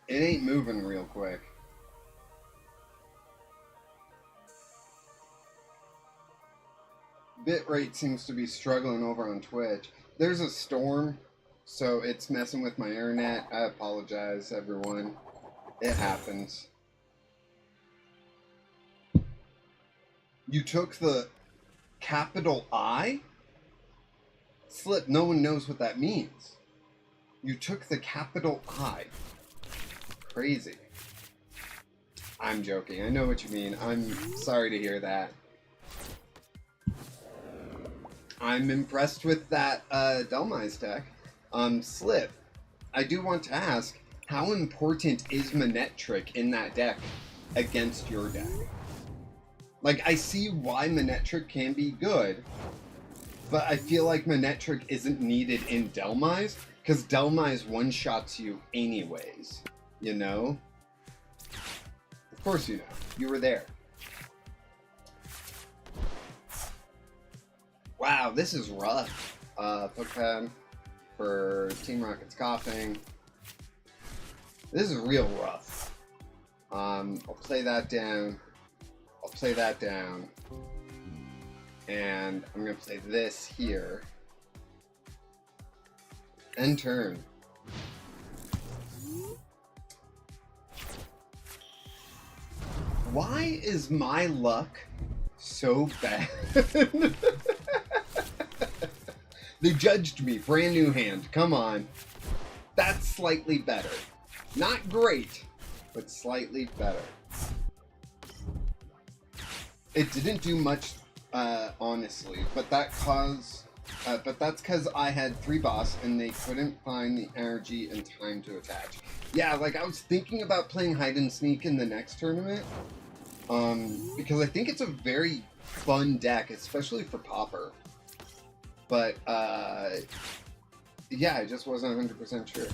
Speaker 1: It ain't moving real quick. Bitrate seems to be struggling over on Twitch. There's a storm, so it's messing with my internet. I apologize, everyone. It happens. You took the capital I? Slip, no one knows what that means. You took the capital I. Crazy. I'm joking. I know what you mean. I'm sorry to hear that. I'm impressed with that Delmise deck. Slip, I do want to ask, how important is Manectric in that deck against your deck? Like, I see why Manectric can be good, but I feel like Manectric isn't needed in Delmise, because Delmise one-shots you anyways, you know? Of course you know. You were there. Wow, this is rough. Footpad for Team Rocket's coughing. This is real rough. I'll play that down. I'll play that down. And I'm going to play this here. End turn. Why is my luck so bad? They judged me. Brand new hand. Come on. That's slightly better. Not great, but slightly better. It didn't do much, honestly, but that's because I had 3 boss and they couldn't find the energy and time to attach. Yeah, like I was thinking about playing hide and seek in the next tournament, because I think it's a very fun deck, especially for Pauper. But yeah, I just wasn't 100% sure.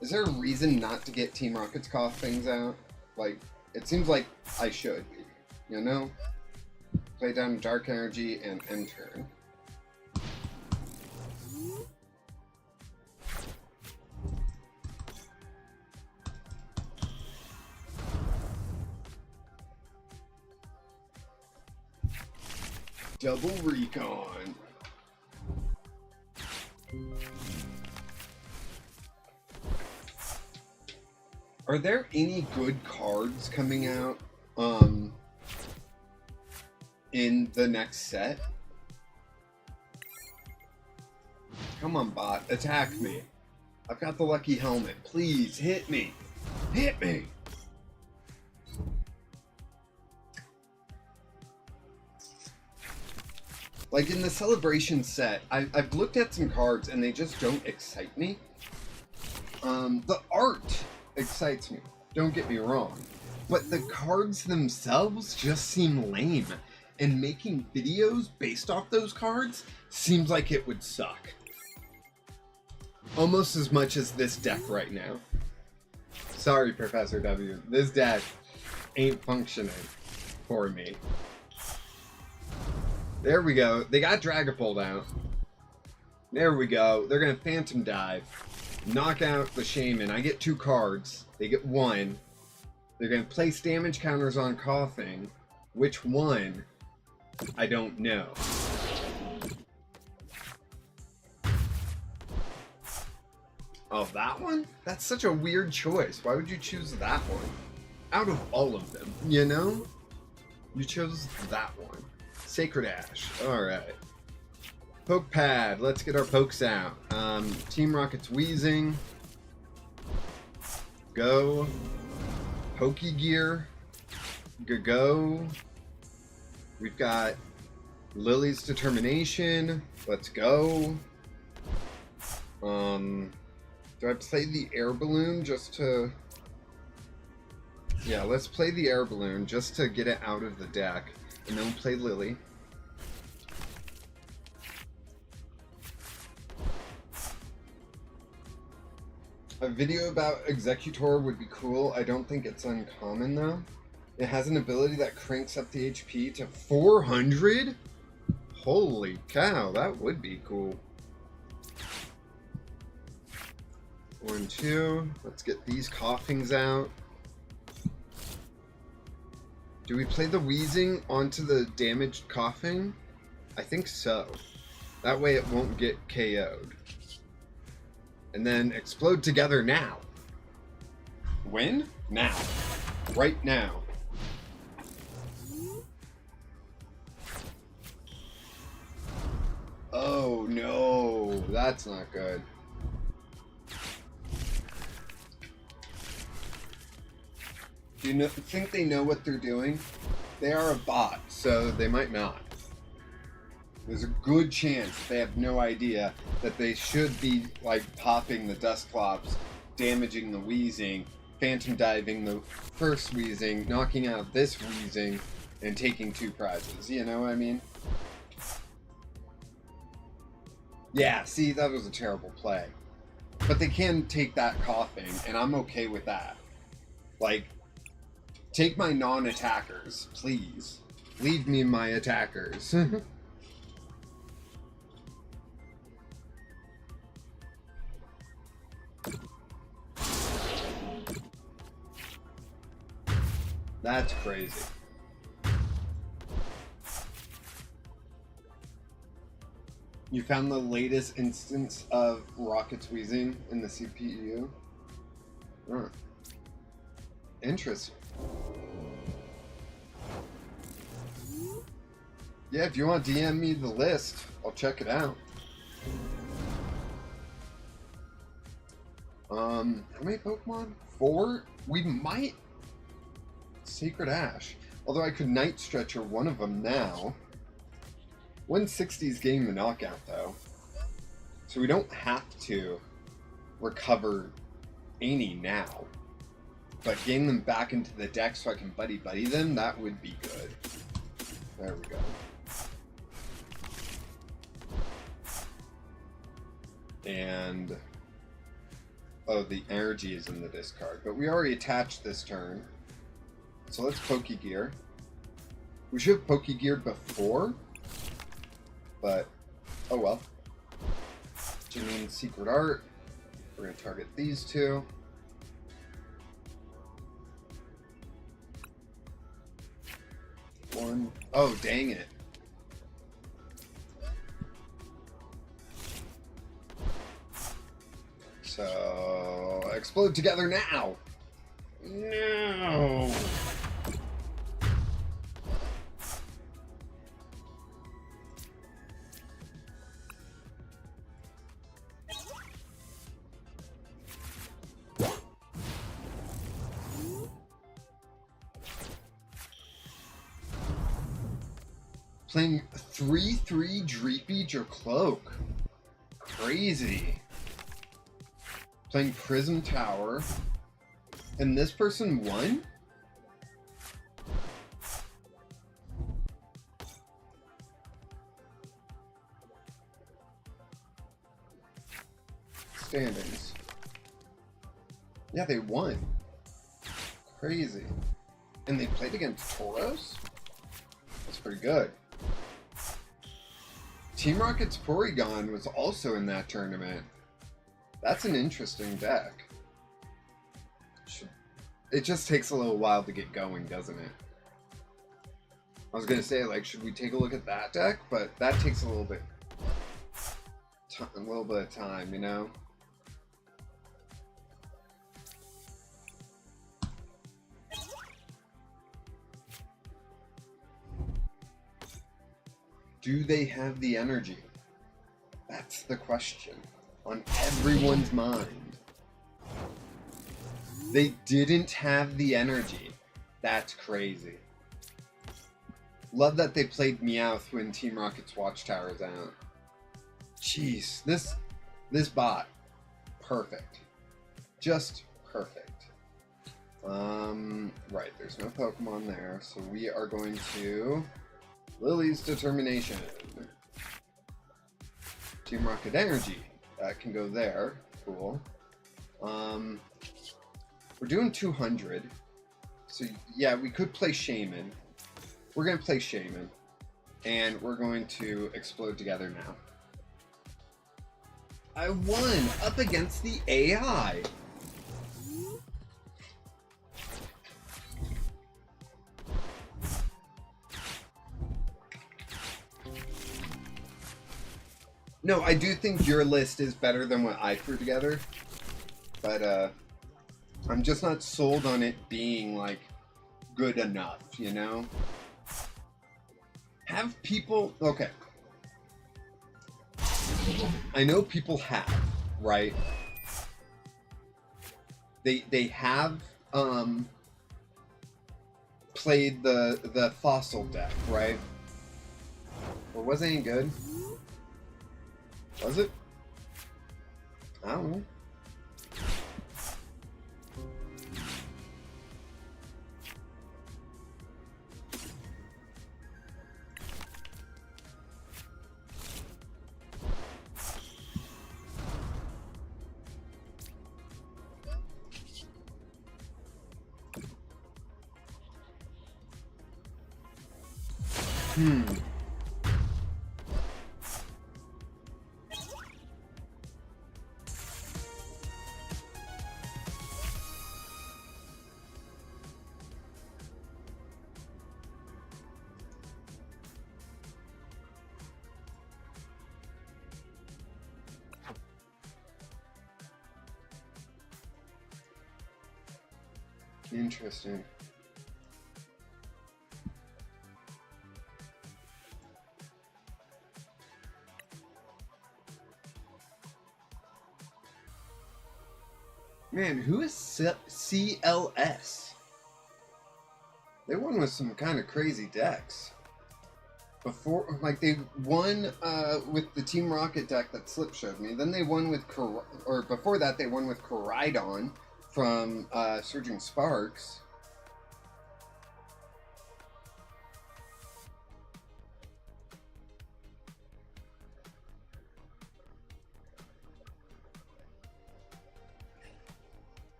Speaker 1: Is there a reason not to get Team Rocket's cough things out? Like, it seems like I should, you know? Play down Dark Energy and end turn. Double Recon. Are there any good cards coming out in the next set? Come on, bot, attack me. I've got the lucky helmet. Please hit me. Hit me. Like in the Celebration set, I've looked at some cards and they just don't excite me. The art excites me, don't get me wrong, but the cards themselves just seem lame, and making videos based off those cards seems like it would suck. Almost as much as this deck right now. Sorry, Professor W, this deck ain't functioning for me. There we go. They got Dragapult out. There we go. They're going to Phantom Dive. Knock out the Shaman. I get 2 cards. They get 1. They're going to place damage counters on Coughing. Which one? I don't know. Oh, that one? That's such a weird choice. Why would you choose that one? Out of all of them, you know? You chose that one. Sacred Ash. Alright. Poke Pad. Let's get our pokes out. Team Rocket's Wheezing. Go. Pokegear. Go. We've got Lily's Determination. Let's go. Do I play the Air Balloon just to... Yeah, let's play the Air Balloon just to get it out of the deck. And then we'll play Lily. A video about Executor would be cool. I don't think it's uncommon though. It has an ability that cranks up the HP to 400? Holy cow, that would be cool. 1, 2. Let's get these Coughings out. Do we play the Wheezing onto the damaged Coughing? I think so. That way it won't get KO'd. And then explode together now. When? Now. Right now. Oh no, that's not good. Do you think they know what they're doing? They are a bot, so they might not. There's a good chance they have no idea that they should be, like, popping the Dusclops, damaging the Wheezing, Phantom Diving the first Wheezing, knocking out this Wheezing, and taking 2 prizes. You know what I mean? Yeah, see, that was a terrible play. But they can take that Coughing, and I'm okay with that. Like, take my non-attackers, please. Leave me my attackers. That's crazy. You found the latest instance of rockets wheezing in the CPU? Huh. Interesting. Yeah, if you want to DM me the list, I'll check it out. How many Pokemon? 4? We might... Sacred Ash. Although I could Night Stretcher one of them now. 160 is getting the knockout, though. So we don't have to recover any now. But getting them back into the deck so I can buddy-buddy them, that would be good. There we go. And... oh, the energy is in the discard. But we already attached this turn. So let's Pokegear. We should have Pokegeared before. But, oh well. Janine Secret Art. We're going to target these two. One. Oh, dang it. So, explode together now! No! Playing 3/3 Dreepage or Cloak. Crazy. Playing Prism Tower. And this person won? Standings. Yeah, they won. Crazy. And they played against Tauros? That's pretty good. Team Rocket's Porygon was also in that tournament. That's an interesting deck. It just takes a little while to get going, doesn't it? I was gonna say, like, should we take a look at that deck? But that takes a little bit of time, you know? Do they have the energy? That's the question on everyone's mind. They didn't have the energy. That's crazy. Love that they played Meowth when Team Rocket's Watchtower's out. Jeez, this bot, perfect. Just perfect. Right, there's no Pokemon there, so we are going to Lily's Determination. Team Rocket Energy. That can go there. Cool. We're doing 200. So, yeah, we could play Shaman. We're going to play Shaman. And we're going to explode together now. I won! Up against the AI! No, I do think your list is better than what I threw together. But, I'm just not sold on it being, like, good enough, you know? Have people... okay. I know people have, right? They have, played the fossil deck, right? Or was it any good? Was it? I don't know. Interesting. Man, who is CLS? They won with some kind of crazy decks. Before, like, they won with the Team Rocket deck that Slip showed me. Then they won with, or before that, they won with Koraidon from Surging Sparks.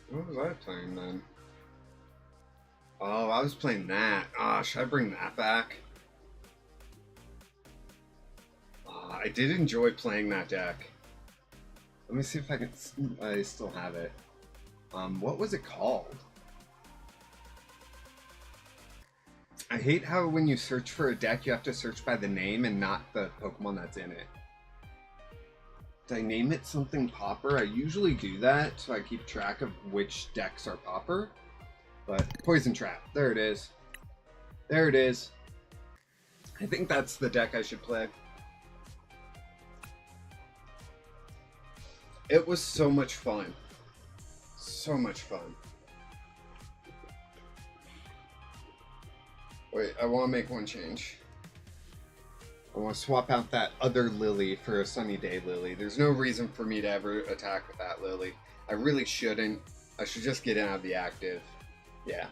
Speaker 1: What was I playing then? Oh, I was playing that. Should I bring that back? I did enjoy playing that deck. Let me see if I still have it. What was it called? I hate how when you search for a deck, you have to search by the name and not the Pokemon that's in it. Did I name it something Pauper? I usually do that so I keep track of which decks are Pauper. But Poison Trap. There it is. There it is. I think that's the deck I should play. It was so much fun. So much fun. Wait, I want to make one change. I want to swap out that other Lily for a Sunny Day Lily. There's no reason for me to ever attack with that Lily. I really shouldn't. I should just get out of the active. Yeah.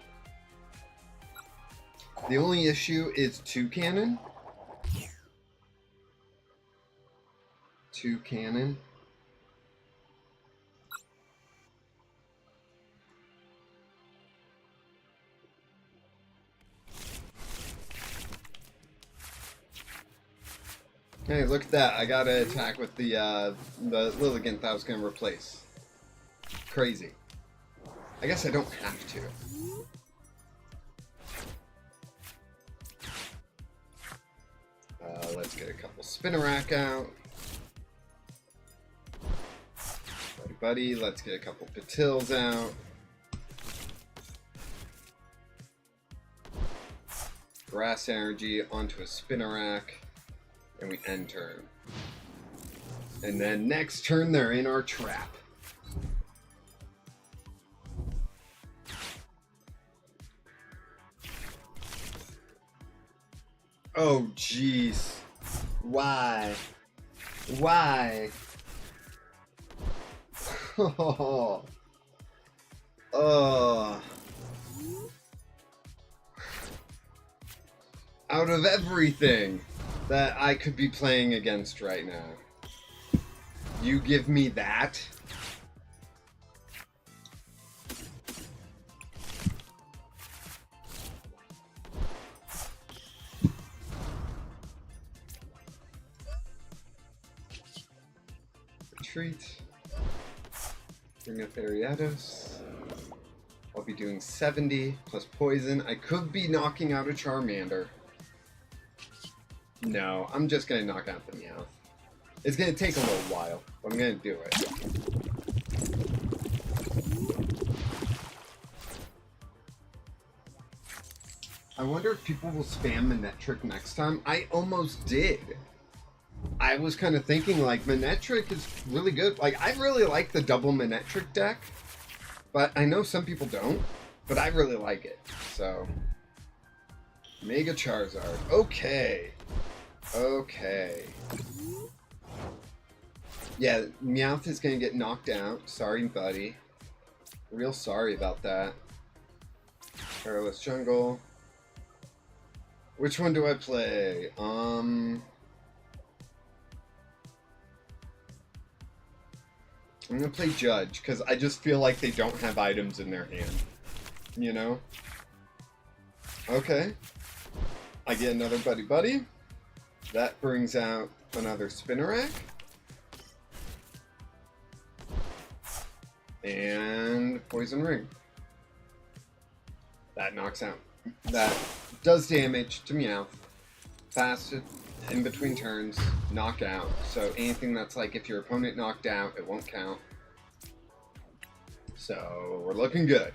Speaker 1: The only issue is 2 cannon. 2 cannon. Hey, look at that. I got to attack with the Lilligant that I was going to replace. Crazy. I guess I don't have to. Let's get a couple Spinarak out. Buddy, let's get a couple Patils out. Grass Energy onto a Spinarak. And we end turn. And then next turn, they're in our trap. Oh, jeez. Why? Why? Oh. Oh. Out of everything that I could be playing against right now, you give me that? Retreat. Bring up Ariados. I'll be doing 70 plus poison. I could be knocking out a Charmander. No, I'm just gonna knock out the Meowth. It's gonna take a little while, but I'm gonna do it. I wonder if people will spam Manectric next time. I almost did. I was kind of thinking, like, Manectric is really good. Like, I really like the double Manectric deck, but I know some people don't, but I really like it. So, Mega Charizard. Okay. Okay. Yeah, Meowth is gonna get knocked out. Sorry, buddy. Real sorry about that. Perilous Jungle. Which one do I play? I'm gonna play Judge, because I just feel like they don't have items in their hand. You know? Okay. I get another Buddy Buddy. That brings out another Spinnerack. And Poison Ring. That knocks out. That does damage to Meowth. Fast in between turns, knock out. So anything that's like if your opponent knocked out, it won't count. So we're looking good.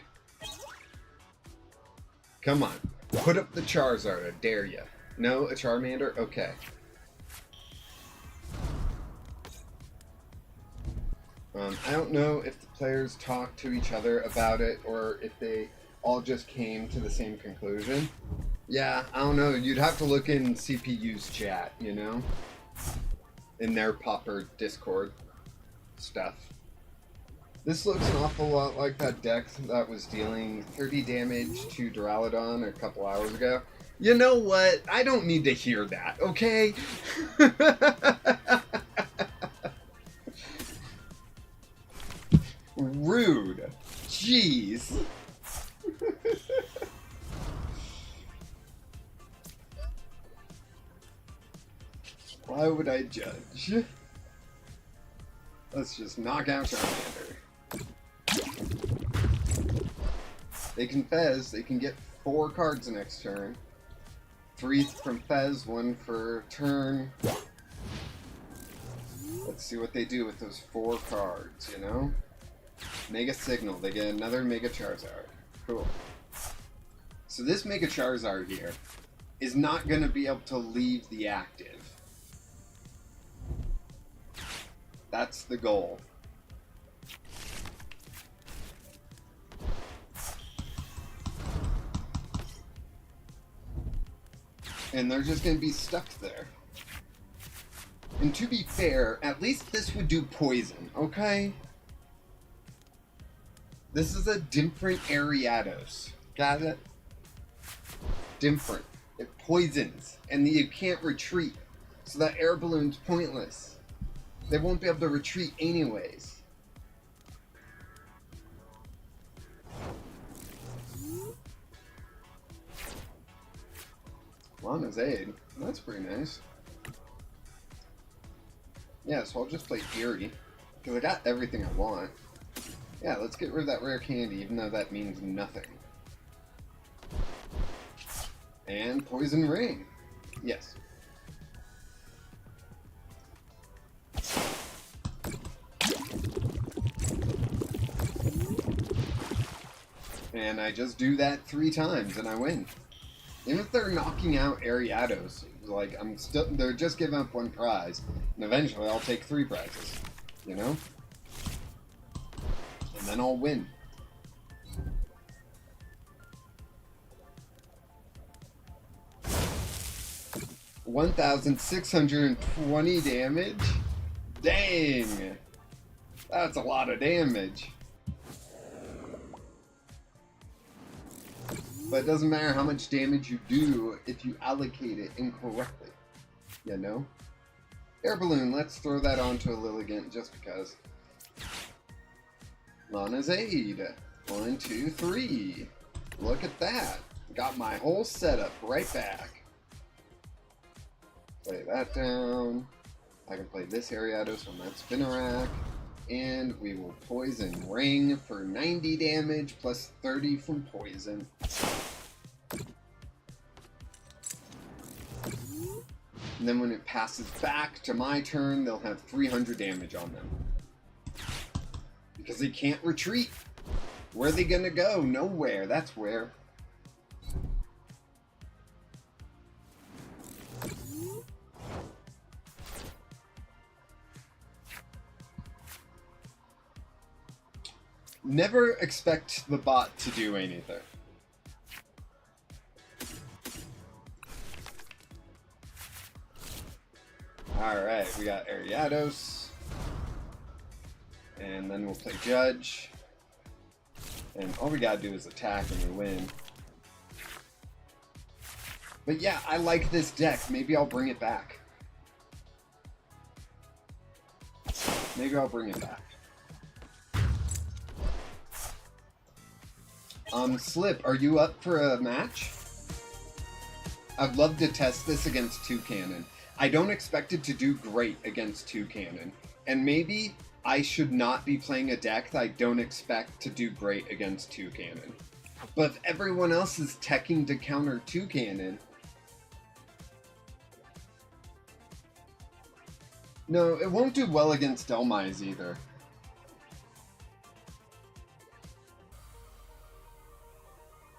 Speaker 1: Come on. Put up the Charizard, I dare ya. No, a Charmander? Okay. I don't know if the players talked to each other about it or if they all just came to the same conclusion. Yeah, I don't know. You'd have to look in CPU's chat, you know? In their Pauper Discord stuff. This looks an awful lot like that deck that was dealing 30 damage to Duraludon a couple hours ago. You know what? I don't need to hear that, okay? Rude. Jeez. Why would I judge? Let's just knock out Charmander. They can Fez. They can get 4 cards next turn. 3 from Fez, 1 for turn. Let's see what they do with those 4 cards, you know? Mega Signal. They get another Mega Charizard. Cool. So this Mega Charizard here is not going to be able to leave the active. That's the goal. And they're just going to be stuck there. And to be fair, at least this would do poison, okay? This is a different Ariados. Got it? Different. It poisons. And you can't retreat. So that air balloon's pointless. They won't be able to retreat anyways. Lana's Aid. That's pretty nice. Yeah, so I'll just play Fury. Because I got everything I want. Yeah, let's get rid of that rare candy, even though that means nothing. And Poison Ring. Yes. And I just do that 3 times and I win. Even if they're knocking out Ariados, like they're just giving up 1 prize, and eventually I'll take 3 prizes, you know? And then I'll win. $1,620 damage? Dang! That's a lot of damage. But it doesn't matter how much damage you do if you allocate it incorrectly. You know? Air Balloon, let's throw that onto a Lilligant just because. Lana's Aid. 1, 2, 3. Look at that. Got my whole setup right back. Play that down. I can play this Ariados on that Spinnerack. And we will Poison Ring for 90 damage plus 30 from poison. And then when it passes back to my turn, they'll have 300 damage on them. Because they can't retreat. Where are they gonna go? Nowhere. That's where. Never expect the bot to do anything. Alright, we got Ariados. And then we'll play Judge. And all we gotta do is attack and we win. But yeah, I like this deck. Maybe I'll bring it back. Maybe I'll bring it back. Slip, are you up for a match? I'd love to test this against Toucannon. I don't expect it to do great against Toucannon. And maybe I should not be playing a deck that I don't expect to do great against Toucannon. But if everyone else is teching to counter Toucannon... No, it won't do well against Delmise either.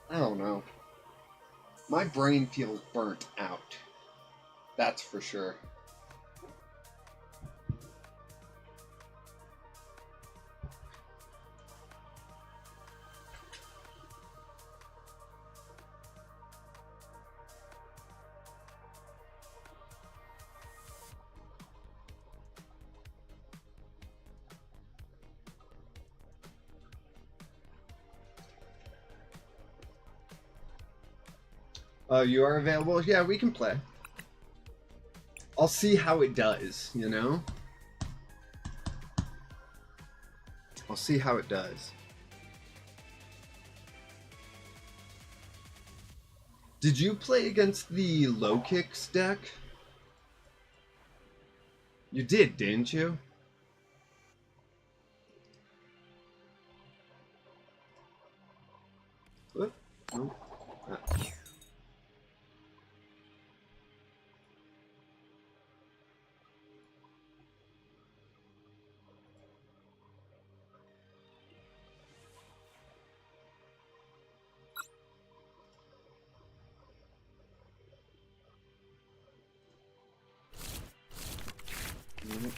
Speaker 1: I don't know. My brain feels burnt out. That's for sure. Oh, you are available? Yeah, we can play. I'll see how it does, you know? I'll see how it does. Did you play against the low kicks deck? You did, didn't you? What? Oh. Ah.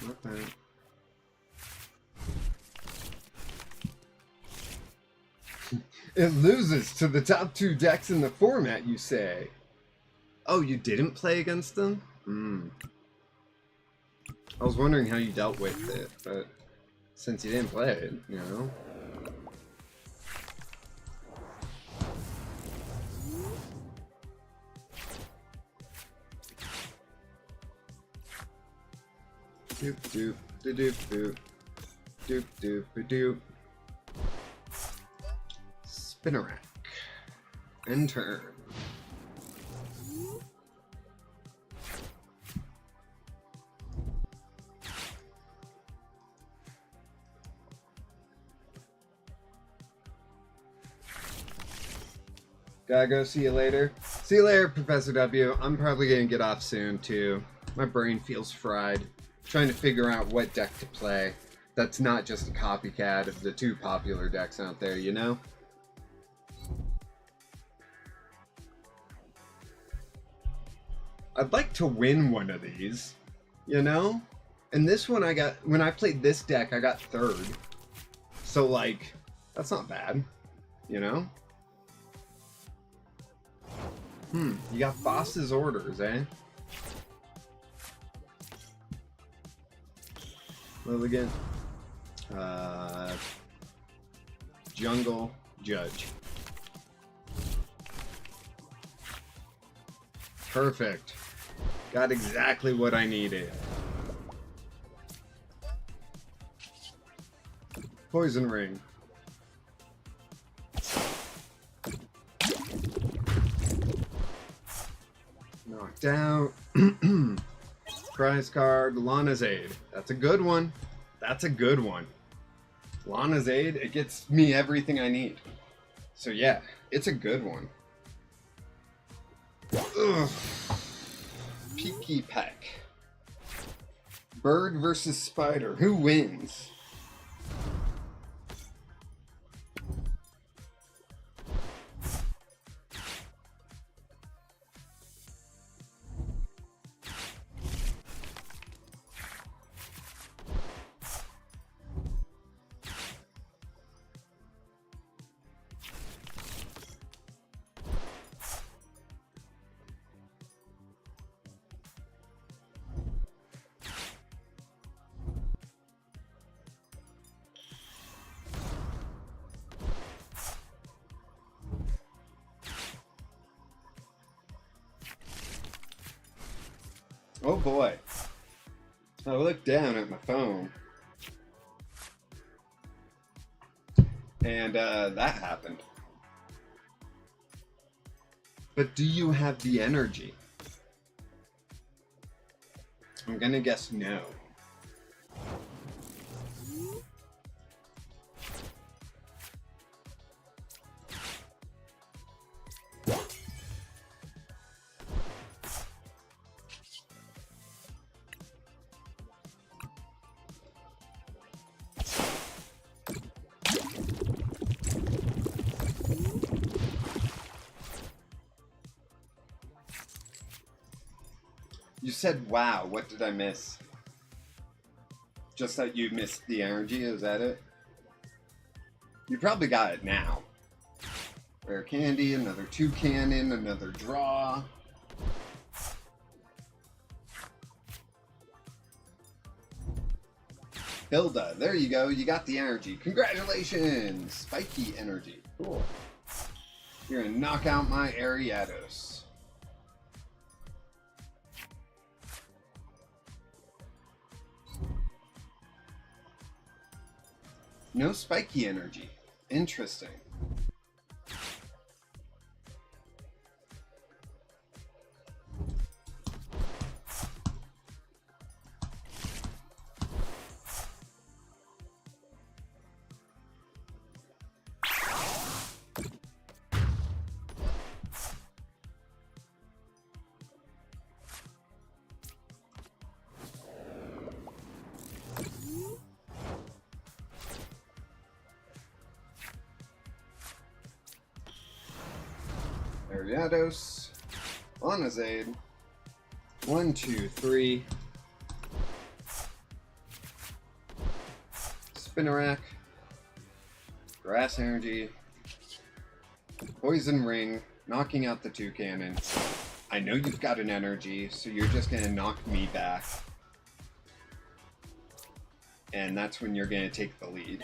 Speaker 1: Not bad. It loses to the top two decks in the format, you say? Oh, you didn't play against them? I was wondering how you dealt with it, but since you didn't play it, you know? Doop doop doop doop doop doop doop. Spinnerack. End turn. Gotta go, see you later. See you later, Professor W. I'm probably gonna get off soon, too. My brain feels fried. Trying to figure out what deck to play that's not just a copycat of the two popular decks out there, you know? I'd like to win one of these, you know? And this one when I played this deck, I got third. So, like, that's not bad, you know? You got boss's orders, eh? Mulligan. Jungle Judge. Perfect. Got exactly what I needed. Poison Ring. Knocked out. Prize card, Lana's Aid. That's a good one. That's a good one. Lana's Aid, it gets me everything I need. So yeah, it's a good one. Ugh. Peaky Peck. Bird versus Spider. Who wins? Oh boy. I looked down at my phone. And that happened. But do you have the energy? I'm gonna guess no. You said wow, what did I miss? Just that you missed the energy, is that it? You probably got it now. Rare candy, another toucan, another draw. Hilda, there you go, you got the energy. Congratulations! Spiky energy. Cool. You're gonna knock out my Ariados. No spiky energy. Interesting. Ariados, Onazade, 1, 2, 3, Spinnerack, Grass Energy, Poison Ring, knocking out the toucan. I know you've got an energy, so you're just gonna knock me back. And that's when you're gonna take the lead.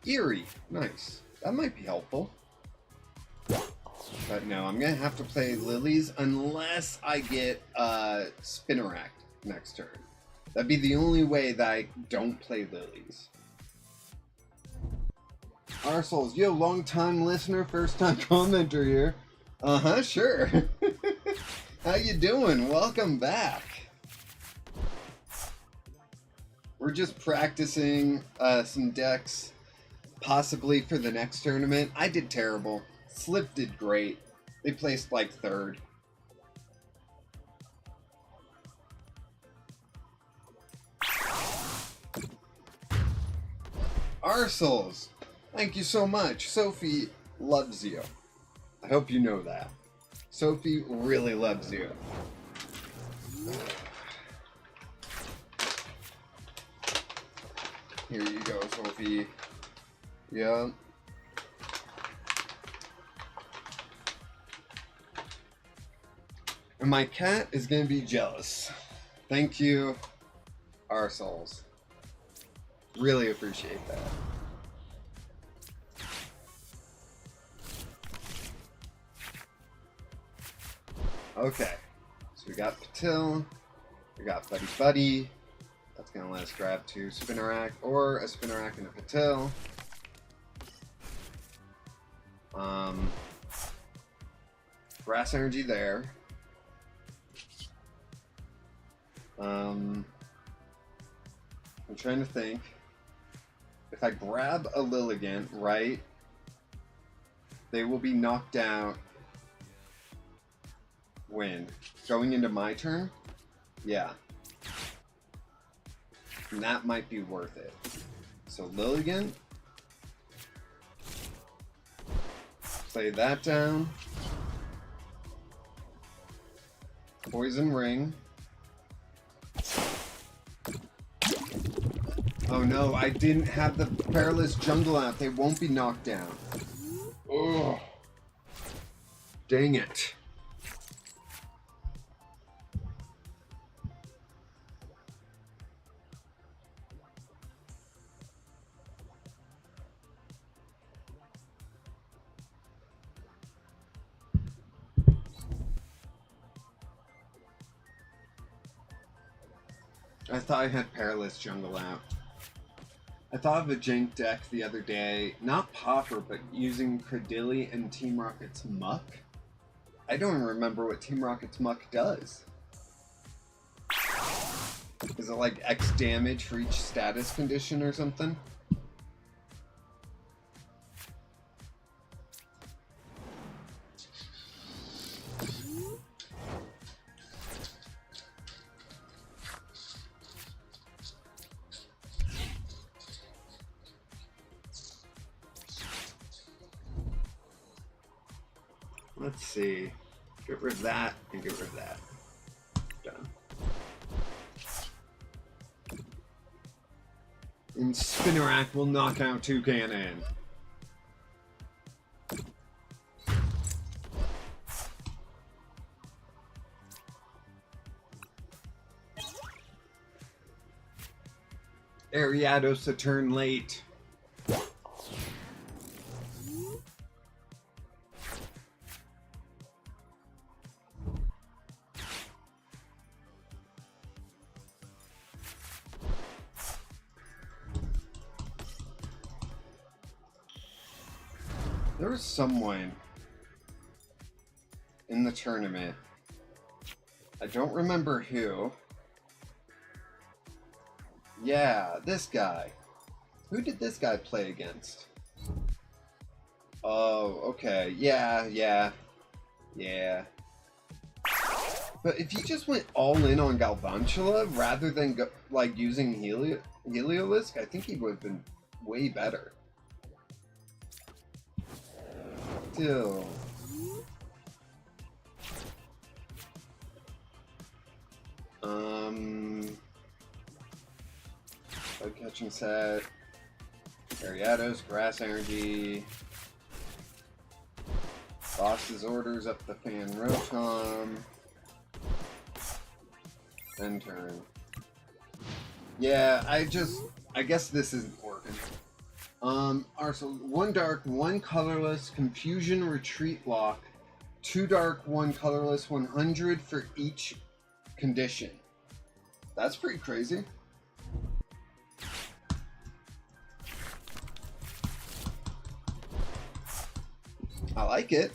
Speaker 1: Eerie, nice. That might be helpful. But no, I'm going to have to play Lilies unless I get Spinnerack next turn. That'd be the only way that I don't play Lilies. Arsols, yo, long time listener, first time commenter here. Uh-huh, sure. How you doing? Welcome back. We're just practicing some decks, possibly for the next tournament. I did terrible. Slip did great. They placed like third. Arsols, thank you so much. Sophie loves you. I hope you know that. Sophie really loves you. Here you go, Sophie. Yeah. And my cat is going to be jealous. Thank you, Arsols. Really appreciate that. Okay. So we got Patil. We got Buddy Buddy. That's going to let us grab 2 Spinnerack or a Spinnerack and a Patil. Grass Energy there. I'm trying to think. If I grab a Lilligant, right, they will be knocked out when? Going into my turn? Yeah. And that might be worth it. So Lilligant. Play that down. Poison Ring. Oh no, I didn't have the Perilous Jungle out. They won't be knocked down. Oh, dang it. I thought I had Perilous Jungle out. I thought of a jank deck the other day, not Pauper, but using Credilli and Team Rocket's Muck. I don't even remember what Team Rocket's Muck does. Is it like X damage for each status condition or something? Let's see. Get rid of that and get rid of that. Done. And Spinnerack will knock out Toucannon. Ariados a turn late. There was someone in the tournament. I don't remember who. Yeah, this guy. Who did this guy play against? Oh, okay. Yeah. But if you just went all in on Galvantula rather than like using Heliolisk, I think he would have been way better. Still. Bug catching set. Ariados, Grass Energy. Boss's orders up the Fan Rotom. End turn. Yeah, I guess this isn't working. So 1 dark, 1 colorless, Confusion Retreat Lock, 2 dark, 1 colorless, 100 for each condition. That's pretty crazy. I like it.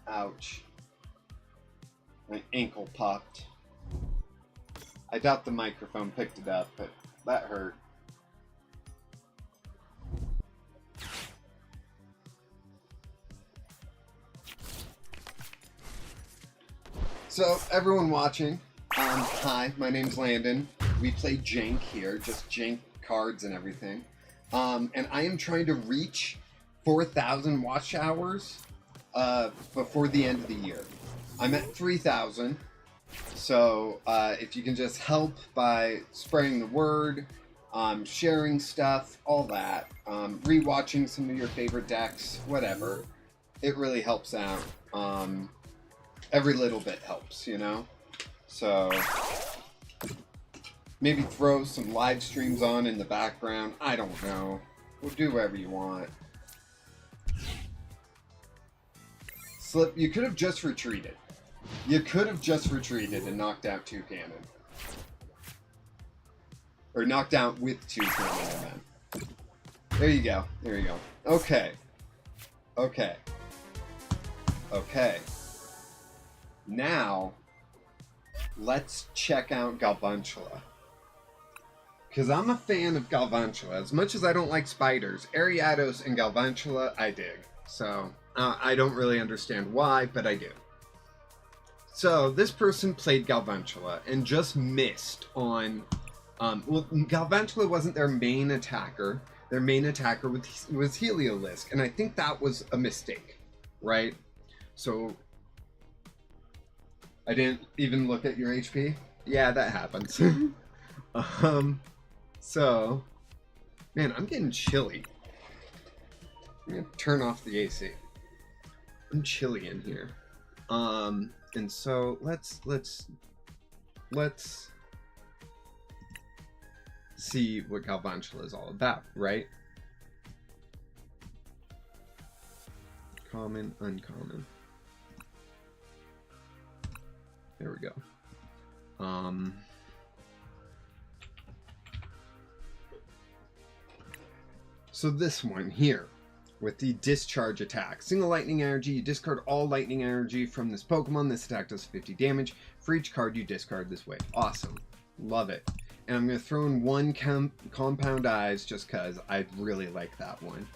Speaker 1: Ouch. My ankle popped. I doubt the microphone picked it up, but that hurt. So, everyone watching, hi, my name's Landon. We play Jank here, just Jank cards and everything. And I am trying to reach 4,000 watch hours before the end of the year. I'm at 3,000, so if you can just help by spreading the word, sharing stuff, all that, rewatching some of your favorite decks, whatever, it really helps out. Every little bit helps, you know? So maybe throw some live streams on in the background. I don't know. We'll do whatever you want. Slip, you could have just retreated. You could have just retreated and knocked out Toucannon. Or knocked out with Toucannon, I meant. There you go. There you go. Okay. Okay. Okay. Now, let's check out Galvantula. Because I'm a fan of Galvantula. As much as I don't like spiders, Ariados and Galvantula, I dig. So, I don't really understand why, but I do. So, this person played Galvantula and just missed on... well, Galvantula wasn't their main attacker. Their main attacker was Heliolisk, and I think that was a mistake, right? So... I didn't even look at your HP. Yeah, that happens. So, man, I'm getting chilly. I'm gonna turn off the AC. I'm chilly in here. And so let's see what Galvantula is all about, right? Common, uncommon. There we go. So this one here, with the discharge attack. Single lightning energy, you discard all lightning energy from this Pokemon. This attack does 50 damage for each card you discard this way. Awesome. Love it. And I'm going to throw in one Compound Eyes just because I really like that one.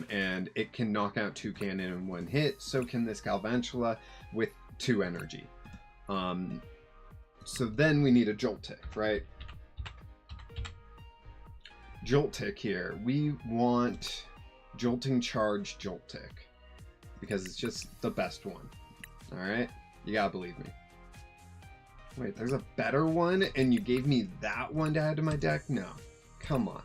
Speaker 1: And it can knock out 2 cannon in 1 hit. So can this Galvantula with 2 energy. So then we need a Joltik, right? Joltik here. We want Jolting Charge Joltik because it's just the best one. Alright? You gotta believe me. Wait, there's a better one and you gave me that one to add to my deck? No. Come on.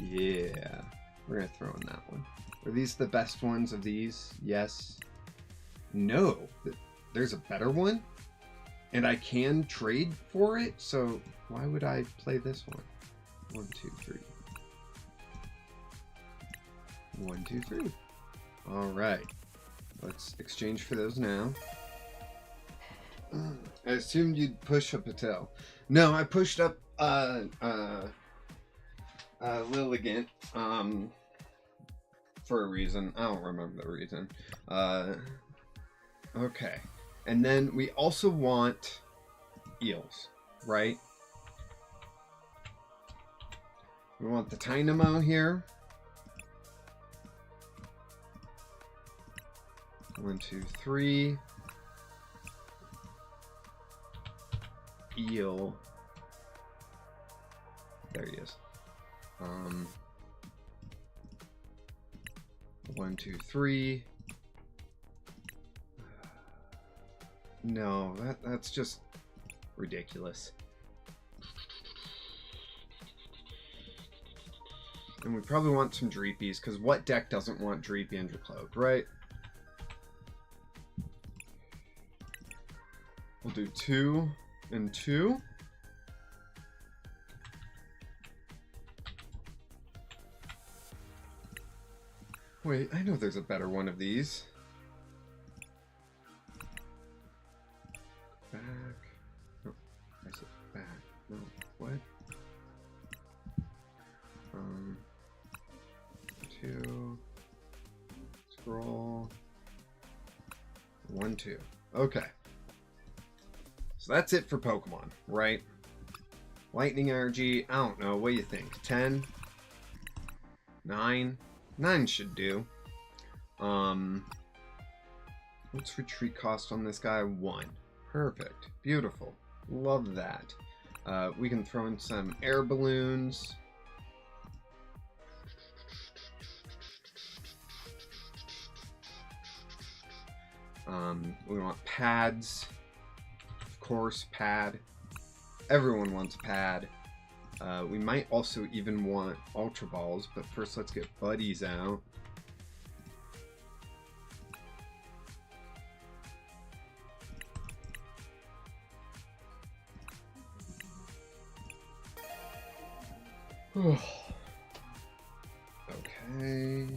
Speaker 1: Yeah. We're gonna throw in that one. Are these the best ones of these? Yes. No. There's a better one? And I can trade for it? So why would I play this one? 1, 2, 3. 1, 2, 3. Alright. Let's exchange for those now. I assumed you'd push up Patel. No, I pushed up Lilligant for a reason. I don't remember the reason. Okay. And then we also want eels, right? We want the Dynamo here. 1, 2, 3. Eel. There he is. 1, 2, 3. No, that's just ridiculous. And we probably want some Dreepies, because what deck doesn't want Dreepy and Dracloak, right? We'll do 2 and 2. Wait, I know there's a better one of these. Back. No, I said back. No, what? 2. Scroll. 1, 2. Okay. So that's it for Pokemon, right? Lightning energy, I don't know, what do you think? 10? 9? 9 should do. What's retreat cost on this guy? 1. Perfect. Beautiful. Love that. We can throw in some air balloons. We want pads. Of course, pad. Everyone wants pad. We might also even want Ultra Balls, but first let's get Buddies out. Okay.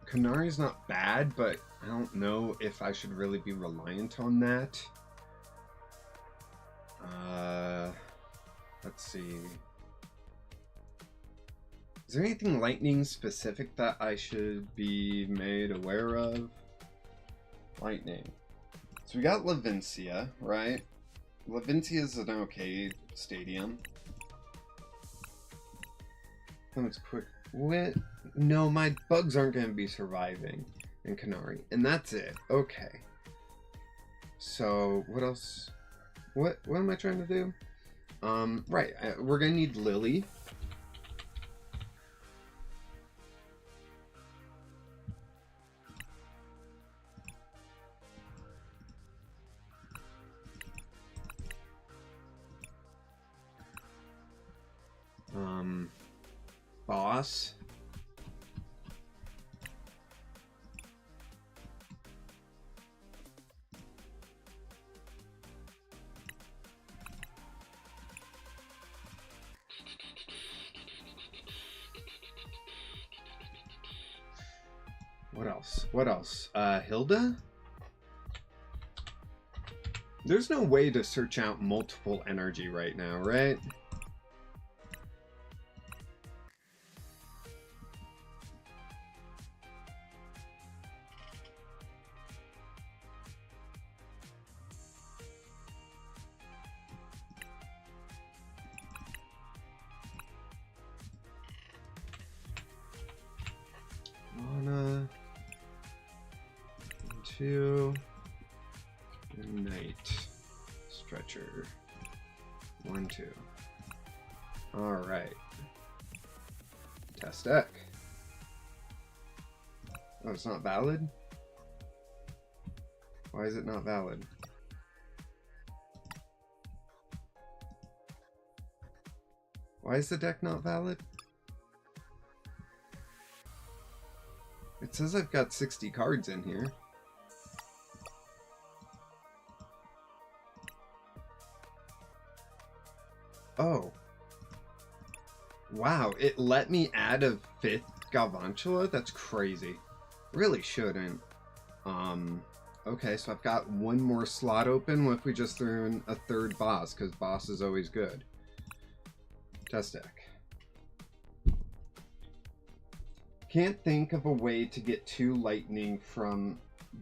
Speaker 1: Kanari's not bad, but I don't know if I should really be reliant on that. Let's see. Is there anything lightning specific that I should be made aware of? Lightning. So we got Lavincia, right? Lavincia is an okay stadium. It's quick. What? No, my bugs aren't going to be surviving in Kanari. And that's it. Okay. So, what else? What am I trying to do? Right. We're going to need Lily. Boss. What else? What else? Hilda? There's no way to search out multiple energy right now, right? Mana, 2, Knight, Stretcher, 1, 2. All right. Test deck. Oh, it's not valid? Why is it not valid? Why is the deck not valid? It says I've got 60 cards in here. Oh. Wow, it let me add a 5th Galvantula? That's crazy. Really shouldn't. Okay, so I've got one more slot open. What if we just threw in a 3rd boss? Because boss is always good. Test deck. Can't think of a way to get 2 lightning from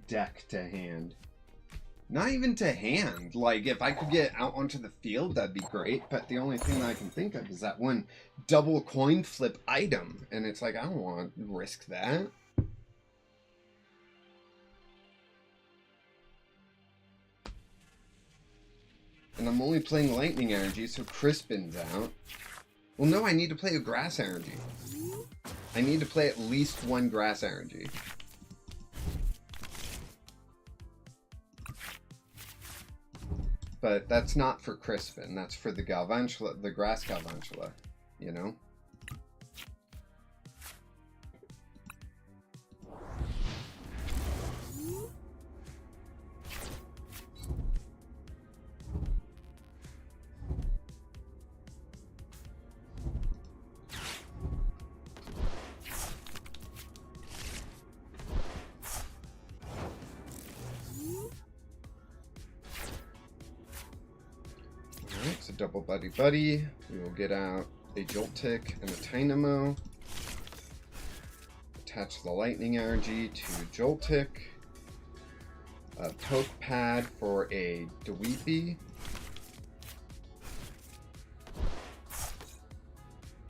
Speaker 1: deck to hand. Not even to hand. Like, if I could get out onto the field, that'd be great. But the only thing that I can think of is that one double coin flip item. And it's like, I don't want to risk that. And I'm only playing lightning energy, so Crispin's out. Well, no, I need to play a grass energy. I need to play at least 1 grass energy. But that's not for Crispin. That's for the Galvantula, the grass Galvantula, you know? Double buddy. We will get out a Joltik and a Tynamo. Attach the lightning energy to Joltik. A poke pad for a Dweepy.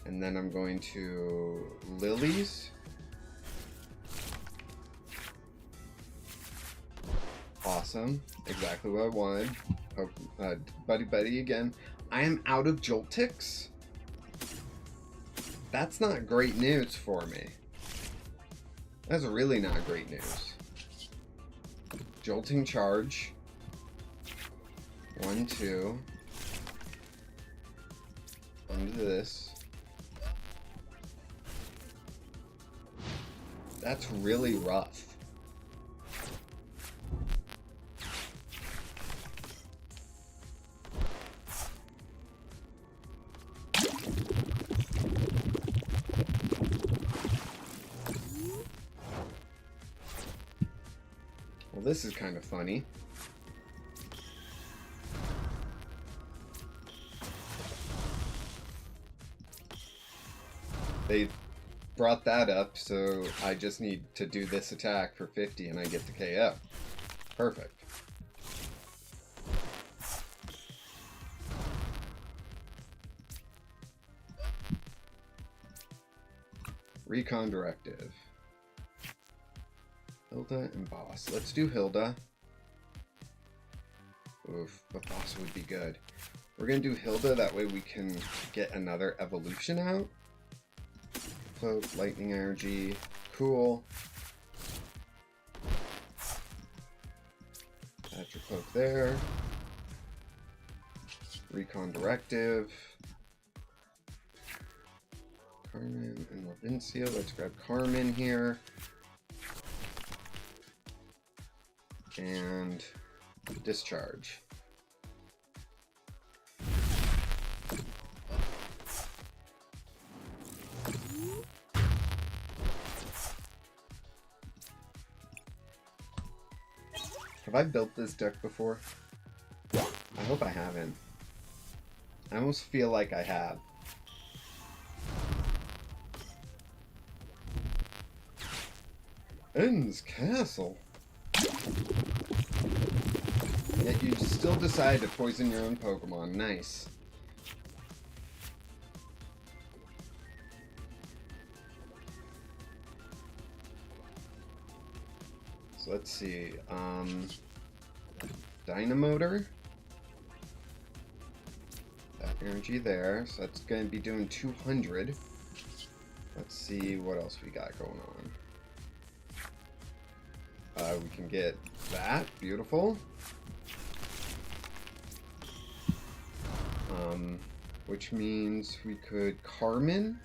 Speaker 1: And then I'm going to Lilies. Awesome. Exactly what I wanted. Buddy again. I am out of Joltiks. That's not great news for me. That's really not great news. Jolting charge. 1, 2. Into this. That's really rough. Well, this is kind of funny. They brought that up, so I just need to do this attack for 50 and I get the KO. Perfect. Recon Directive. Hilda and Boss. Let's do Hilda. Oof, but Boss would be good. We're going to do Hilda, that way we can get another evolution out. Cloak, Lightning Energy, cool. Add your Cloak there. Recon Directive. Carmen and Lavincia. Let's grab Carmen here. And discharge. Have I built this deck before? I hope I haven't. I almost feel like I have. Ends Castle. Yet you still decide to poison your own Pokemon. Nice. So let's see. Dynamotor. That energy there. So that's going to be doing 200. Let's see what else we got going on. We can get that. Beautiful. Which means we could Carmen.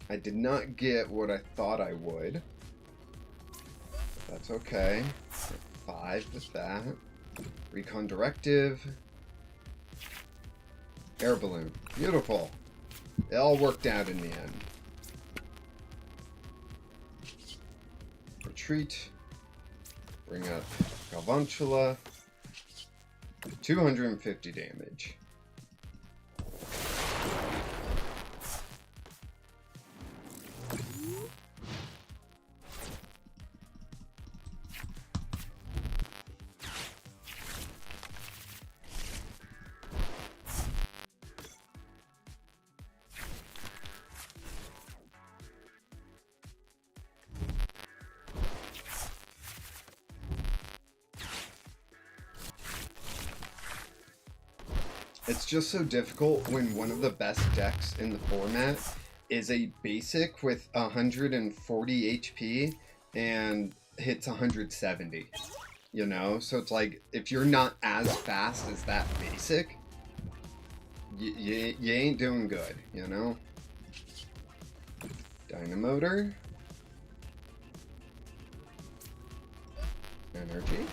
Speaker 1: I did not get what I thought I would. But that's okay. 5 with that. Recon Directive. Air Balloon. Beautiful. It all worked out in the end. Retreat. Bring up Galvantula. 250 damage. It's just so difficult when one of the best decks in the format is a basic with 140 HP and hits 170. You know? So it's like, if you're not as fast as that basic, you ain't doing good, you know? Dynamotor. Energy.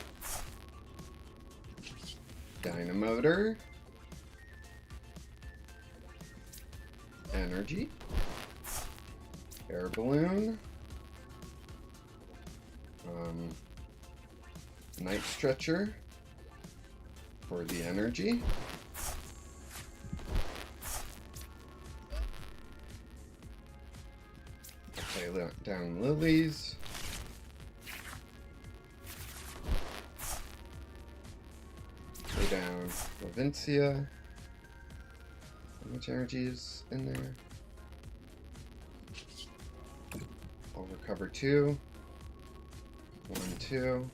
Speaker 1: Dynamotor. Energy. Air Balloon. Night Stretcher for the energy. Play down Lilies. Play down Provincia. How much energy is in there? I'll recover 2. 1, 2.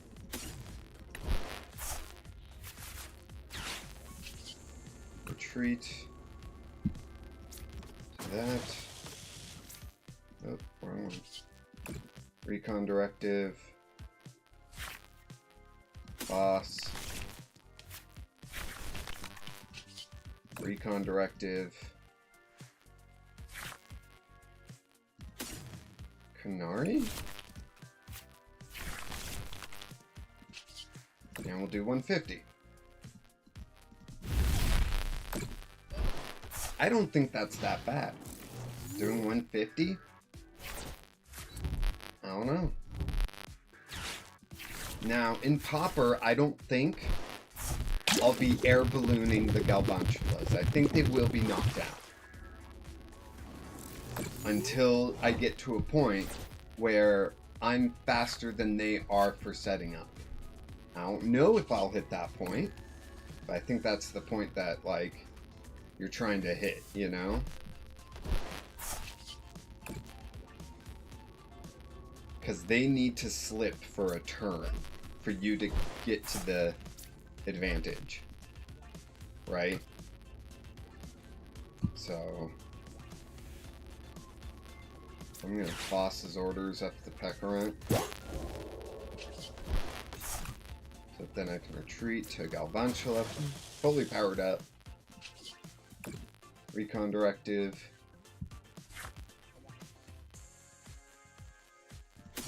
Speaker 1: Retreat. Do that. Oh, wrong one. Recon Directive. Boss. Recon Directive. Canary? And we'll do 150. I don't think that's that bad. Doing 150? I don't know. Now, in Pauper, I don't think I'll be air ballooning the Galvantulas. I think they will be knocked out. Until I get to a point where I'm faster than they are for setting up. I don't know if I'll hit that point, but I think that's the point that, like, you're trying to hit, you know? Because they need to slip for a turn for you to get to the advantage, right? So I'm gonna boss his orders up the Pecorant, so then I can retreat to Galvantula, fully powered up. Recon Directive,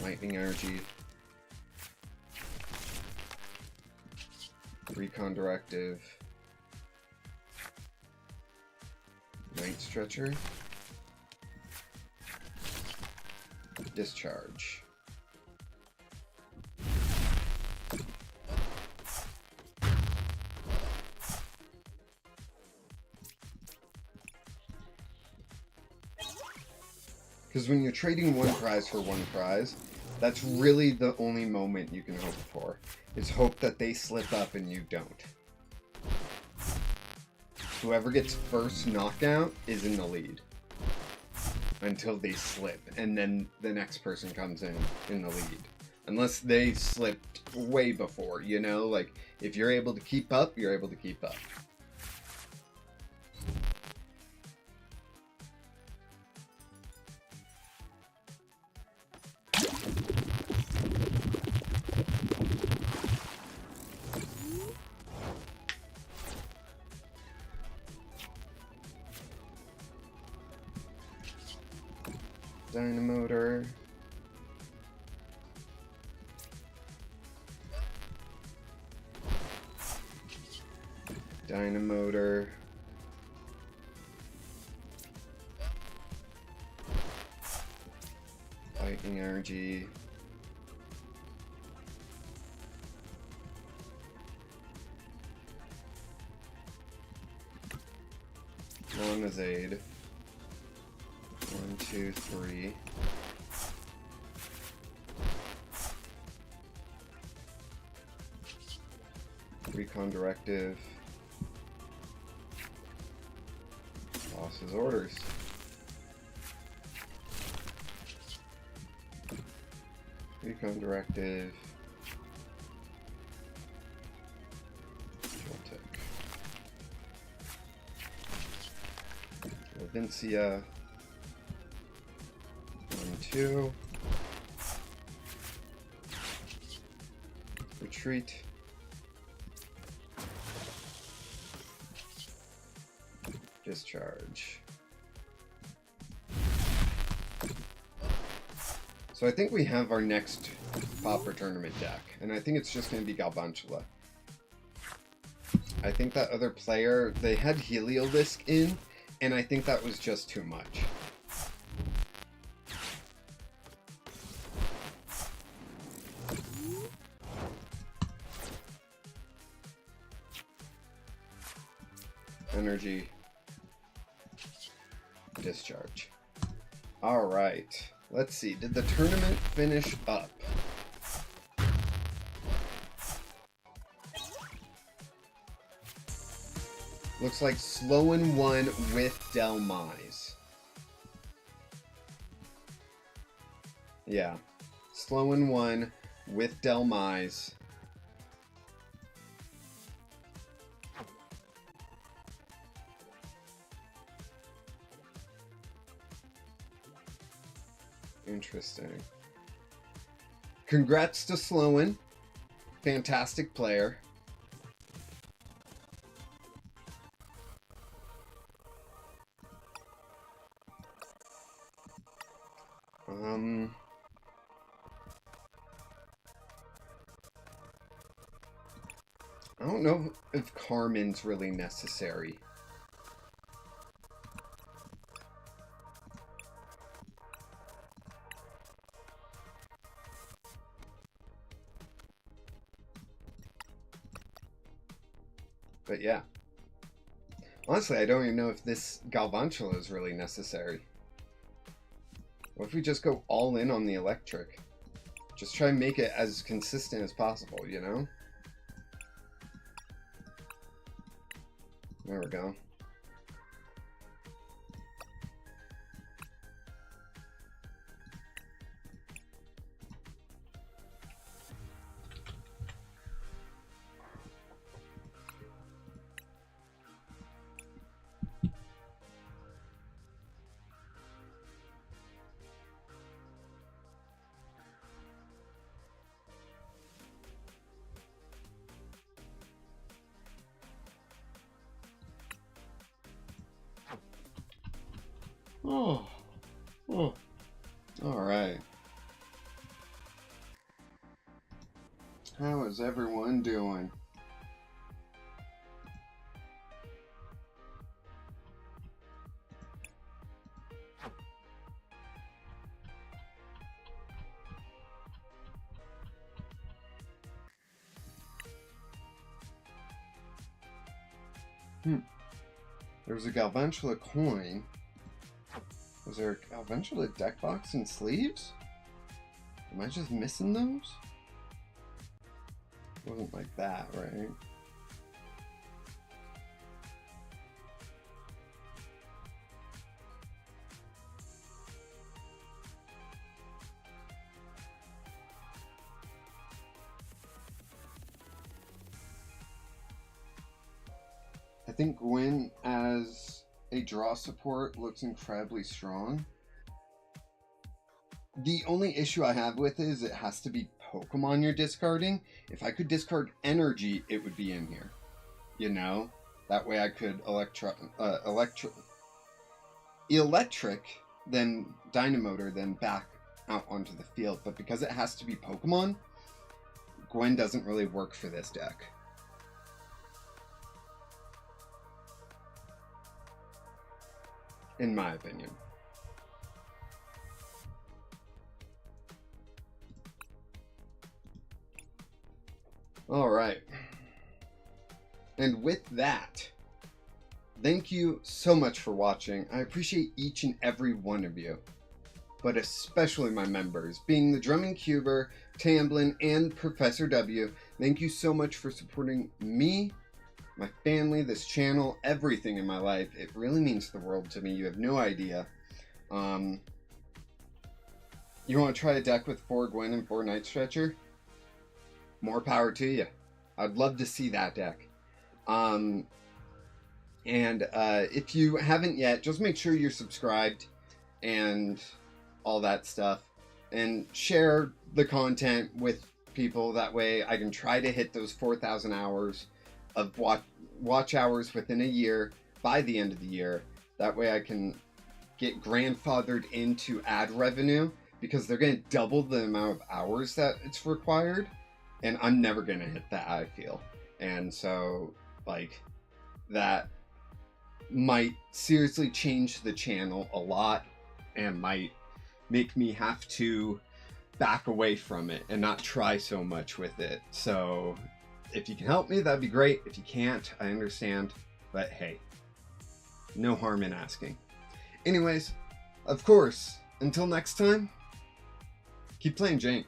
Speaker 1: Lightning Energy, Recon Directive, Night Stretcher. Discharge. Because when you're trading one prize for one prize, that's really the only moment you can hope for. Is hope that they slip up and you don't. Whoever gets first knockout is in the lead. Until they slip, and then the next person comes in the lead. Unless they slipped way before, you know? Like, if you're able to keep up, you're able to keep up. Dynamotor. Dynamotor. Lightning energy. Monazade. 1, 2, 3. Recon Directive. Boss's Orders. Recon Directive. Joltic. Levincia. 1, 2. Retreat. Discharge. So I think we have our next Pauper tournament deck, and I think it's just going to be Galvantula. I think that other player, they had Heliolisk in, and I think that was just too much. Energy. Discharge. Alright. Let's see. Did the tournament finish up? Looks like Sloan won with Delmise. Yeah. Sloan won with Delmise. Interesting. Congrats to Sloan. Fantastic player. I don't know if Carmen's really necessary. But yeah. Honestly, I don't even know if this Galvantula is really necessary. What if we just go all in on the electric? Just try and make it as consistent as possible, you know? There we go. Oh, all right. How is everyone doing? There was a Galvantula coin. Was there a Galvantula deck box and sleeves? Am I just missing those? It wasn't like that, right? I think Gwen as a draw support looks incredibly strong. The only issue I have with it is it has to be Pokemon you're discarding. If I could discard energy, it would be in here. You know? That way I could electric, then Dynamotor, then back out onto the field. But because it has to be Pokemon, Gwen doesn't really work for this deck. In my opinion. Alright. And with that, thank you so much for watching. I appreciate each and every one of you, but especially my members, being the Drumming Cuber, Tamblin, and Professor W. Thank you so much for supporting me, my family, this channel, everything in my life. It really means the world to me. You have no idea. You want to try a deck with 4 Gwen and 4 Night Stretcher? More power to you. I'd love to see that deck. If you haven't yet, just make sure you're subscribed and all that stuff. And share the content with people. That way I can try to hit those 4,000 hours of watch hours within a year by the end of the year. That way I can get grandfathered into ad revenue, because they're going to double the amount of hours that it's required, and I'm never going to hit that, I feel. And so, like, that might seriously change the channel a lot and might make me have to back away from it and not try so much with it. So if you can help me, that'd be great. If you can't, I understand. But hey, no harm in asking. Anyways, of course, until next time, keep playing Jank.